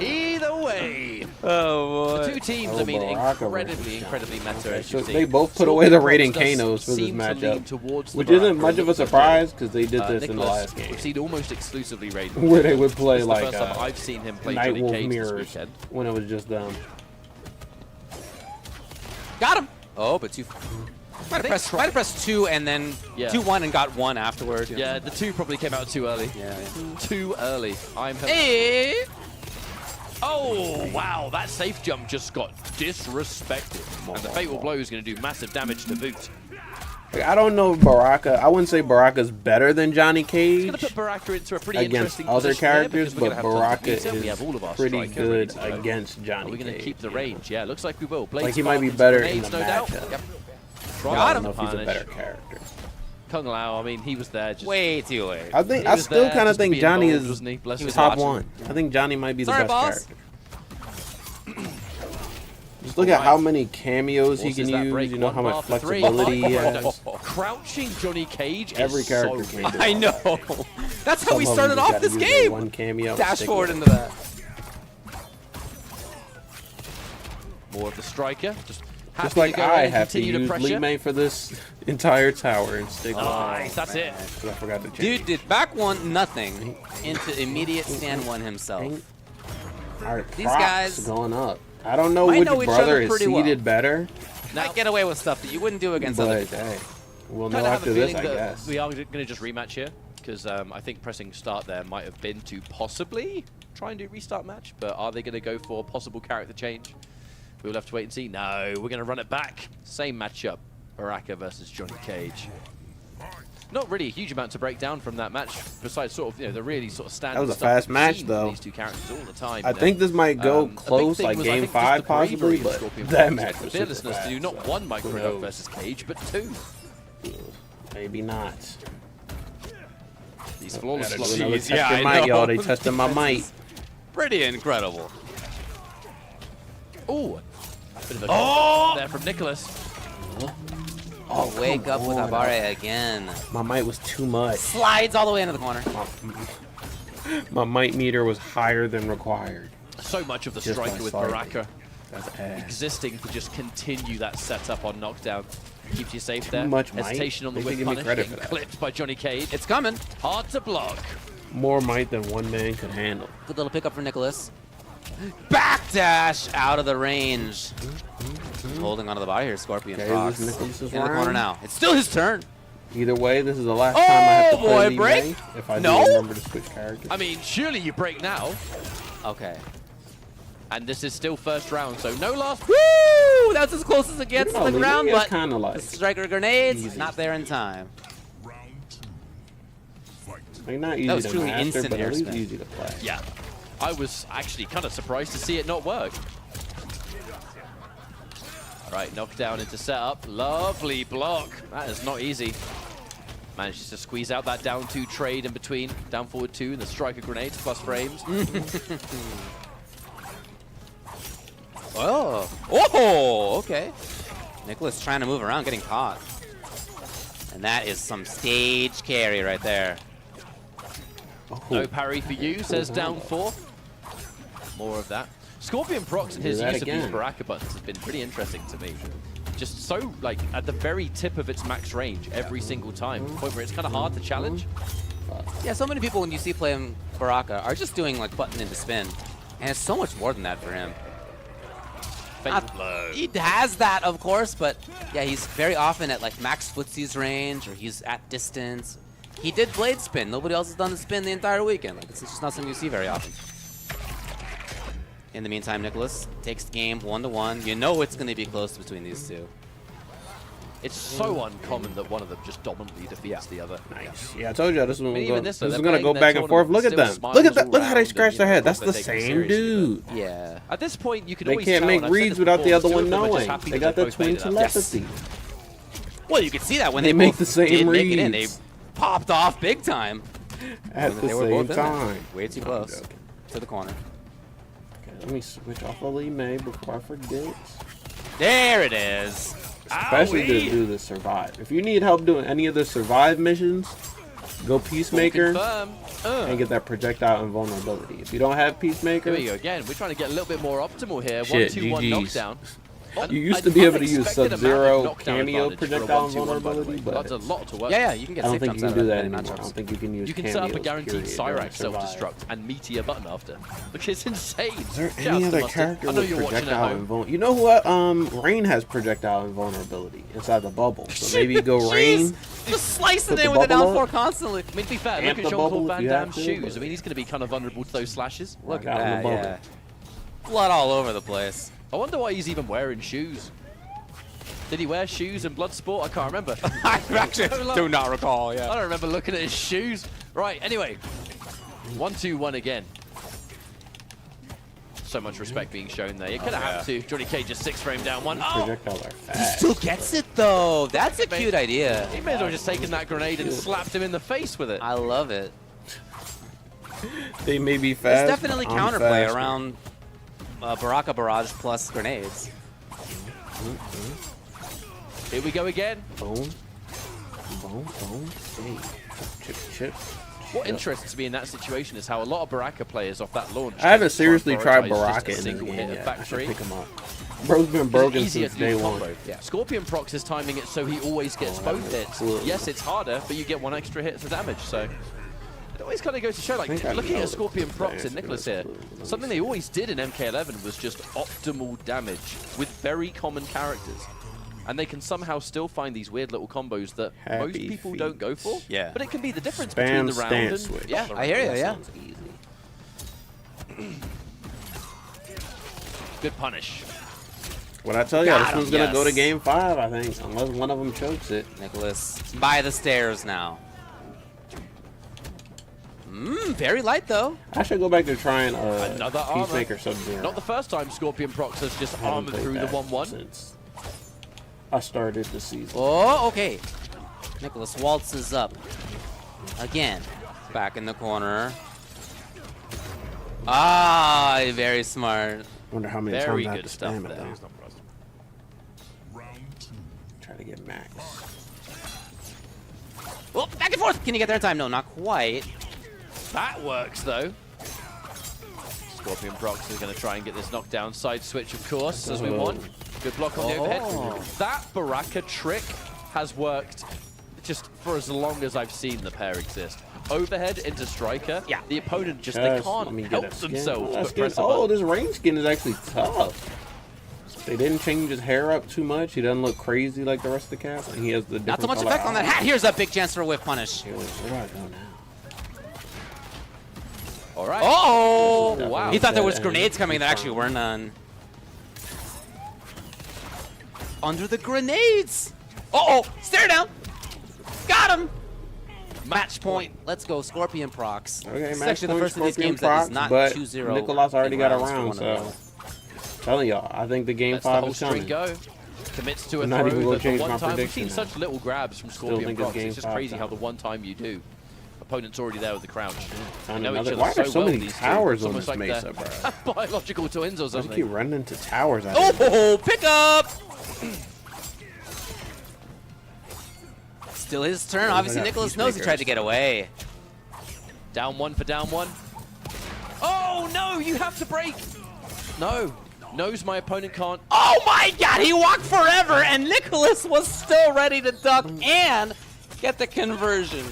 Either way, Oh boy. the two teams, Oh, I mean, Baraka incredibly meta. Okay, As you so see. they both put away the Raiden Does Kanos for this seem to lean matchup, towards the which isn't Baraka much of a bit. surprise because they did this in the Nicholas, last game, we've seen almost exclusively Raiden. where they would play It's the like first time I've seen him play Night Johnny Wolf Cage this mirrors weekend. when it was just them. Got him. Oh, but two. Might have pressed 2 and then Yeah. 2-1 and got 1 afterward. Yeah, the 2 probably came out too early. Yeah. Too early. Hey. Oh, wow, that safe jump just got disrespected. And the fatal blow is going to do massive damage to boot. Like, I don't know Baraka. I wouldn't say Baraka's better than Johnny It's Cage going to put Baraka into a pretty against interesting other position here characters, because we're but gonna have Baraka tons of meter. We have all of is our pretty striker ready good to go. against Johnny Are we going to Cage. keep the you know? range? Yeah, looks like we will. Blade Like he might be spark better into in the grenades, no doubt. matchup. Yep. I Got don't him. know if he's a Punish. better character. Kung Lao, I mean, he was there just... Way too late. I think he I was still there kind of just to think be Johnny involved, is wasn't he? Bless He his was heart. top watching. one. I think Johnny might be the Sorry, best boss. character. Just look at how many cameos he can use. You know how much flexibility he has. Crouching Johnny Cage. Every character can do. I know. That's how we started off this game. One cameo. Dash forward into that. More of the striker. Just like I have to use Ufilmee for this entire tower and stick. Nice, that's it. I forgot to change. Dude did back one nothing into immediate stand one himself. All right, these guys going up. I don't know which brother is seeded better. Now get away with stuff that you wouldn't do against other people. Hey, we'll know after this, I guess. We are going to just rematch here because I think pressing start there might have been to possibly try and do restart match, but are they going to go for possible character change? We'll have to wait and see. No, we're going to run it back. Same matchup, Baraka versus Johnny Cage. Not really a huge amount to break down from that match, besides sort of the really sort of standard. That was a fast match, though. These two characters all the time. I think this might go close, like Game 5 possibly, but that match was fearlessness to do not one micro versus Cage, but two. Maybe not. These flawless flushies. Yeah, I know. Y'all, they tested my might. Pretty incredible. Ooh. Bit of a there from Nicholas. Oh, wake up with Javier again. My might was too much. Slides all the way into the corner. My might meter was higher than required. So much of the striker with Baraka existing to just continue that setup on knockdown. Keeps you safe there. Much hesitation on the whip punish, getting clipped by Johnny Cage. It's coming. Hard to block. More might than one man could handle. Good little pickup for Nicholas. Backdash out of the range. Holding onto the body here, Scorpion Procs. In the corner now. It's still his turn. Either way, this is the last time I have to play break. If I do remember to switch characters. I mean, surely you break now. Okay. And this is still first round, so no last. Woo! That's as close as it gets to the ground, but like the striker grenades not there in time. Like not easy to master, but at least easy to play. Yeah. I was actually kind of surprised to see it not work. All right, knockdown into setup. Lovely block. That is not easy. Manages to squeeze out that down 2 trade in between. Down forward 2 and the striker grenades plus frames. Oh, okay. Nicholas trying to move around, getting caught. And that is some stage carry right there. No parry for you, says down 4. More of that. Scorpion Procs and his use of these Baraka buttons has been pretty interesting to me. Just so, like, at the very tip of its max range every single time. To the point where it's kind of hard to challenge. Yeah, so many people when you see playing Baraka are just doing, like, button into spin. And it's so much more than that for him. He has that, of course, but yeah, he's very often at, like, max footsies range, or he's at distance. He did blade spin. Nobody else has done the spin the entire weekend. Like, it's just not something you see very often. In the meantime, Nicholas takes the game 1-1. You know it's going to be close between these two. It's so uncommon that one of them just dominantly defeats the other. Nice. Yeah, I told you this one was going to go back and forth. Look at them. Look at that. Look how they scratch their head. That's the same dude. Yeah. At this point, you can always tell. They can't make reads without the other one knowing. They got the twin telepathy. Well, you can see that when they make the same reads. Make it in. They popped off big time. At the same time. Way too close to the corner. Let me switch off Ufilmee before I forget. There it is. Especially to do the survive. If you need help doing any of the survive missions, go Peacemaker and get that projectile invulnerability. If you don't have Peacemaker, here we go again. We're trying to get a little bit more optimal here. 1-2-1 knockdown. You used to be able to use Sub-Zero cameo projectile invulnerability, but that's a lot to work. Yeah, you can get. I don't think you can do that anymore. I don't think you can use. You can set up a guaranteed Cyrax self-destruct and meteor button after. Look, it's insane. Is there any other character with projectile invulnerability? You know what? Rain has projectile invulnerability inside the bubble. So maybe you go Rain. Just slice it in with the down 4 constantly. I mean, to be fair, look at Jean-Claude Van Damme's shoes. I mean, he's going to be kind of vulnerable to those slashes. Look at that. Yeah. Blood all over the place. I wonder why he's even wearing shoes. Did he wear shoes in Bloodsport? I can't remember. I actually do not recall, yeah. I don't remember looking at his shoes. Right, anyway. 1-2-1 again. So much respect being shown there. You could have had to. Johnny Cage just 6-frame down 1. Oh! He still gets it, though. That's a cute idea. He may as well just taken that grenade and slapped him in the face with it. I love it. They may be fast. It's definitely counterplay around Baraka Barrage plus grenades. Here we go again. Boom. Boom, boom. Hey. Chip. What interests me in that situation is how a lot of Baraka players off that launch. I haven't seriously tried Baraka in single this game hit yet. Factory. I should pick him up. Bro's been broken since day one. Yeah. Scorpion Procs is timing it so he always gets both hits. Yes, it's harder, but you get 1 extra hit for damage. So it always kind of goes to show, like, looking at Scorpion Procs and Nicholas here, something they always did in MK11 was just optimal damage with very common characters. And they can somehow still find these weird little combos that most people don't go for. Yeah. But it can be the difference between the round and... Switch. Yeah, I hear you, yeah. Good punish. What I tell you, this one's going to go to game 5, I think, unless one of them chokes it. Nicholas by the stairs now. Very light, though. I should go back to trying another Peacemaker Sub-Zero. Not the first time Scorpion Procs has just armored through the 1-1. Since I started the season. Oh, okay. Nicholas waltzes up. Again. Back in the corner. Ah, very smart. Wonder how many Very times I have good to stuff spam it, there. though. Try to get max. Oh, back and forth. Can you get there in time? No, not quite. That works, though. Scorpion Procs is going to try and get this knockdown side switch, of course, as we want. Good block on the overhead. That Baraka trick has worked just for as long as I've seen the pair exist. Overhead into striker. Yeah. The opponent just, they can't help themselves but press a button. Oh, this range skin is actually tough. They didn't change his hair up too much. He doesn't look crazy like the rest of the cast. And he has the not so much effect on that hat. Here's a big chance for a whiff punish. Where do I go now? All right. Oh, wow. He thought there was grenades coming. There actually were none. Under the grenades. Uh-oh. Stare down. Got him. Match point. Let's go, Scorpion Procs. Okay, this is match actually the first of these games Procs, that is not but 2-0. Nicholas already got a round, so telling y'all, I think the game 5 is coming. Go. Commits to a not throw even that change the my one time we've prediction seen now. such little grabs from Scorpion Procs. It's just crazy how the one time you do, opponent's already there with the crouch. Why are there so many towers on this Mesa, bro? Biological twins or I something. just keep running into towers. Oh, pick up! Still his turn. Obviously, Nicholas knows he tried to get away. Down 1 for down 1. Oh, no, you have to break. No. Knows my opponent can't. Oh, my God. He walked forever, and Nicholas was still ready to duck and get the conversion.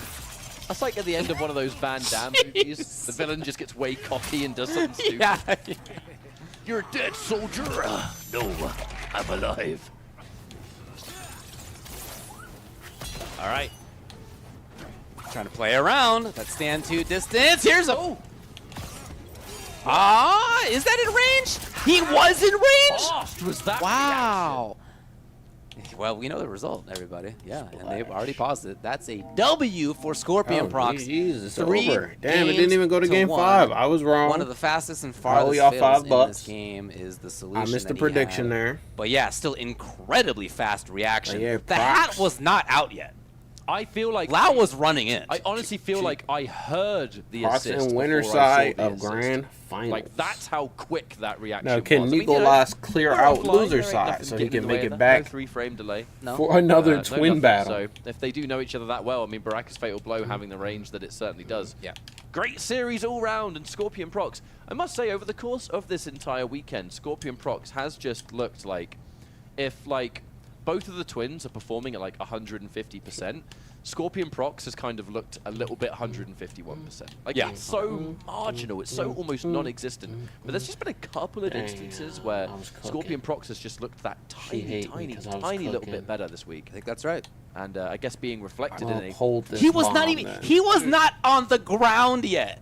That's like at the end of one of those Van Damme movies. The villain just gets way cocky and does something stupid. Yeah. You're a dead soldier. No, I'm alive. All right. Trying to play around. That stand to distance. Here's a... Ah, is that in range? He was in range? Was that wow. Well, we know the result, everybody. Yeah, and they've already paused it. That's a W for Scorpion Procs. Jesus, over. Damn, it didn't even go to game 5. I was wrong. One of the fastest and farthest fails in this game is the solution. I missed the prediction there. But yeah, still incredibly fast reaction. Yeah, the hat was not out yet. I feel like Lau was running in. I honestly feel like I heard the Procs assist and winner before I side saw the of assist. grand finals. Like that's how quick that reaction now, can was. Nicholas clear we're out offline, loser there ain't side nothing so he getting can in the way make of it that. back No 3-frame delay. No. for another No twin nothing. battle? So if they do know each other that well, I mean, Baraka's Fatal Blow having the range that it certainly does. Yeah. Great series all round, and Scorpion Procs. I must say, over the course of this entire weekend, Scorpion Procs has just looked like if like both of the twins are performing at like 150%. Scorpion Procs has kind of looked a little bit 151%. Like, it's so marginal, it's so almost non-existent. But there's just been a couple of instances where Scorpion Procs has just looked that tiny little bit better this week. I think that's right. And I guess being reflected in a... He was not even, he was not on the ground yet.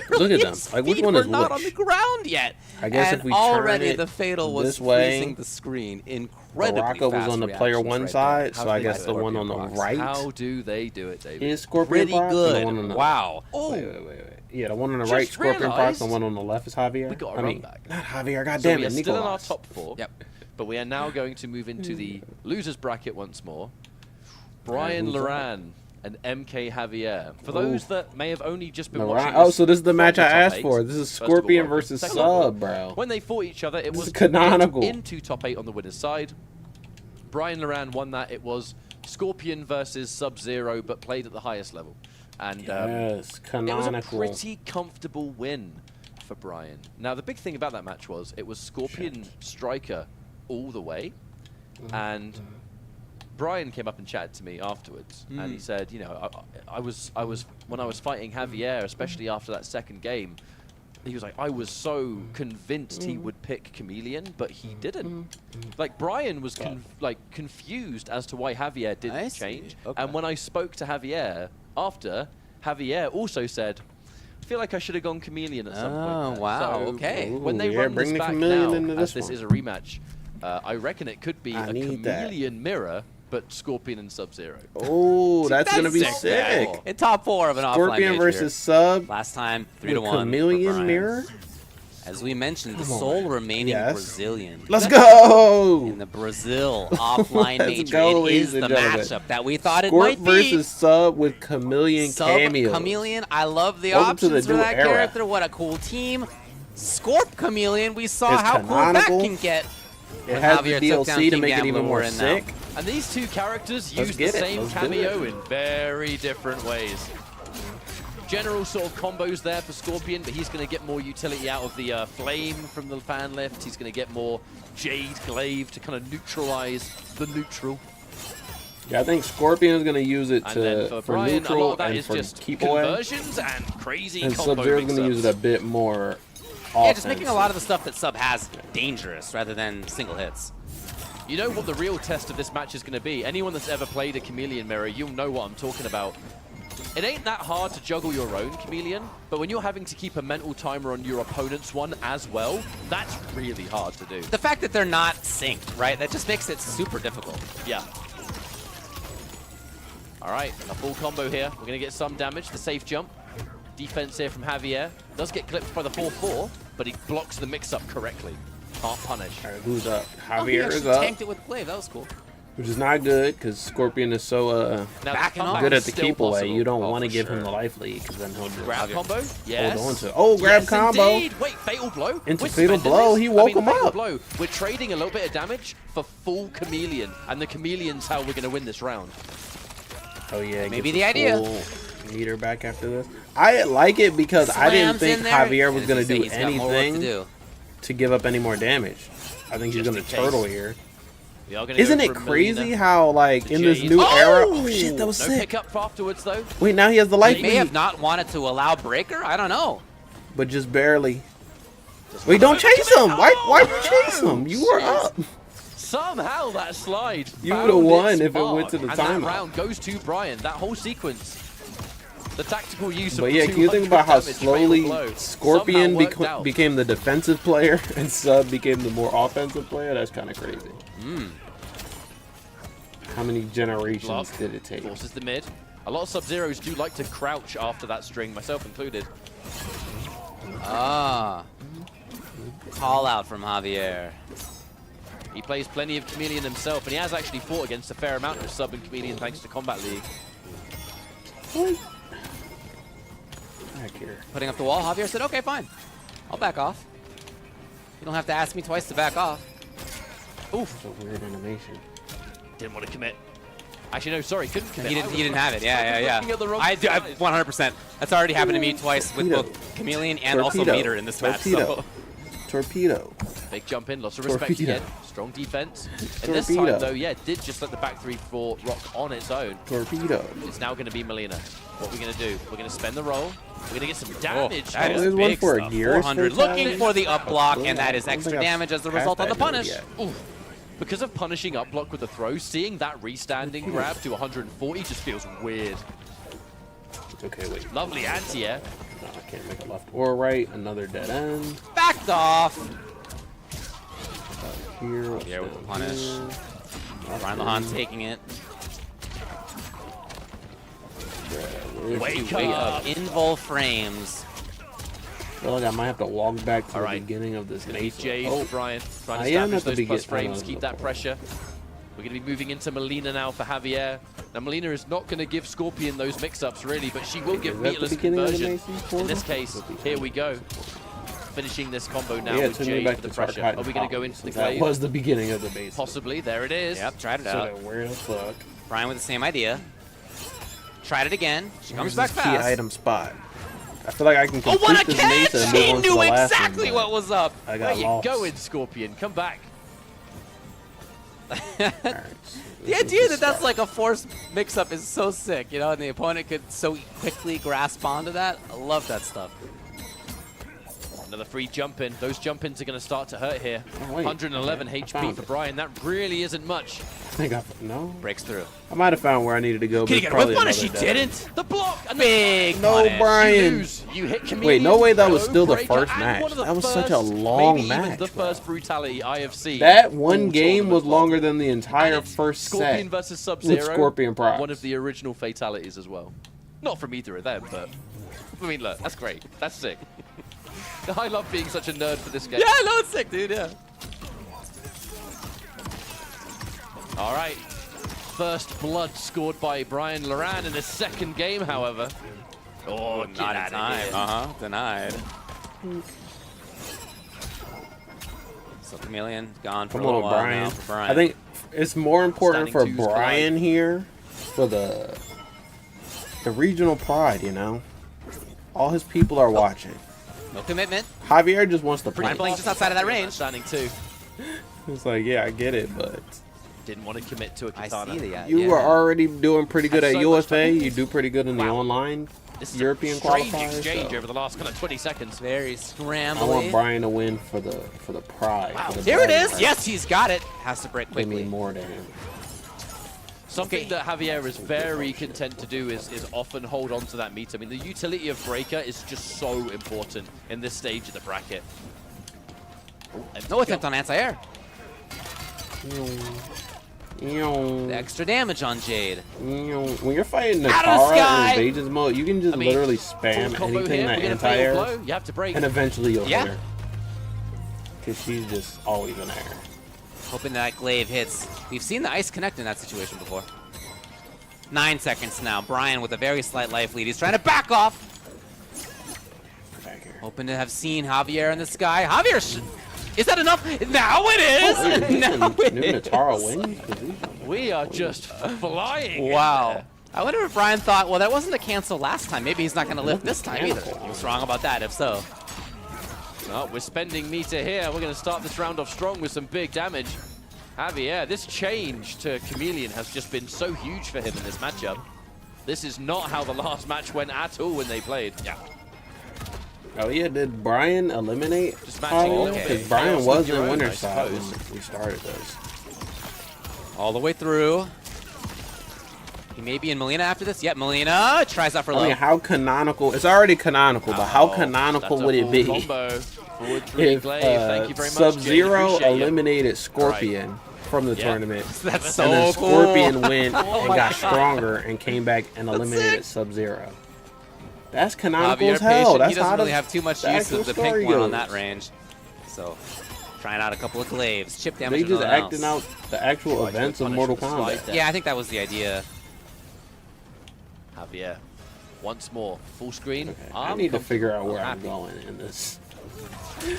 Look at them. Like, which one is not which? on the ground yet. I guess and if we already turn it the fatal was this way, freezing the screen. Incredibly Baraka was on the player 1 side, so I guess the Scorpion one on the Procs. right How do they do it, David? is Scorpion Pretty Procs, good. and the one on the Wow. Oh. Wait. Yeah, the one on the Just right, Scorpion Procs, realized the one on the left is Javier. we got a I run mean, back. not Javier, So goddammit, we are still in our Nicholas. top 4. Yep. But we are now going to move into the losers bracket once more. Brian who's Loran and MK Javier. For those that may have only just been watching. Oh, so this is the match I asked for. This is Scorpion versus Sub, bro. When they fought each other, it was canonical. Into top 8 on the winner's side. Brian Loran won that. It was Scorpion versus Sub-Zero, but played at the highest level. And yes, canonical. It was a pretty comfortable win for Brian. Now, the big thing about that match was it was Scorpion Striker all the way. And Brian came up and chatted to me afterwards, and he said, you know, I was when I was fighting Javier, especially after that second game, he was like, I was so convinced he would pick Chameleon, but he didn't. Like, Brian was confused as to why Javier didn't change. Okay. And when I spoke to Javier after, Javier also said, I feel like I should have gone Chameleon at some point. Oh, wow, so okay. When they run this back now, as this is a rematch, I reckon it could be a Chameleon mirror, but Scorpion and Sub-Zero. Oh, that's going to be sick. In top 4 of an offline Scorpion versus Sub. Last time, 3-1. Chameleon mirror? As we mentioned, the sole remaining Brazilian. Let's go! In the Brazil offline major, it is the matchup that we thought it might be. Versus Sub with Chameleon cameos. Chameleon, I love the options for that character. What a cool team. Scorp Chameleon, we saw how cool that can get. It has the DLC to make it even more sick. And these two characters use the same cameo in very different ways. General sort of combos there for Scorpion, but he's going to get more utility out of the flame from the fan lift. He's going to get more Jade Glaive to kind of neutralize the neutral. Yeah, I think Scorpion is going to use it for Brian, neutral a lot of that and is for just keep away. Conversions and crazy and combo Sub-Zero is going to use it a bit more Yeah, just making a lot of the stuff that Sub has dangerous rather than single hits. You know what the real test of this match is going to be? Anyone that's ever played a Chameleon mirror, you'll know what I'm talking about. It ain't that hard to juggle your own Chameleon, but when you're having to keep a mental timer on your opponent's one as well, that's really hard to do. The fact that they're not synced, right? That just makes it super difficult. Yeah. All right, a full combo here. We're going to get some damage. The safe jump. Defense here from Javier. Does get clipped by the 4-4, but he blocks the mix-up correctly. Can't punish. All right, who's up? Javier is up. Tanked it with Glaive. That was cool. Which is not good because Scorpion is so good at the keep away. You don't want to give him the life lead because then he'll just grab combo. Yes. Hold on to it. Oh, grab combo. Indeed. Wait, fatal blow. Into fatal blow. He woke him up. Blow. We're trading a little bit of damage for full Chameleon, and the Chameleon's how we're going to win this round. Oh yeah, maybe the idea. Meter back after this. I like it because I didn't think Javier was going to do anything to give up any more damage. I think he's going to turtle here. Isn't it crazy how, like, in this new era... Oh, shit, that was sick. No pickup afterwards, though. Wait, now he has the life lead. He may have not wanted to allow Breaker? I don't know. But just barely. Wait, don't chase him. Why chase him? You were up. Somehow that slide. You would have won if it went to the timeout. And that round goes to Brian. That whole sequence. The tactical use of can you think about how slowly Scorpion became the defensive player and Sub became the more offensive player? That's kind of crazy. How many generations did it take? Forces the mid. A lot of Sub-Zeros do like to crouch after that string, myself included. Call out from Javier. He plays plenty of Chameleon himself, and he has actually fought against a fair amount of Sub and Chameleon thanks to Combat League. Here. Putting up the wall, Javier said, okay, fine. I'll back off. You don't have to ask me twice to back off. Oof. That's a weird animation. Didn't want to commit. Actually, no, sorry, couldn't commit. He didn't have it. Yeah. I 100%. That's already happened to me twice with both Chameleon and also Meter in this match. Torpedo. Big jump in, lots of respect again. Strong defense. And this time, though, did just let the back 3-4 rock on its own. Torpedo. It's now going to be Molina. What are we going to do? We're going to spend the roll. We're going to get some damage. That is big one for a gear. 400. Looking for the up block, and that is extra damage as the result of the punish. Because of punishing up block with the throw, seeing that restanding grab to 140 just feels weird. It's okay, wait. Lovely anti-air. No, I can't make a left or right. Another dead end. Backed off. Here with the punish. Brian Lohan taking it. Wake up. Invul frames. I feel like I might have to walk back to the beginning of this match. Jade, Brian. Trying to establish those plus frames, keep that pressure. We're going to be moving into Molina now for Javier. Now, Melina is not going to give Scorpion those mix-ups, really, but she will give meatless conversion. In this case, here we go. Finishing this combo now with Jade for the pressure. Are we going to go into the glaive? That was the beginning of the base. Possibly. There it is. Yep, tried it out. So where the fuck? Brian with the same idea. Tried it again. She comes back key fast. Item spot. I feel like I can complete what a this catch! mace and She move on to knew the last exactly one, what was up. I Where got you lost. going, Scorpion? Come back. The idea that that's like a forced mix-up is so sick, you know, and the opponent could so quickly grasp onto that. I love that stuff. Another free jump in. Those jump ins are going to start to hurt here. Oh, wait. 111 Okay, HP for Brian. That really isn't much. I think no. Breaks through. I might have found where I needed to go. Can you get a whip on it? She didn't. The block. Big No, punish. Brian. You hit Chameleon. Wait, no way that was Go still the breaker, first and match. one of the That was first, such a long maybe match, even the bro. first brutality I have seen. That one all game was tournament long. longer than the entire And it's first Scorpion set. versus Sub-Zero. With Scorpion Procs. One of the original fatalities as well. Not from either of them, but I mean, look, that's great. That's sick. I love being such a nerd for this game. Yeah, no, it's sick, dude, yeah. All right. First blood scored by Brian Loran in his second game, however. Oh, Not in time. Denied. So Chameleon gone for Come a little on, while Brian. now for Brian. I think it's more important for Standing twos Brian here for the regional pride, you know? All his people are watching. No commitment. Javier just wants to play. Brian playing just outside of that range. Standing two. It's like, yeah, I get it, but Didn't want to commit to a I katana. see that. you yeah. are already doing pretty good Had at so much USA. fun. You do pretty good in the online This is European a strange qualifiers. exchange So over the last kind of 20 seconds. Very I scrambly. want Brian to win for the pride. Wow. for the Here it brand is. rights. Yes, he's got it. Has to break Give quickly. me more to him. Something that Javier is very content to do is often hold on to that meter. I mean, the utility of Breaker is just so important in this stage of the bracket. No attempt on anti-air. The Extra damage on Jade. When you're fighting Out of the Natara sky! in Invasions mode, you can just I mean, literally Full spam combo anything here. that We're gonna fatal anti-air, blow. You have to break. and eventually you'll Yeah. hit her. Because she's just always in air. Hoping that glaive hits. We've seen the ice connect in that situation before. 9 seconds now. Brian with a very slight life lead. He's trying to back off. Back here. Hoping to have seen Javier in the sky. Javier, is that enough? Now it is. Now it New is. Natara wins? We are just flying. Wow. I wonder if Brian thought, well, that wasn't a cancel last time. Maybe he's not going to lift this time either. He was wrong about that, if so. Oh, we're spending meter here. We're going to start this round off strong with some big damage. Javier, this change to Chameleon has just been so huge for him in this matchup. This is not how the last match went at all when they played. Yeah. Oh yeah, did Brian eliminate? Just matching a little Because bit. Brian Chaos was with your in own, winner's I side suppose. when we started this. All the way through. He may be in Melina after this. Yep, Melina tries out for I low. mean, how canonical? It's already canonical, but how canonical would it be Combo. Forward three if glaive. Thank you very much, Sub-Zero Jade. Appreciate you. eliminated Scorpion from the Yeah. tournament? That's And so then cool. Scorpion went and got stronger and came back and eliminated Sub-Zero. That's canonical Javier as hell. patient. That's He doesn't how really the- have too much the use actual of the pink story one on goes. that range. So, trying out a couple of glaives. Chip damage. They or just nothing acting else. out the actual events of punish Mortal with the slide Kombat. there. Yeah, I think that was the idea. Javier, once more, full screen. Okay, I need to figure out where I'm happy. going in this.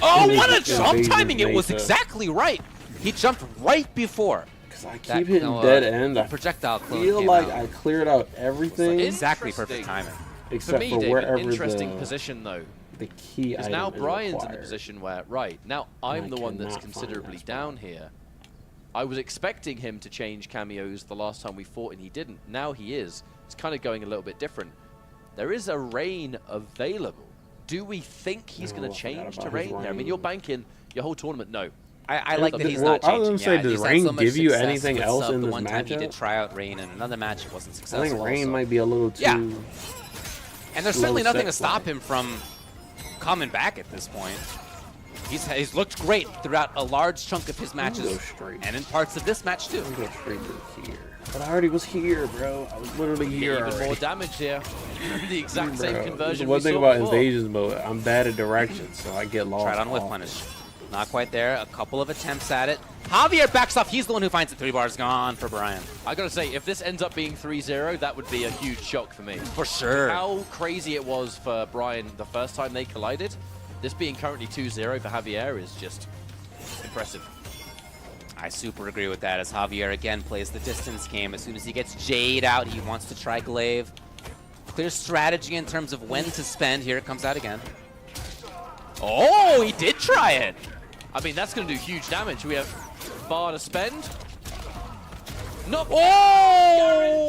Oh, These what a jump invasions timing! It was made to- exactly right. He jumped right before. Because I keep That, hitting no, dead end. I projectile clone feel came like out. I cleared out everything Exactly Interesting. perfect timing. For except me, for David, wherever interesting the, position though. the key Because item now is Brian's in the required. position where, right, now I'm I the one that's cannot find considerably that spot. down here. I was expecting him to change cameos the last time we fought and he didn't. Now he is. It's kind of going a little bit different. There is a Rain available. Do we think he's No, going I to forgot change to about Rain his there? I mean, Rain. you're banking your whole tournament. No. I like that he's Well, not I was changing. gonna say, does he's had Rain so much give you success anything with else Sub. in The this one time he did matchup? try out Rain in another match, it wasn't I successful. think Rain so- might be a little too. Yeah. And there's certainly low nothing to set stop play. him from coming back at this point. He's looked great throughout a large chunk of his matches, go straight. and in parts of this match too. I'm gonna straight to here. But I already was here, bro. I was literally here Even already. more damage here. The exact same Bro, conversion one we thing saw about before. invasions mode, I'm bad at directions, so I get lost. Tried on whip often. punish. Not quite there. A couple of attempts at it. Javier backs off. He's the one who finds it. 3 bars gone for Brian. I gotta say, if this ends up being 3-0, that would be a huge shock for me. For sure. How crazy it was for Brian the first time they collided. This being currently 2-0 for Javier is just impressive. I super agree with that as Javier again plays the distance game. As soon as he gets Jade out, he wants to try Glaive. Clear strategy in terms of when to spend. Here it comes out again. Oh, he did try it. I mean, that's going to do huge damage. We have bar to spend. Not guaranteed.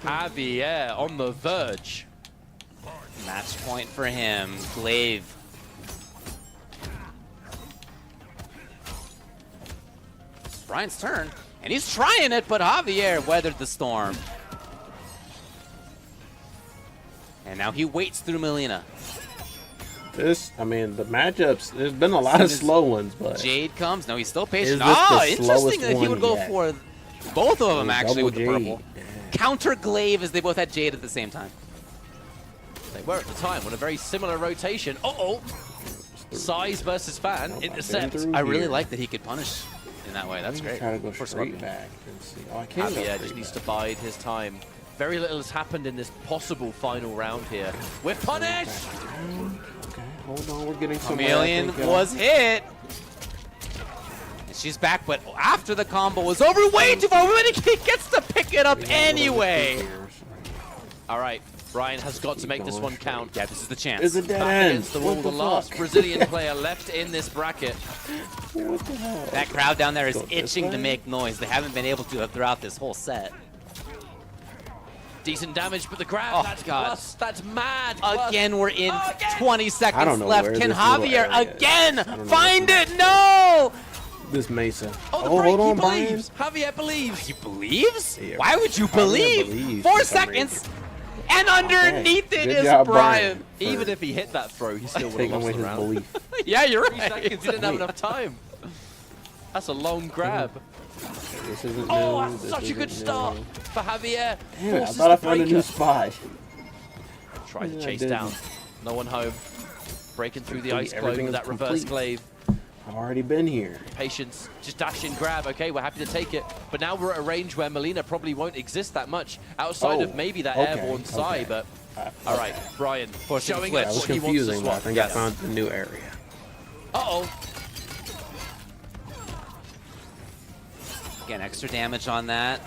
Javier on the verge. Match point for him. Glaive. Brian's turn, and he's trying it, but Javier weathered the storm. And now he waits through Melina. I mean, the matchups, there's been a lot of slow ones, but... Jade comes. No, he's still patient. Oh, interesting that he would go for both of them, actually, with the purple. Yeah. Counter Glaive as they both had Jade at the same time. They were at the time on a very similar rotation. Uh-oh. Size versus fan. Intercept. I really like that he could punish in that way. That's great. Try to go straight back and see. Oh, I can't. Javier just needs to bide his time. Very little has happened in this possible final round here. We're punished! Okay, hold on, we're getting some. Chameleon was hit. And she's back, but after the combo was over, way too far. He gets to pick it up anyway. All right, Brian has got to make this one count. Yeah, this is the chance. Is it dead Back end? against the wall, the last Brazilian player left in this bracket. What the hell? That crowd down there is itching to make noise. They haven't been able to throughout this whole set. Decent damage, but the grab, Oh, that's God. plus, that's mad. Again, we're in Again. 20 seconds left. Can Javier again know find it? No! This Mesa. Oh, the Oh, break, hold on, he Brian. believes. Javier believes. He believes? Yeah. Why would you Javier believe? believes 4 for some seconds, and underneath Okay. it Good is job, Brian. Even if he hit that throw, he still would have Taking lost away the his round. belief. Yeah, you're 3 right. seconds, he didn't have enough time. That's a long grab. This isn't Oh, new. that's This such a isn't good start new. for Javier. Damn it, I Forces thought I the found a new breaker. spot. Try to Yeah, I chase didn't. down. No one home. Breaking through the Complete. ice clone Everything with is that reverse complete. glaive. I've already been here. Patience, just dash and grab. Okay, we're happy to take it. But now we're at a range where Melina probably won't exist that much outside of maybe that airborne Psy. But all right, Brian showing That us was what he wants to confusing, but I swap. think I found the new area. Uh-oh. Again, extra damage on that.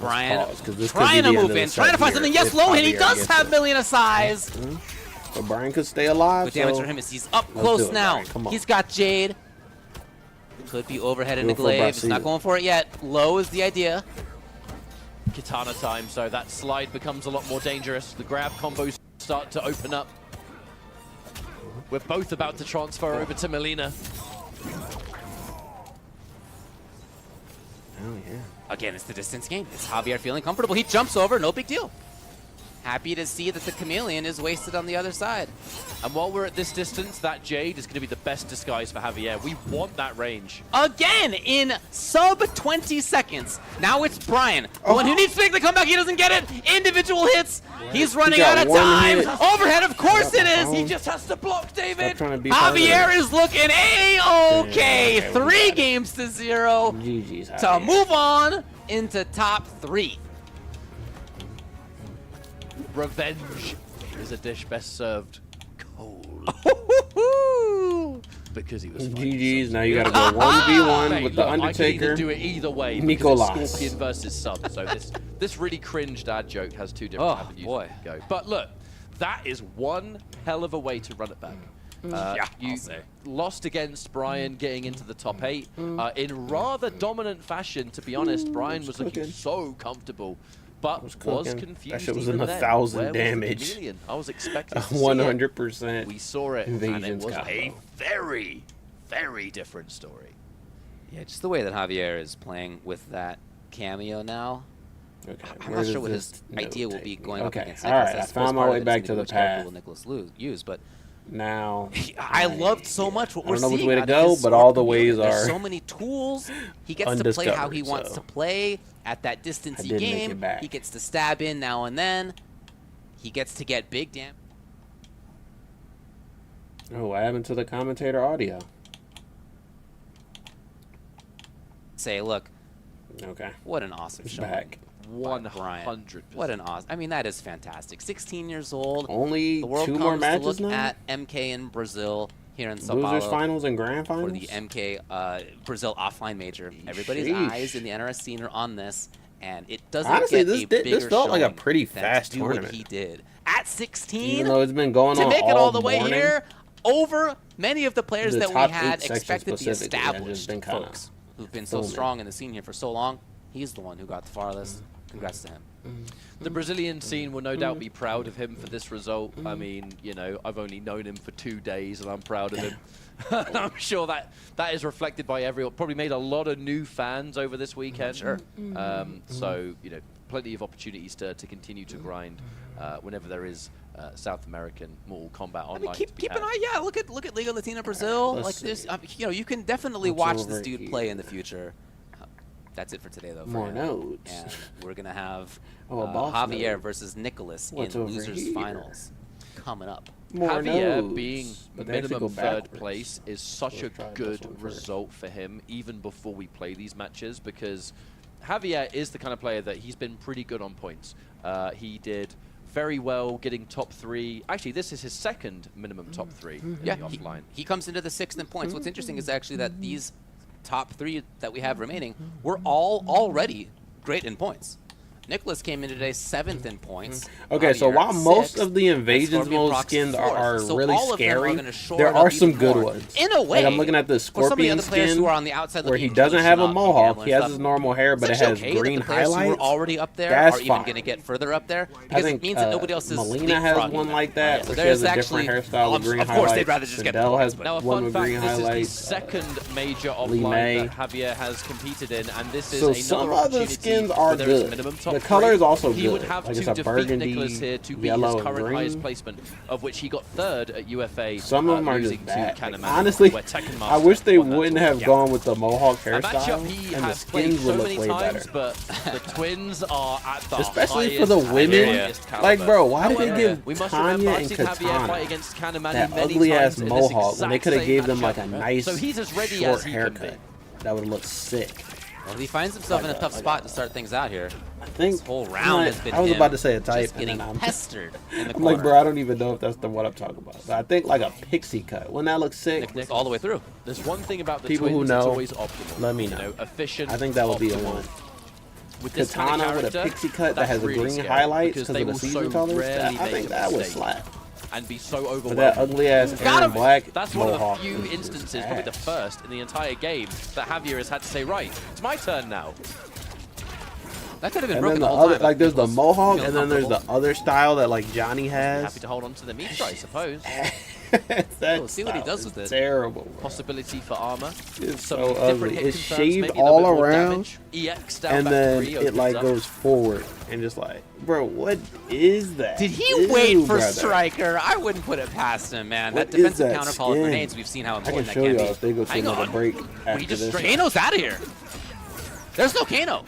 Brian Pause, 'cause this could trying be to the end move of in, the trying to set find here something. Yes, if low hit. He Javier does gets have it. Melina size. But Brian could stay alive. Good damage so for him as he's up let's close do it, now. Brian. Come on. He's got Jade. Could be overhead into Go for glaive. He's not Brasil. going for it yet. Low is the idea. Katana time, so that slide becomes a lot more dangerous. The grab combos start to open up. We're both about to transfer over to Melina. Oh, yeah. Again, it's the distance game. It's Javier feeling comfortable. He jumps over, no big deal. Happy to see that the Chameleon is wasted on the other side. And while we're at this distance, that Jade is going to be the best disguise for Javier. We want that range. Again, in sub 20 seconds. Now it's Brian. The one who needs to make the comeback. He doesn't get it. Individual hits. He's running out of one time. hit. Overhead, of course it is. He just has to block, David. Stop trying to be part of Javier it. is looking A-okay. Yeah, we 3 got it. games to 0 GG's. to Javier. move on into top 3. Revenge is a dish best served cold. Because he was fighting GG's. such Now a you good- gotta go 1v1 Mate, with look, the I can Undertaker. either do it either way. because Nicolas. it's Scorpion versus Sub. So this really cringe dad joke has 2 different Oh, avenues boy. to go. But look, that is one hell of a way to run it back. Yeah, You I'll say. lost against Brian getting into the top 8 in rather dominant fashion. To be honest, Brian was looking cooking. so comfortable, but was cooking. confused. That shit was even in then. 1,000 Where was the damage. chameleon? I was expecting to see it. 100%. We saw it, and it Invasion was Scott. a very, very different story. Yeah, just the way that Javier is playing with that cameo now. Okay, I'm where not does sure what this his note idea will take be me? going up Okay, against all Nicholas. right, I I suppose found my part way of it is back gonna to be the which character path. will Nicholas use, but Now, I loved so much what I we're don't know which seeing way to out of go, this but all the Scorpion. ways There's are so many tools. He gets to play how he undiscovered, wants so. to play at that distance I did make it game. back. He gets to stab in now and then. He gets to get big damage. oh, what happened to the commentator audio? say, look, okay, what an awesome show. Back. 100%. What an awesome. I mean, that is fantastic. 16 years old. Only the world 2 more matches to look now? At MK in Brazil here in Sao Paulo. Losers finals and grand finals? For the MK Brazil offline major. Everybody's eyes in the NRS scene are on this, and it doesn't honestly, get this felt like a pretty fast tournament. What he did at 16, even though it's been going on to make it all the way morning, here, over many of the players that we had expected, the established folks who've been so strong in the scene here for so long. He's the one who got the farthest. Congrats to him. The Brazilian scene will no doubt be proud of him for this result. I mean, you know, I've only known him for 2 days, and I'm proud of him. I'm sure that is reflected by everyone. Probably made a lot of new fans over this weekend. Sure. So, you know, plenty of opportunities to continue to grind whenever there is South American Mortal Kombat online. I mean, keep an eye. Yeah, look at Liga Latina Brazil. Like this, you know, you can definitely watch this dude play in the future. That's it for today, though. More notes. And we're going to have Javier versus Nicholas in Losers Finals coming up. Javier being minimum 3rd place is such a good result for him, even before we play these matches, because Javier is the kind of player that he's been pretty good on points. He did very well getting top 3. Actually, this is his 2nd minimum top 3 offline. He comes into the 6th in points. What's interesting is actually that these top 3 that we have remaining were all already great in points. Nicholas came in today 7th in points. Okay, so while most of the Invasions mode skins are really scary, there are some good ones. In a way, like I'm looking at the Scorpion skin who are on the outside where he doesn't have a mohawk. He has his normal hair, but it has green highlights. Who are already up there That's are even going to get further up there because it means that nobody else is Melina has one like that, so where she has a different hairstyle with green highlights. Of course, they'd rather just get Fidel has now, a one fun with fact, green highlights. This is the 2nd major offline that Javier has competed in, and this is so another some of the skins are good. The color color is also good. He would have like to defeat burgundy, Nicholas here to be his current highest placement, of which he got 3rd at UFA. Some of them are just bad. Like, honestly, I wish they wouldn't have gone with the mohawk hairstyle, and the skins would look way better. But the twins are at the especially for the women. Like, bro, why did they give Tanya and Katana that ugly ass mohawk when they could have gave them like a nice short haircut? That would look sick. Well, he finds himself in a tough spot to start things out here. I think this whole round has been I was about to say a type, just getting pestered in the I'm like, bro, I don't even know if that's what I'm talking about. But I think like a pixie cut. Wouldn't that look sick? Nick all the way through. There's one thing about the people twins, who know, it's always optimal. let me know. You know, efficient. I think that would be a one. With this Katana kind of with a pixie cut that has a green highlights because of the season colors. I think that would slap. And be so overwhelming. But that ugly ass Aaron Black. That's one of the few instances, probably the first in the entire game, that Javier has had to say, right, it's my turn now. That could have been and broken then the whole time. Like there's the mohawk, and then there's the other style that like Johnny has. Happy to hold on to the meat, I suppose. We'll see what he does with it. Terrible. Bro. Possibility for armor. It's so ugly. It's shaved all around, and then it like goes forward and just like, bro, what is that? Did he wait for Striker? I wouldn't put it past him, man. That defensive counter call of grenades, we've seen how important that can be. I can show y'all if they go to another break after this. Kano's out of here. There's no Kano.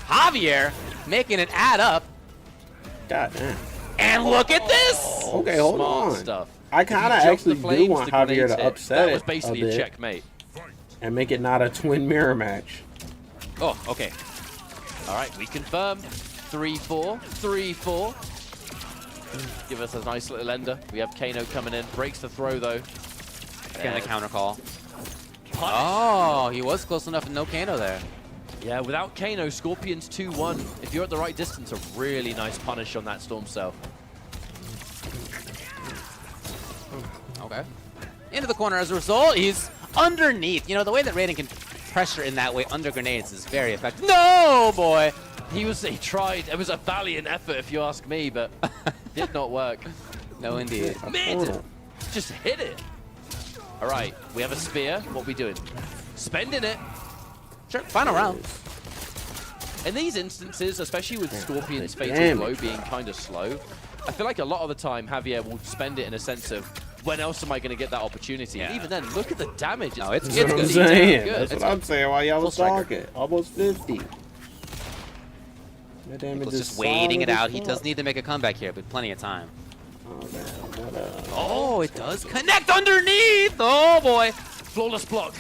Javier making it add up. God damn. And look at this. Okay, hold on. Stuff. I kind of actually do want Javier to upset that was basically a checkmate. And make it not a twin mirror match. Oh, okay. All right, we confirm. 3-4. 3-4. Give us a nice little ender. We have Kano coming in. Breaks the throw, though. Again, a counter call. Oh, he was close enough and no Kano there. Yeah, without Kano, Scorpion's 2-1. If you're at the right distance, a really nice punish on that Storm Cell. Okay. Into the corner as a result. He's underneath. You know, the way that Raiden can pressure in that way under grenades is very effective. No, boy! He tried. It was a valiant effort, if you ask me, but did not work. No, indeed. Mid! Just hit it. All right, we have a spear. What are we doing? Spending it. Sure, final round. In these instances, especially with Scorpion's Fatal Blow being kind of slow, I feel like a lot of the time Javier will spend it in a sense of, when else am I going to get that opportunity? Yeah. And even then, look at the damage. No, it's good. That's what I'm saying. That's what I'm saying while y'all was talking. Almost 50. Nicholas just waiting it out. He does need to make a comeback here, but plenty of time. Oh, it does connect underneath. Oh, boy. Flawless block.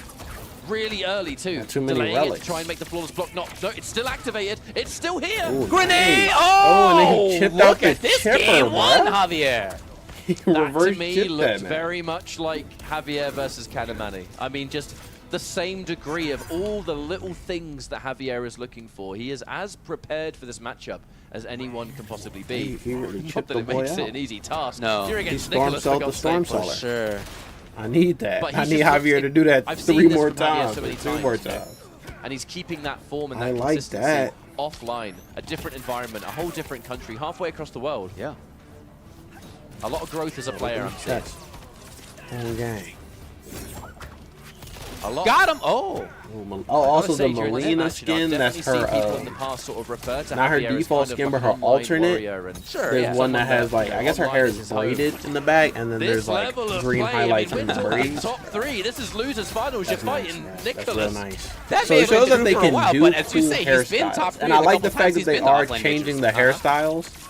really early too. Too many Delaying relics. it to try and make the flawless block. No, it's still activated. It's still here. Ooh, Grenade! nice. Oh, and then he chipped look out the at this chipper, game one, bro. Javier. He That reverse to me chipped looked that, man. very much like Javier versus Kanamani. I mean, just the same degree of all the little things that Javier is looking for. He is as prepared for this matchup as anyone can possibly be. He really Not chipped that the it boy makes out. it an easy task. No. You're He against storm Nicholas, for sold the God's storm sake. solar. Sure. I need that. But I he's need just Javier to do that I've seen 3 this more from Javier times. so many 3 more times. times. And he's keeping that form and I that like consistency that. offline. A different environment, a whole different country, halfway across the world. Yeah. A lot of growth as a player, I'm seeing. Whole gang. A lot. Got him! Oh! Also the during this Melina match, you know, I've skin, that's definitely seen people in the her, past sort of refer to not her Javier as default kind of skin, but like her an online alternate. warrior and Sure, there's yeah. one that someone has like, I guess her online hair is is his home. braided in the back, and then This there's like level of green play, highlights I mean, in the wins all braids. top 3. This is losers finals. You're That's nice, fighting man. That's Nicholas. real nice. That So may it have been shows that true they for a can while, do but as you cool say, he's been top hairstyles. 3 And I a like couple the fact times that he's they been to are offline changing majors. the hairstyles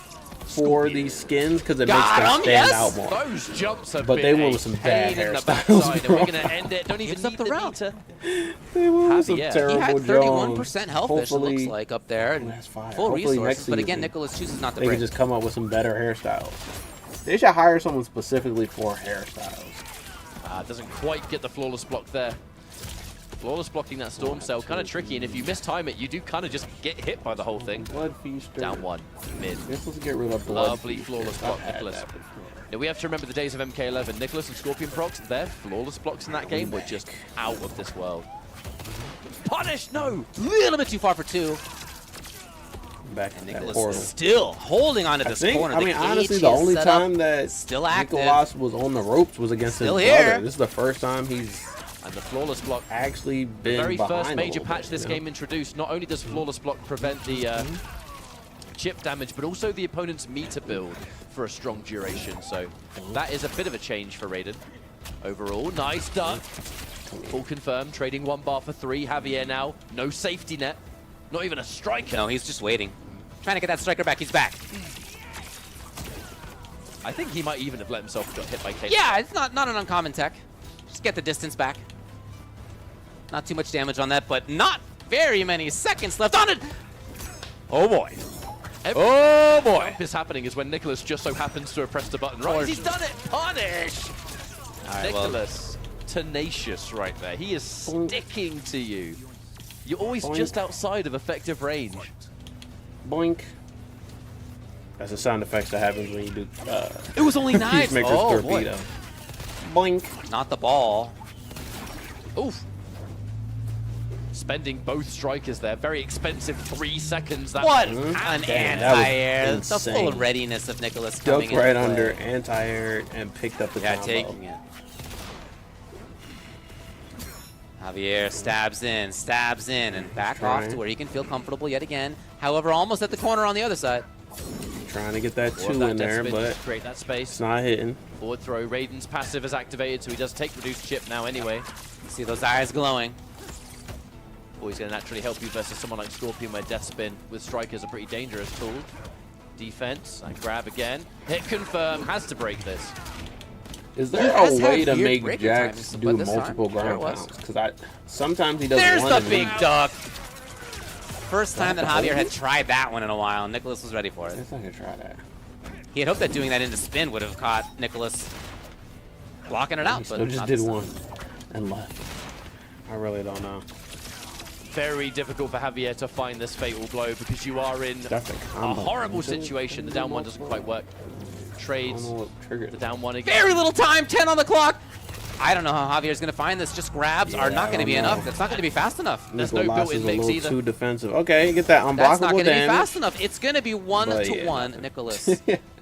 for these skins because it makes Got them him, stand yes. out more. Those jumps have But been they went a with some bad pain in the hairstyles, backside, and bro. we're going to end it. Don't even Mix up need the the round. meter. They went with some Javier. terrible He had Jones. 31% health, it Hopefully, looks like, up there. And that's fine. full Hopefully resources. next But again, season Nicholas chooses not to they break. can just come up with some better hairstyles. They should hire someone specifically for hairstyles. Doesn't quite get the flawless block there. Flawless blocking that storm cell, kind of tricky, and if you mistime it, you do kind of just get hit by the whole thing. Blood Feaster. Down 1, mid. They're supposed to get rid of Blood Lovely Feaster. flawless I've block, had Nicholas. that before. Now we have to remember the days of MK11. Nicholas and Scorpion Procs, their flawless blocks in that game were just out of this world. Punish! No! Little bit too far for 2. Back And in that Nicholas portal. is still holding on to this corner. I mean, The honestly, cage the is only set up, time that still active. Nicholas was on the ropes was against Still his here. brother. This is the first time he's And the flawless block, actually been very behind first a major little patch bit, this you know? game introduced, not only does flawless block prevent the chip damage, but also the opponent's meter build for a strong duration. So that is a bit of a change for Raiden. Overall, nice duck. Full confirmed, trading 1 bar for 3. Javier now, no safety net. Not even a striker. No, he's just waiting. Trying to get that striker back. He's back. I think he might even have let himself get hit by Kate. Yeah, it's not an uncommon tech. Just get the distance back. Not too much damage on that, but not very many seconds left on it. Oh boy. Oh boy. This happening is when Nicholas just so happens to have pressed the button. Right, he's done it. Punish. All right, Nicholas, tenacious right there. He is sticking to you. You're always Boink. just outside of effective range. Boink. That's the sound effects that happens when you do It was only nice. Peacemaker's Oh torpedo. boy. Boink. Not the ball. Oof. Spending both strikers there. Very expensive 3 seconds. That What was an Damn, that was anti-air. The full insane. readiness of Nicholas coming Ducked right into under play. anti-air and picked up the Yeah, combo. taking it. Javier stabs in, and back off to where he can feel comfortable yet again. However, almost at the corner on the other side. Trying to get that More of 2 that in there, death spin but to create that space. it's not hitting. Forward throw. Raiden's passive is activated, so he does take reduced chip now anyway. See those eyes glowing. Always going to naturally help you versus someone like Scorpion, where death spin with strikers a pretty dangerous tool. Defense and grab again. Hit confirm. Has to break this. Is He there a has way had to weird make breaking Jax timings, do but this time, multiple there ground it was. pounds? Because sometimes he doesn't There's want the to. big duck. First time that Javier had tried that one in a while. Nicholas was ready for it. It's not gonna try that. He had hoped that doing that into spin would have caught Nicholas blocking it He out, but still just not did this time. one and left. I really don't know. Very difficult for Javier to find this fatal blow because you are in That's a a combo. horrible situation. The down 1 doesn't quite work. I Trades. don't know what triggered The it. down 1 again. Very little time, 10 on the clock. I don't know how Javier's going to find this. Just grabs are Yeah, not I going to be don't enough. know. It's not going to be fast enough. There's no Nicholas built-in is a mix little either. too defensive. Okay, get that unblockable That's not going to be damage. fast enough. It's going to be 1 But to yeah, 1, nothing. Nicholas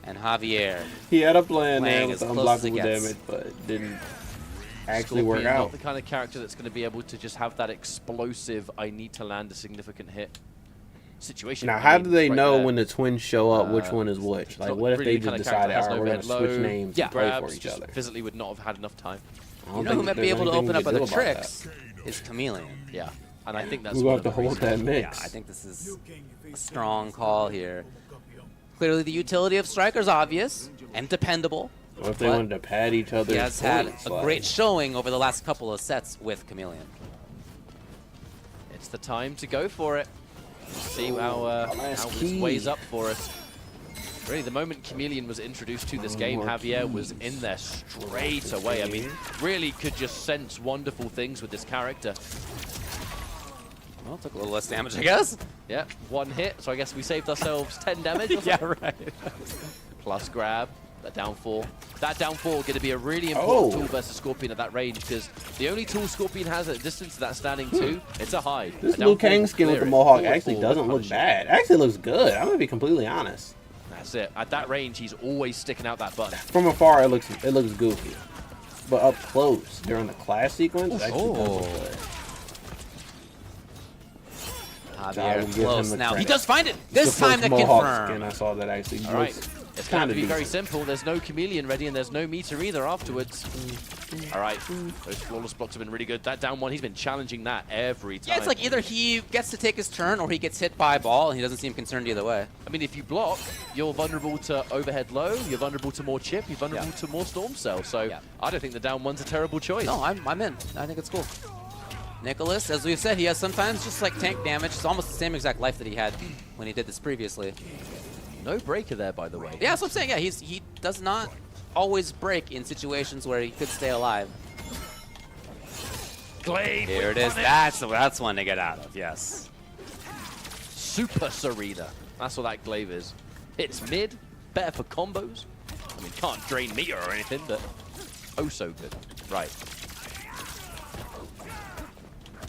and Javier. He had a plan there Playing with as the close as it unblockable gets. damage, but it didn't actually work Scorpion, out. Not the kind of character that's going to be able to just have that explosive, I need to land a significant hit situation. Now, I how mean, do they right know there. when the twins show up which one is which? It's Like, not what if really they the just kind of decided, character all right, that we're has going no to switch overhead names low, and play grabs, for each just other? physically would not have had enough time. I don't You know think who might be there's able to anything open we up can other do about tricks is Chameleon. Yeah, and I think that's We're one going to of the hold that reasons. Yeah, mix. I think this is a strong call here. Clearly, the utility of Striker's obvious and dependable. What if they but wanted to pad each other's He has had points? a Like, great showing over the last couple of sets with Chameleon. It's the time to go for it. See how this weighs up for us. Really, the moment Chameleon was introduced to this game, Javier was in there straight away. I mean, really could just sense wonderful things with this character. Well, took a little less damage, I guess. Yeah, 1 hit, so I guess we saved ourselves 10 damage. Yeah, right. Plus grab, that down 4. That down 4 going to be a really important tool versus Scorpion at that range, because the only tool Scorpion has at a distance of that standing 2, it's a hide. This Liu Kang skin with the Mohawk actually doesn't look bad. Actually looks good. I'm going to be completely honest. That's it. At that range, he's always sticking out that button. From afar, it looks goofy, but up close during the class sequence, it actually does look good. Javier close now. He does find it this time to confirm. And I saw that actually. All right. It's going to be very simple. There's no Chameleon ready, and there's no meter either afterwards. All right. Those flawless blocks have been really good. That down 1, he's been challenging that every time. Yeah, it's like either he gets to take his turn or he gets hit by a ball, and he doesn't seem concerned either way. I mean, if you block, you're vulnerable to overhead low, you're vulnerable to more chip, you're vulnerable to more storm cell. So I don't think the down 1's a terrible choice. No, I'm in. I think it's cool. Nicholas, as we've said, he has sometimes just like tank damage. It's almost the same exact life that he had when he did this previously. No breaker there, by the way. Yeah, that's what I'm saying. Yeah, he does not always break in situations where he could stay alive. Glaive. Here it is. That's one to get out of. Yes. Super Serena. That's what that glaive is. It's mid, better for combos. I mean, can't drain meter or anything, but oh so good. Right.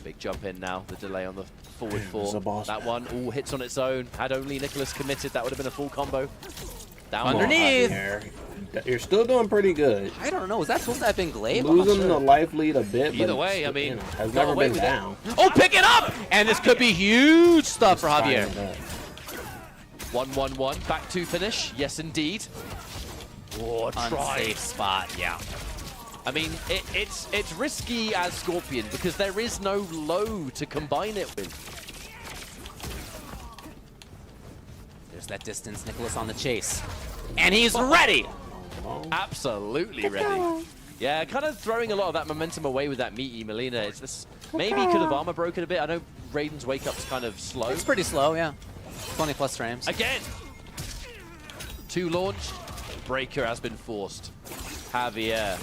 Big jump in now. The delay on the forward 4. That one all hits on its own. Had only Nicholas committed, that would have been a full combo. Down underneath. You're still doing pretty good. I don't know. Is that supposed to have been glaive? Losing the life lead a bit, either but way, I mean, has never been down. Oh, pick it up! And this could be huge stuff for Javier. 1-1-1. Back to finish. Yes, indeed. Oh, unsafe spot. Yeah. I mean, it's risky as Scorpion because there is no low to combine it with. There's that distance. Nicholas on the chase. And he's ready! Absolutely ready. Yeah, kind of throwing a lot of that momentum away with that meaty Molina. It's this, maybe he could have armor broken a bit. I know Raiden's wake up's kind of slow. It's pretty slow, yeah. 20+ frames. Again! 2 launched. Breaker has been forced. Javier.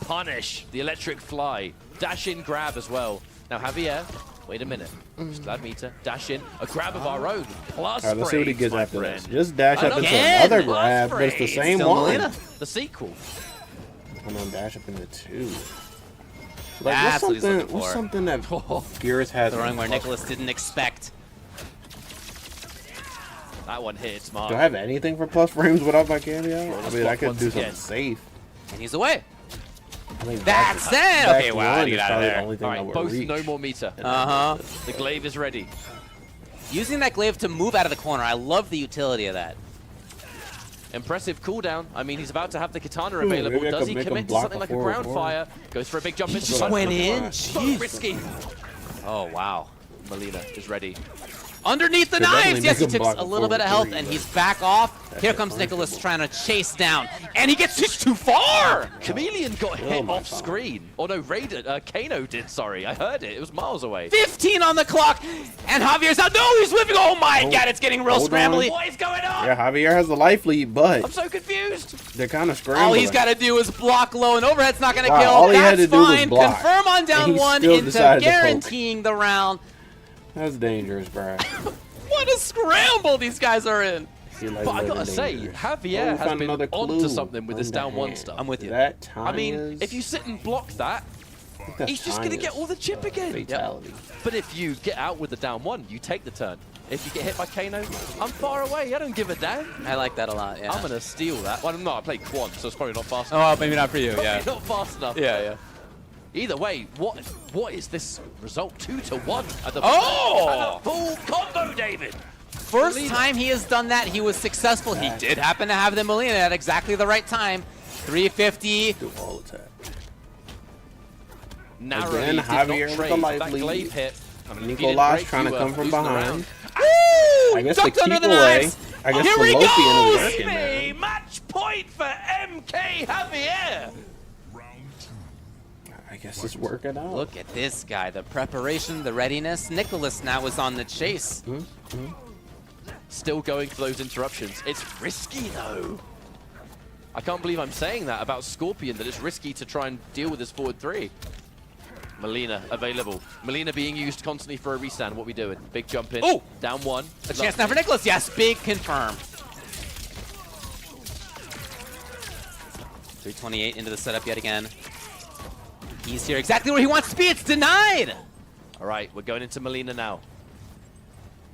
Punish. The electric fly. Dash in grab as well. Now Javier, wait a minute. Just glad meter. Dash in. A grab of our own. Plus all right, let's see what he gets after this. Just dash up into another grab, but it's the same one. The sequel. And then dash up into 2. Like, that's what he's looking for. What's something that Gears has? Throwing where Nicholas didn't expect. That one hit smart. Do I have anything for plus frames without my cameo? I mean, I could do something safe. And he's away. That's it! Okay, wow, get out of there. All right, both no more meter. Uh-huh. The glaive is ready. Using that glaive to move out of the corner, I love the utility of that. Impressive cooldown. I mean, he's about to have the katana available. Does he commit to something like a ground fire? Goes for a big jump in. He just went in. So risky. Oh, wow. Molina is ready. Underneath the knives! Yes, he takes a little bit of health, and he's back off. Here comes Nicholas trying to chase down, and he gets too far! Chameleon got hit off screen. Oh no, Kano did, sorry. I heard it. It was miles away. 15 on the clock, and Javier's out. No, he's whipping. Oh my god, it's getting real scrambly. What is going on? Yeah, Javier has the life lead, but I'm so confused. They're kind of scrambling. All he's got to do is block low, and overhead's not going to kill. All he had to do was fine. block. Confirm on down 1 into guaranteeing the round. That's dangerous, bro. What a scramble these guys are in. But I gotta say, Javier has been onto something with this down 1 stuff. I'm with you. I mean, if you sit and block that, he's just gonna get all the chip again. Fatality. But if you get out with the down 1, you take the turn. If you get hit by Kano, I'm far away. I don't give a damn. I like that a lot, yeah. I'm gonna steal that. Well, no, I played Quan, so it's probably not fast enough. Oh, maybe not for you, yeah. Not fast enough. Yeah, yeah. Either way, what is this result? 2-1 at the full combo, David. First time he has done that, he was successful. He did happen to have the Molina at exactly the right time. 350. Do all attack. Narrowly again, Javier with the life lead. Hit. Nicolas trying to come from behind. Woo! I guess they keep away. I guess Here he goes! A match point for MK Javier. I guess it's working out. Look at this guy. The preparation, the readiness. Nicholas now is on the chase. Still going for those interruptions. It's risky, though. I can't believe I'm saying that about Scorpion, that it's risky to try and deal with this forward 3. Melina available. Melina being used constantly for a restand. What we doing? Big jump in. Oh! Down 1. A chance now for Nicholas. Yes, big confirm. 328 into the setup yet again. He's here exactly where he wants to be. It's denied. All right, we're going into Melina now.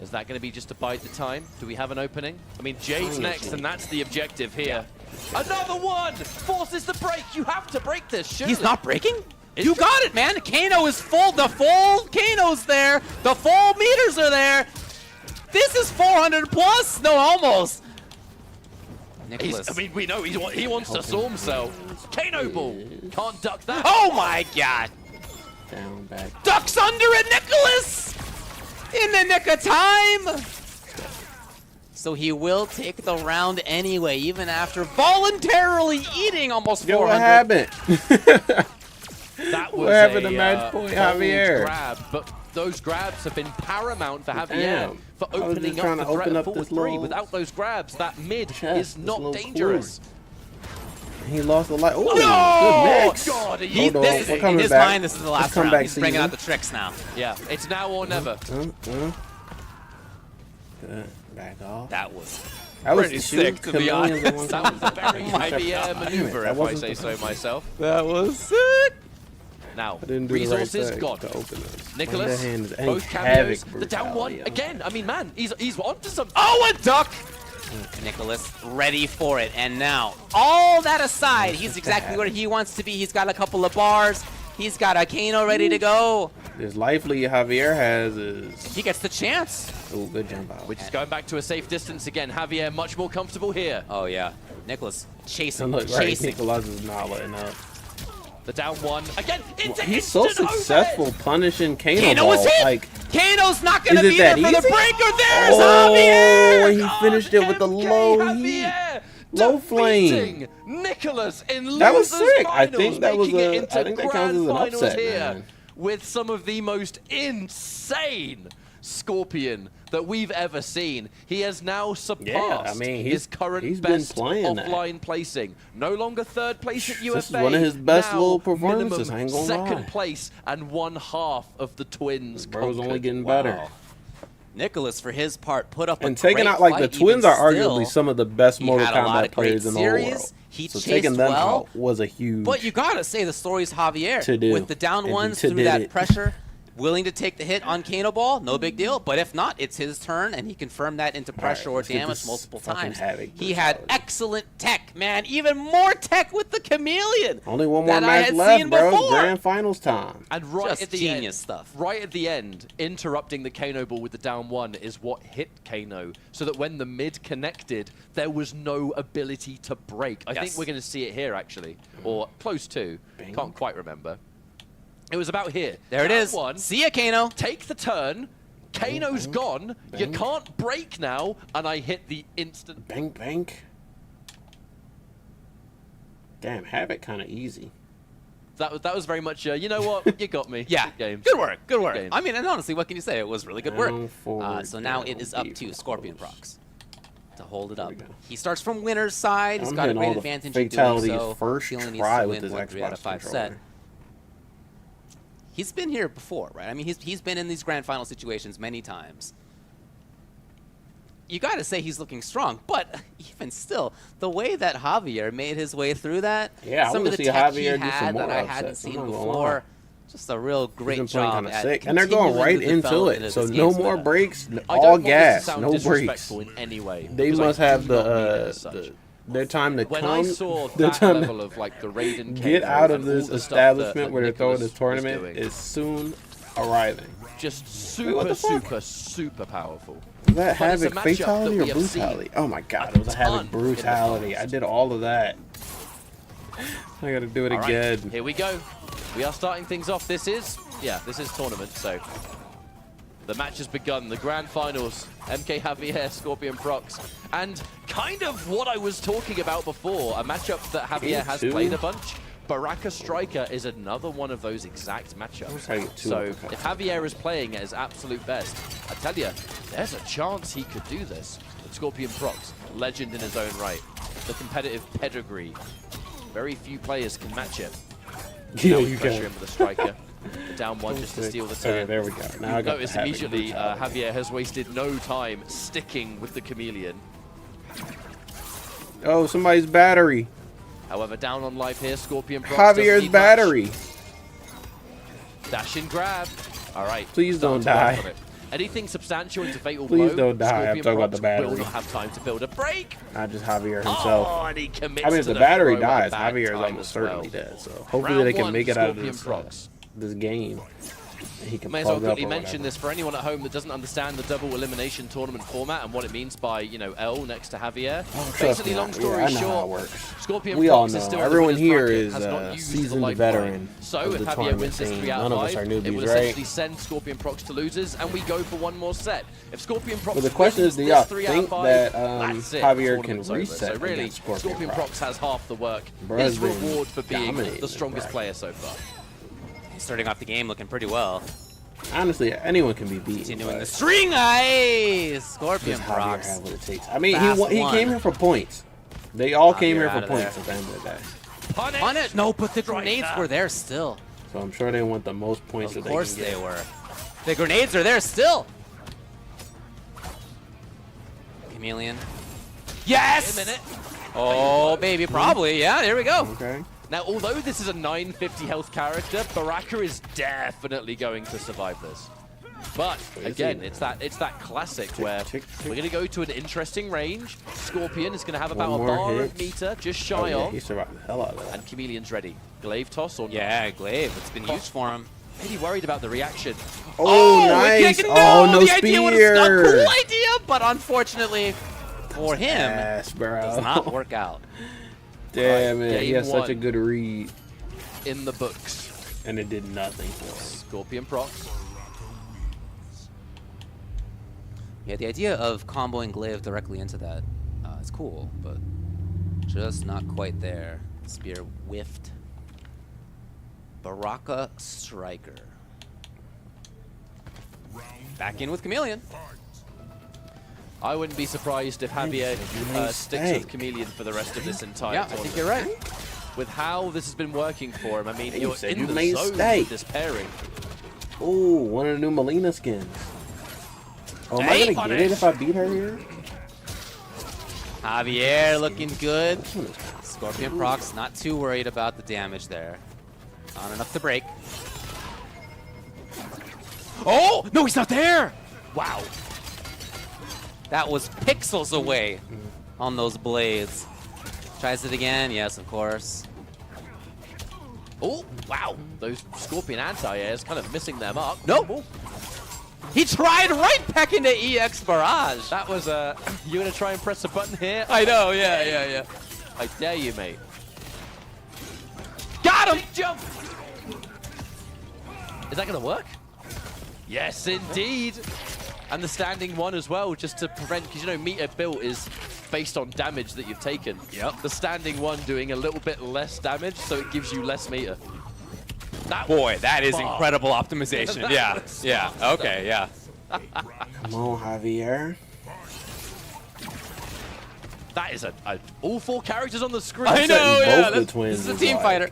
Is that going to be just to bide the time? Do we have an opening? I mean, Jade's next, and that's the objective here. Another one! Forces the break. You have to break this, surely. He's not breaking? You got it, man. Kano is full. The full Kano's there. The full meters are there. This is 400 plus. No, almost. Nicholas. I mean, we know he wants to saw himself. Kano ball. Can't duck that. Oh, my God. Down, back. Ducks under it, Nicholas! In the nick of time! So he will take the round anyway, even after voluntarily eating almost 400. Yo, what happened? That was what happened to match point, Javier? Grab, but those grabs have been paramount for Javier for opening up the open threat up forward 3. Without those grabs, that mid is not dangerous. He lost a lot. Ooh, no! Good mix. God, in his mind, this is the last round. He's bringing out the tricks now. Yeah, it's now or never. Back off. That was pretty sick, to be honest. That was a very Javier maneuver, if I say so myself. That was sick. Now, resources gone. Nicholas, both both cameos. The down 1 again. I mean, man, he's onto something. Oh, a duck! Nicholas ready for it, and now, all that aside, he's exactly where he wants to be. He's got a couple of bars. He's got a Kano ready to go. As lively Javier has is... He gets the chance. Oh, good jump out. We're just going back to a safe distance again. Javier much more comfortable here. Oh, yeah. Nicholas chasing, look, chasing. Right, Nicholas is not letting up. The down 1 again. He's so successful punishing Kano. Kano was hit. Like, Kano's not going to be there for the breaker. There's Javier. Javier. He finished it with the low heat. Low flame. Nicholas in that was losers sick. I finals, think that was making a. it into I think that counts as an upset, here man. with some of the most insane Scorpion that we've ever seen. He has now surpassed his current best offline placing. No longer 3rd place at UFA. This is one of his best little performances. I ain't gonna lie. 2nd place and 1/2 of the Twins. Bro's only getting better. Nicholas, for his part, put up and a taking out like the Twins are arguably some of the best Mortal Kombat players in the whole world. He so taking them out was a huge. But you gotta say the story's Javier with the down and ones through that pressure. Willing to take the hit on Kano Ball, no big deal. But if not, it's his turn, and he confirmed that into pressure or damage multiple times. He had excellent tech, man. Even more tech with the Chameleon. Only one more match left, bro. Grand finals time. And right just at the genius end, stuff. Right at the end, interrupting the Kano Ball with the down 1 is what hit Kano, so that when the mid connected, there was no ability to break. I think we're going to see it here, actually, or close to. Bing. Can't quite remember. It was about here. There it is. See ya, Kano. Take the turn. Kano's gone. You can't break now. And I hit the instant. Bank, bank. Damn, Havoc kind of easy. That was very much, you know what? You got me. Yeah. Games. Good work. Good work. I mean, and honestly, what can you say? It was really good work. So now it is up to Scorpion Procs to hold it up. He starts from winner's side. He's got a great advantage in doing so. First try with his Xbox controller. He's been here before, right? I mean, he's been in these grand final situations many times. You got to say he's looking strong, but even still, the way that Javier made his way through that, some of the tech he had that I hadn't seen before, just a real great job at and they're going right into it, so no more breaks, all gas, no breaks. In any way, they must have their time to when come. I saw that level of like the Raiden get out of this establishment where they're throwing this tournament is soon arriving. Just super powerful. Was that Havoc fatality or brutality? Oh my god, it was a Havoc brutality. I did all of that. I gotta do it again. Here we go. We are starting things off. This is tournament, so the match has begun. The grand finals. MK Javier, Scorpion Procs. And kind of what I was talking about before, a matchup that Javier has played a bunch, Baraka Striker is another one of those exact matchups. So if Javier is playing at his absolute best, I tell you, there's a chance he could do this. But Scorpion Procs, legend in his own right. The competitive pedigree. Very few players can match it. Yeah, now you pressure can. him with a striker. The down one just to steal the turn. Okay, there we go. Now I got notice immediately Javier has wasted no time sticking with the chameleon. Oh, somebody's battery. However, down on life here, Scorpion Procs Javier's battery. Dash and grab. All right. Please don't die. Anything substantial into fatal Please blow. don't die. I'm talking about the battery. Will not have time to build a break. Not just Javier himself. Oh, and he commits I mean, if to the battery throw dies, at Javier is time almost as certainly well. dead. So hopefully Round they can one, make it out of Scorpion this, Procs. this game. He can May as well plug up quickly or mention whatever. this for anyone at home that doesn't understand the double elimination tournament format and what it means by, you know, L next to Javier. Oh, Basically, long story I know how it short, works. Scorpion We all Procs know. is still Everyone in the here bracket, is has not used the seasoned lifeline. veteran. So of if the Javier tournament wins this scene. 3 out None of of us 5, are it newbies, will right? essentially send Scorpion Procs to losers, and we go for one more set. If Scorpion Procs But the question is, do y'all think that that's it. Javier can Tournament's over. reset So really, against Scorpion Procs has half the work. Bruh's His been reward for being dominating the strongest this player so far. He's starting off the game looking pretty well. Honestly, anyone can be beaten. Continuing the string ice! Scorpion Does Javier Procs. have what it takes? I mean, Fast he one. came here for points. They all came Javier here out for of points there. at the end of the day. Punish! No, but the grenades were there still. So I'm sure they want the most points Of that course they can they get. were. The grenades are there still. Chameleon. Yes! Wait a minute. Oh, baby, probably. Yeah, there we go. Okay. Now, although this is a 950 health character, Baraka is definitely going to survive this. But again, it's that classic where we're going to go to an interesting range. Scorpion is going to have about a bar of meter, just shy of. He survived the hell out of that. And Chameleon's ready. Glaive toss or not? Yeah, Glaive. It's been used for him. Maybe worried about the reaction. Oh, nice! Oh, no the spear! idea was a cool idea, but unfortunately for him, Yes, bro. does not work out. Damn it! He game has such a one. good read, In the books. and it did nothing for him. Scorpion Procs. Yeah, the idea of comboing Glaive directly into that is cool, but just not quite there. Spear whiffed. Baraka Striker. Back in with Chameleon. I wouldn't be surprised if Javier sticks with mistake. Chameleon for the rest of this entire Yeah, I tournament. think you're right. With how this has been working for him, I mean, you're said in you the made zone mistake. with this pairing. Ooh, one of the new Melina skins. Oh, am I gonna get it if I beat her here? Javier looking good. Scorpion Procs not too worried about the damage there. Not enough to break. Oh! No, he's not there! Wow. That was pixels away on those blades. Tries it again. Yes, of course. Oh, wow. Those Scorpion anti-airs kind of missing their mark. Nope. He tried right back into EX Barrage. That was you gonna try and press a button here? I know, yeah. I dare you, mate. Got him! Jump! Is that gonna work? Yes, indeed. And the standing one as well, just to prevent, because you know meter built is based on damage that you've taken. Yep. The standing one doing a little bit less damage, so it gives you less meter. Boy, that is incredible optimization. Yeah. Okay, yeah. Come on, Javier. That is all 4 characters on the screen. I know, Both yeah. the twins This is a is team like fighter.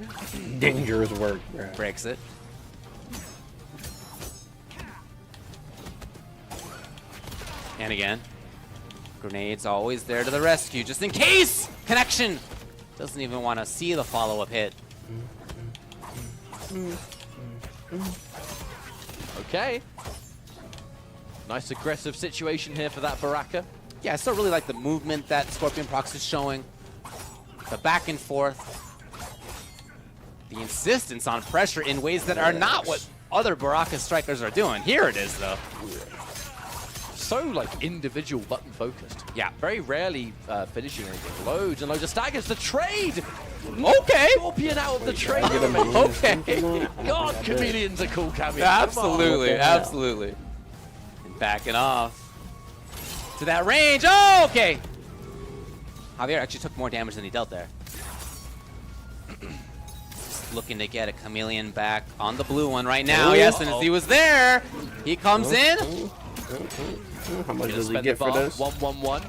Dangerous work, bro. Breaks it. And again. Grenades always there to the rescue, just in case! Connection! Doesn't even want to see the follow-up hit. Okay. Nice aggressive situation here for that Baraka. Yeah, I still really like the movement that Scorpion Procs is showing. The back and forth. The insistence on pressure in ways that are not what other Baraka strikers are doing. Here it is, though. So, like, individual button focused. Yeah, very rarely finishing anything. Loads and loads of staggers. The trade! Okay! Scorpion out of the trade. Okay. God, Chameleon's a cool cameo. Absolutely, absolutely. And backing off to that range. Oh, okay. Javier actually took more damage than he dealt there. looking to get a chameleon back on the blue one right now. Yes, and as he was there, he comes in. How much does he get for this? 1-1-1.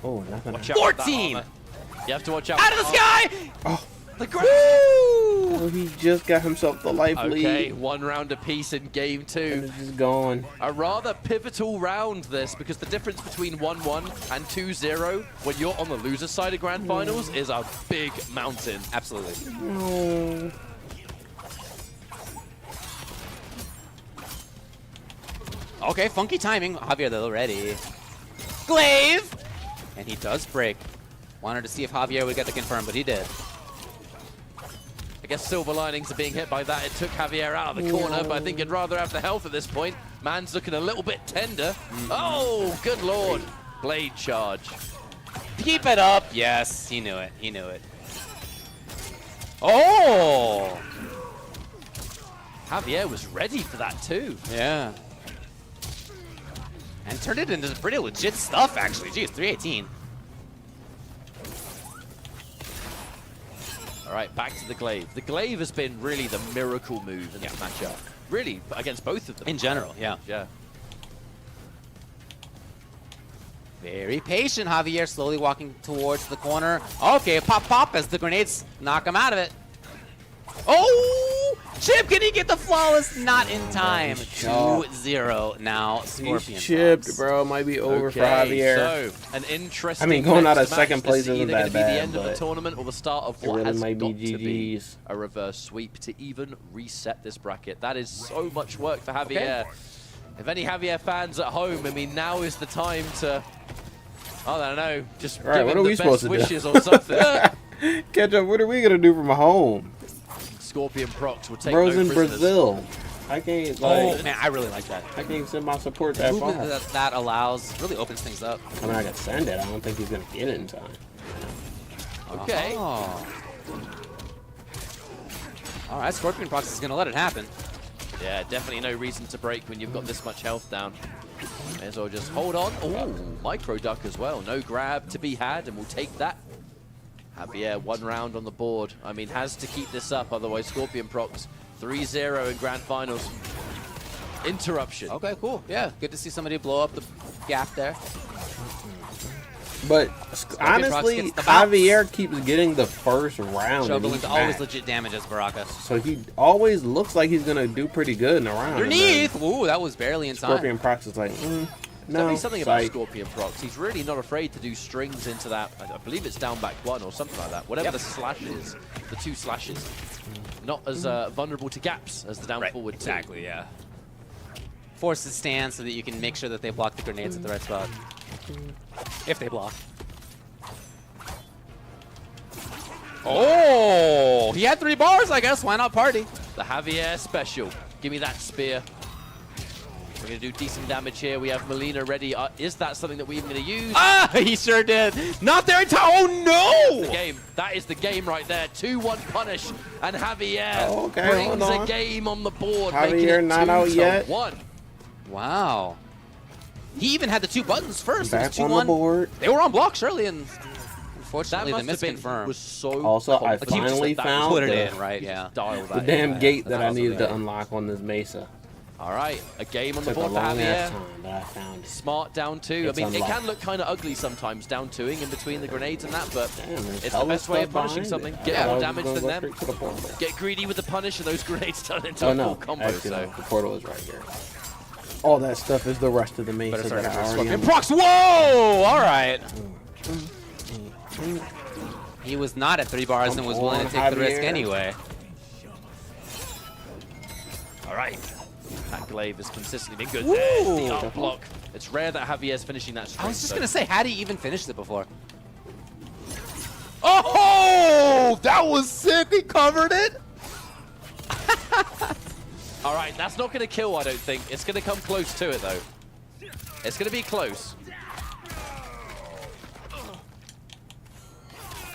Oh, nothing. 14! You have to watch out. Out of the sky! Oh. The ground! Oh, he just got himself the life lead. Okay, 1 round apiece in game 2. And it's just gone. A rather pivotal round this, because the difference between 1-1 and 2-0 when you're on the loser side of Grand Finals is a big mountain. Absolutely. No. Okay, funky timing. Javier though ready. Glaive! And he does break. Wanted to see if Javier would get the confirm, but he did. I guess silver linings are being hit by that. It took Javier out of the corner, but I think you'd rather have the health at this point. Man's looking a little bit tender. Oh, good lord. Blade charge. Keep it up. Yes, he knew it. He knew it. Oh! Javier was ready for that too. Yeah. And turned it into pretty legit stuff, actually. Geez, 318. All right, back to the glaive. The glaive has been really the miracle move in this matchup. Really, against both of them. In general, yeah. Yeah. Very patient, Javier, slowly walking towards the corner. Okay, pop, pop, as the grenades knock him out of it. Oh! Chip, can he get the flawless? Not in time. 2-0 now, Scorpion. He's chipped, bro. Might be over for Javier. So, an interesting. I mean, going out of second place isn't either that going to be the bad, end of the tournament or the start of what really has might got be to be GG's. a reverse sweep to even reset this bracket. That is so much work for Javier. Okay. If any Javier fans at home, I mean, now is the time to, I don't know, just Right, give what him are we the supposed best to do? wishes or something. Catch up. What are we gonna do from home? Scorpion Procs will take Bro's no in prisoners. Brazil. I can't. Oh, Like, man, I really like that. I can't send my support that Movement far. that allows really opens things up. I mean, I can send it. I don't think he's gonna get it in time. Okay. Oh. All right, Scorpion Procs is going to let it happen. Yeah, definitely no reason to break when you've got this much health down. May as well just hold on. Oh, micro duck as well. No grab to be had, and we'll take that. Javier, 1 round on the board. I mean, has to keep this up, otherwise Scorpion Procs 3-0 in Grand Finals. Interruption. Okay, cool. Yeah, good to see somebody blow up the gap there. But honestly, Javier keeps getting the first round. Shoveling's always legit damage as Baraka. So he always looks like he's gonna do pretty good in the round. Underneath! Ooh, that was barely in time. Scorpion Procs is like, no. Something about Scorpion Procs. He's really not afraid to do strings into that. I believe it's down back 1 or something like that. Whatever the slash is, the 2 slashes. Not as vulnerable to gaps as the down forward 2. Exactly, yeah. Force the stand so that you can make sure that they block the grenades at the right spot. If they block. Oh! He had 3 bars, I guess. Why not party? The Javier special. Give me that spear. We're going to do decent damage here. We have Molina ready. Is that something that we're even going to use? Ah! He sure did. Not there in time. Oh, no! The game. That is the game right there. 2-1 punish. And Javier brings a game on the board. Javier not out yet. 1. Wow. He even had the 2 buttons first. Back it was 2-1. on the board. They were on blocks early, and unfortunately, that the misconfirm. was so also, I finally found put it in, right? Yeah. the damn gate that I needed to unlock on this mesa. All right, a game on the Took board a for long Javier. ass time, but I found it. Smart down 2. It's I mean, unlocked. it can look kind of ugly sometimes, down 2ing in between the grenades and that, but Damn, there's it's the hella best way of stuff punishing behind something. it. Get I more was damage gonna than go them. straight to the portal. Get greedy with the punish, and those grenades turn into Oh a full no, combo. actually, So. no, the portal is right here. All that stuff is the rest of the mesa that I already And Procs, whoa! All right. Mm. He was not at 3 bars and was willing to take the risk anyway. All right. That glaive has consistently been good. There's the up block. It's rare that Javier's finishing that string. I was just going to say, had he even finished it before? Oh! That was sick. He covered it. All right, that's not going to kill, I don't think. It's going to come close to it, though. It's going to be close.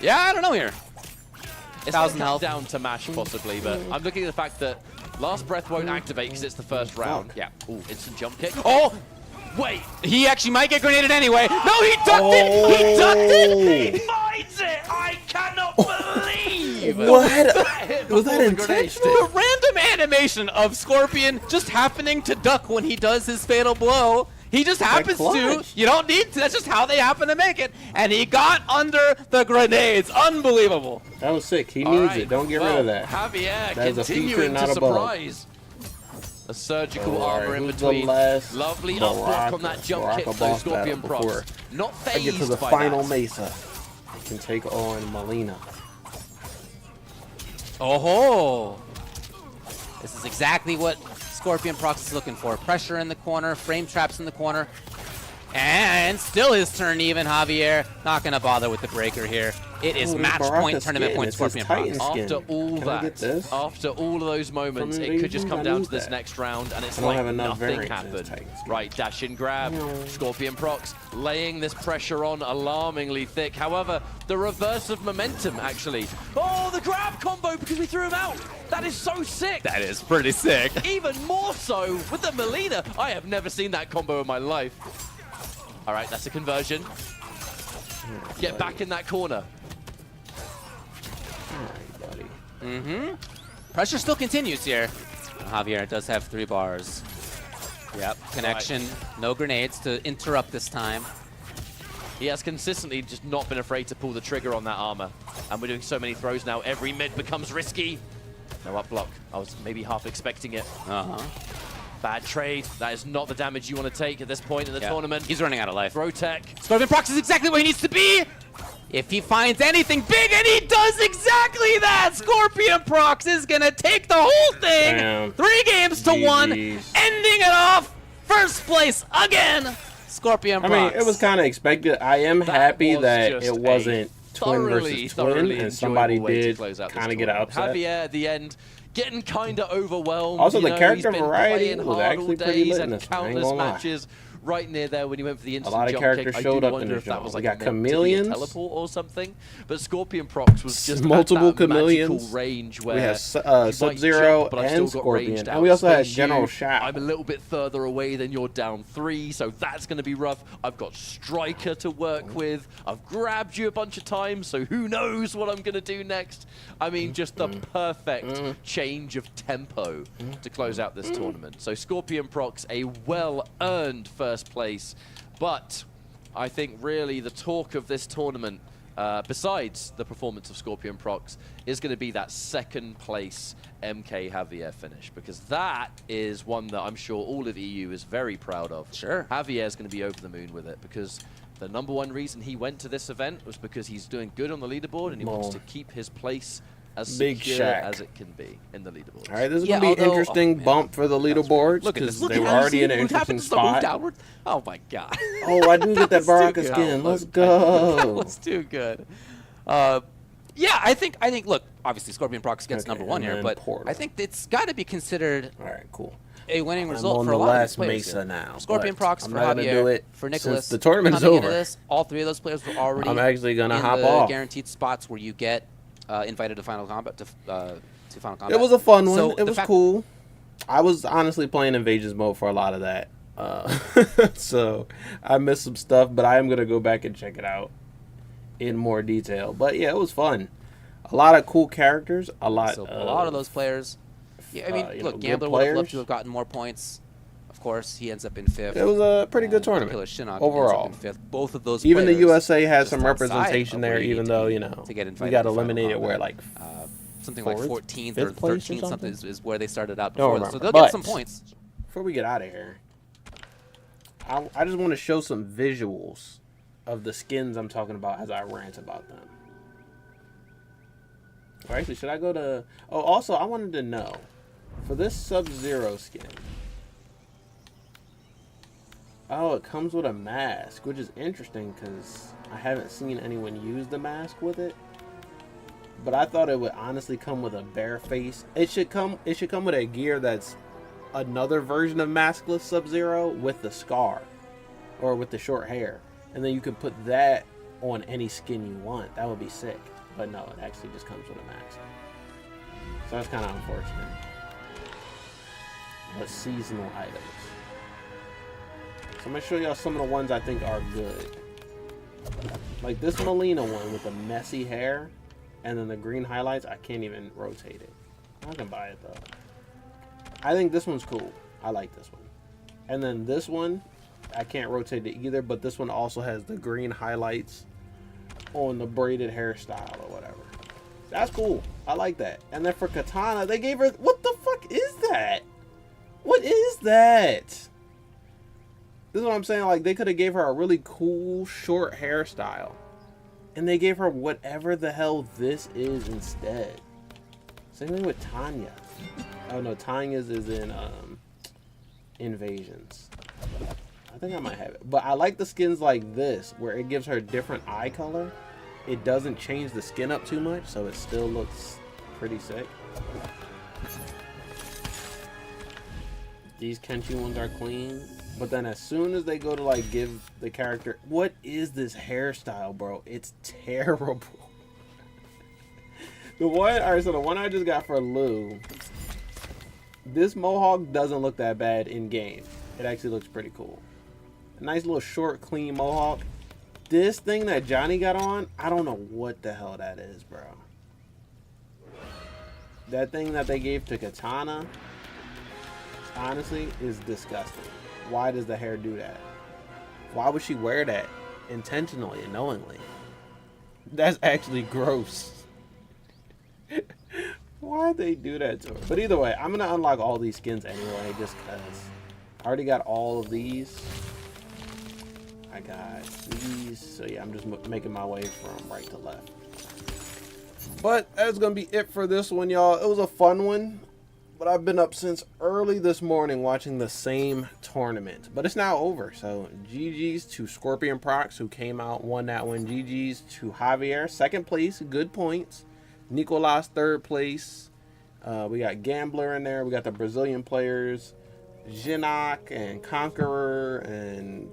Yeah, I don't know here. It's 1,000 health down to mash, possibly, but I'm looking at the fact that Last Breath won't activate because it's the first round. Yeah. Ooh, instant jump kick. Oh! Wait! He actually might get grenaded anyway. No, he ducked it! He ducked it! He finds it! I cannot believe! What? Was that intentional? The random animation of Scorpion just happening to duck when he does his fatal blow. He just happens to. You don't need to. That's just how they happen to make it. And he got under the grenades. Unbelievable. That was sick. He needs it. Don't get rid of that. Javier that continuing to surprise. A surgical armor in between. Lovely up block on that jump kick though, Scorpion Procs. Not phased. I get to the final Mesa. I can take on Molina. Oh, this is exactly what Scorpion Procs is looking for. Pressure in the corner, frame traps in the corner. And still his turn even, Javier. Not going to bother with the breaker here. It is match point, tournament point, Scorpion Procs. After all that, after all of those moments, it could just come down to this next round, and it's like nothing happened. Right, dash in grab. Scorpion Procs laying this pressure on alarmingly thick. However, the reverse of momentum, actually. Oh, the grab combo because we threw him out. That is so sick. That is pretty sick. Even more so with the Molina. I have never seen that combo in my life. All right, that's a conversion. Get back in that corner. Pressure still continues here. Javier does have 3 bars. Yep, connection. Right. No grenades to interrupt this time. He has consistently just not been afraid to pull the trigger on that armor. And we're doing so many throws now, every mid becomes risky. No up block. I was maybe half expecting it. Bad trade. That is not the damage you want to take at this point in the tournament. He's running out of life. Throw tech. Scorpion Procs is exactly where he needs to be. If he finds anything big, and he does exactly that, Scorpion Procs is going to take the whole thing. Damn. 3 games to 1, ending it off. First place again, Scorpion Procs. I mean, it was kind of expected. I am happy that it wasn't twin versus twin, and somebody did kind of get upset. Javier at the end getting kind of overwhelmed. Also, the character variety was actually pretty lit in this. Countless matches right near there when he went for the instant jump kick. A lot of characters showed up in this. That was like we got chameleons, teleport or something. But Scorpion Procs was just multiple at that chameleons range where we have Sub-Zero and Scorpion, and we also had General Shao. I'm a little bit further away than you're down 3, so that's going to be rough. I've got Striker to work with. I've grabbed you a bunch of times, so who knows what I'm going to do next. I mean, just the perfect change of tempo to close out this tournament. So Scorpion Procs, a well-earned first place, but I think really the talk of this tournament, besides the performance of Scorpion Procs, is going to be that second place MK Javier finish, because that is one that I'm sure all of EU is very proud of. Sure. Javier is going to be over the moon with it, because the #1 reason he went to this event was because he's doing good on the leaderboard and he wants to keep his place as secure as it can be in the leaderboard. All right, this is going to be an interesting bump for the leaderboards because they were already in an interesting spot. Downward. Oh my god. Oh, I do get that Baraka skin. Let's go. That was too good. Yeah, I think. Look, obviously Scorpion Procs gets #1 here, but I think it's got to be considered. All right, cool. A winning result for a lot of these players. Mesa now. Scorpion Procs for Javier, for Nicholas. The tournament's over. This, all 3 of those players were already. I'm actually gonna hop in off. Guaranteed spots where you get invited to Final Combat to Final Combat. It was a fun one. It was cool. I was honestly playing Invasions mode for a lot of that, so I missed some stuff. But I am gonna go back and check it out in more detail. But yeah, it was fun. A lot of cool characters. A lot of those players. Yeah, I mean, look, Gambler would have loved to have gotten more points. Of course, he ends up in 5th. It was a pretty good tournament Shinok overall. Ends up in 5th. Both of those even players, the USA has some representation there, even though, you know, to get we got eliminated where like something like 14th or 13th or something is where they started out before. So they'll get some points. Before we get out of here, I just want to show some visuals of the skins I'm talking about as I rant about them. Or actually, should I go to... Oh, also, I wanted to know, for this Sub-Zero skin... Oh, it comes with a mask, which is interesting because I haven't seen anyone use the mask with it. But I thought it would honestly come with a bare face. It should come with a gear that's another version of maskless Sub-Zero with the scar or with the short hair. And then you could put that on any skin you want. That would be sick. But no, it actually just comes with a mask. So that's kind of unfortunate. But seasonal items. So I'm going to show y'all some of the ones I think are good. Like this Molina one with the messy hair. And then the green highlights, I can't even rotate it. I can buy it though. I think this one's cool. I like this one. And then this one, I can't rotate it either, but this one also has the green highlights on the braided hairstyle or whatever. That's cool. I like that. And then for Katana, they gave her... What the fuck is that? What is that? This is what I'm saying. Like, they could have gave her a really cool short hairstyle. And they gave her whatever the hell this is instead. Same thing with Tanya. Oh, no. Tanya's is in Invasions. I think I might have it. But I like the skins like this, where it gives her different eye color. It doesn't change the skin up too much, so it still looks pretty sick. These Kenshi ones are clean. But then as soon as they go to like give the character... What is this hairstyle, bro? It's terrible. The one I just got for Lou, this mohawk doesn't look that bad in game. It actually looks pretty cool. A nice little short, clean mohawk. This thing that Johnny got on, I don't know what the hell that is, bro. That thing that they gave to Katana, honestly, is disgusting. Why does the hair do that? Why would she wear that intentionally and knowingly? That's actually gross. Why'd they do that to her? But either way, I'm going to unlock all these skins anyway, just because I already got all of these. I got these. So yeah, I'm just making my way from right to left. But that's going to be it for this one, y'all. It was a fun one. But I've been up since early this morning watching the same tournament. But it's now over. So GG's to Scorpion Procs, who came out, won that one. GG's to Javier, second place, good points. Nicolas, third place. We got Gambler in there. We got the Brazilian players, Shinok and Conqueror, and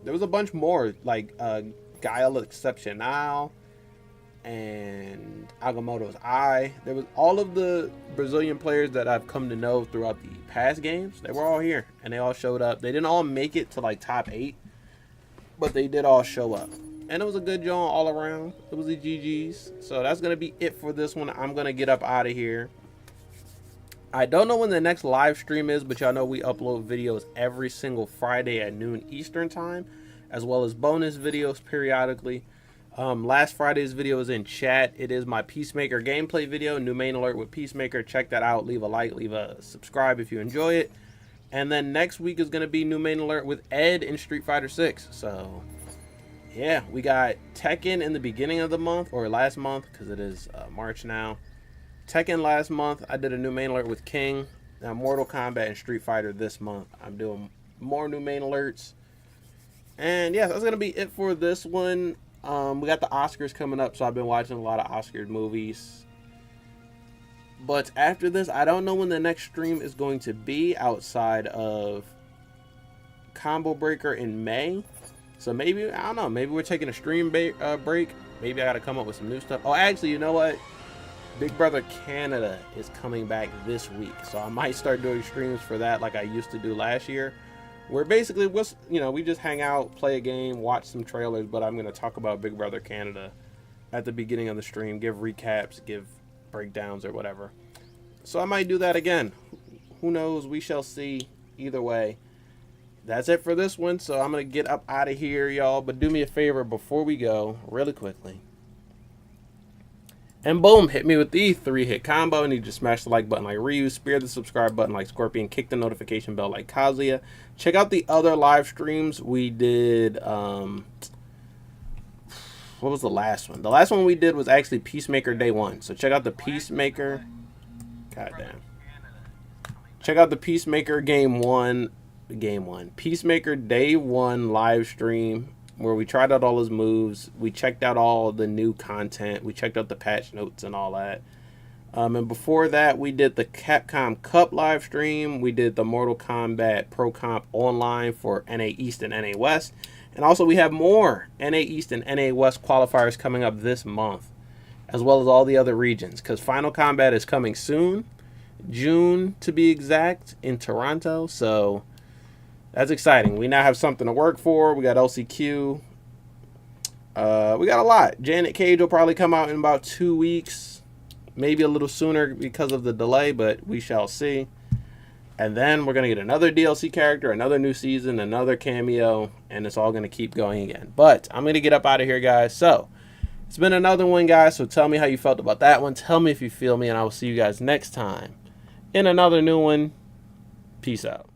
there was a bunch more, like Gael Exceptional and Agamotto's Eye. There was all of the Brazilian players that I've come to know throughout the past games. They were all here, and they all showed up. They didn't all make it to like top 8, but they did all show up. And it was a good job all around. It was the GG's. So that's going to be it for this one. I'm going to get up out of here. I don't know when the next live stream is, but y'all know we upload videos every single Friday at noon Eastern time, as well as bonus videos periodically. Last Friday's video is in chat. It is my Peacemaker gameplay video, new main alert with Peacemaker. Check that out. Leave a like, leave a subscribe if you enjoy it. And then next week is going to be new main alert with Ed in Street Fighter 6. So yeah, we got Tekken in the beginning of the month, or last month, because it is March now. Tekken last month, I did a new main alert with King. Now Mortal Kombat and Street Fighter this month. I'm doing more new main alerts. And yeah, that's going to be it for this one. We got the Oscars coming up, so I've been watching a lot of Oscar movies. But after this, I don't know when the next stream is going to be outside of Combo Breaker in May. So maybe, I don't know, maybe we're taking a stream break. Maybe I got to come up with some new stuff. Oh, actually, you know what? Big Brother Canada is coming back this week. So I might start doing streams for that like I used to do last year. Where basically, we just hang out, play a game, watch some trailers. But I'm going to talk about Big Brother Canada at the beginning of the stream. Give recaps, give breakdowns or whatever. So I might do that again. Who knows? We shall see. Either way. That's it for this one, so I'm going to get up out of here, y'all. But do me a favor before we go, really quickly. And boom, hit me with the 3-hit combo. And you just smash the like button like Ryu, spear the subscribe button like Scorpion, kick the notification bell like Kazuya. Check out the other live streams we did. What was the last one? The last one we did was actually Peacemaker Day 1. So check out the Peacemaker. Goddamn. Check out the Peacemaker Game 1. Peacemaker Day 1 live stream where we tried out all his moves. We checked out all the new content. We checked out the patch notes and all that. And before that, we did the Capcom Cup live stream. We did the Mortal Kombat Pro Comp online for NA East and NA West. And also we have more NA East and NA West qualifiers coming up this month, as well as all the other regions, because Final Combat is coming soon, June to be exact, in Toronto. So that's exciting. We now have something to work for. We got LCQ. We got a lot. Janet Cage will probably come out in about 2 weeks. Maybe a little sooner because of the delay, but we shall see. And then we're going to get another DLC character, another new season, another cameo, and it's all going to keep going again. But I'm going to get up out of here, guys. So, it's been another one, guys. So, tell me how you felt about that one. Tell me if you feel me, and I will see you guys next time in another new one. Peace out.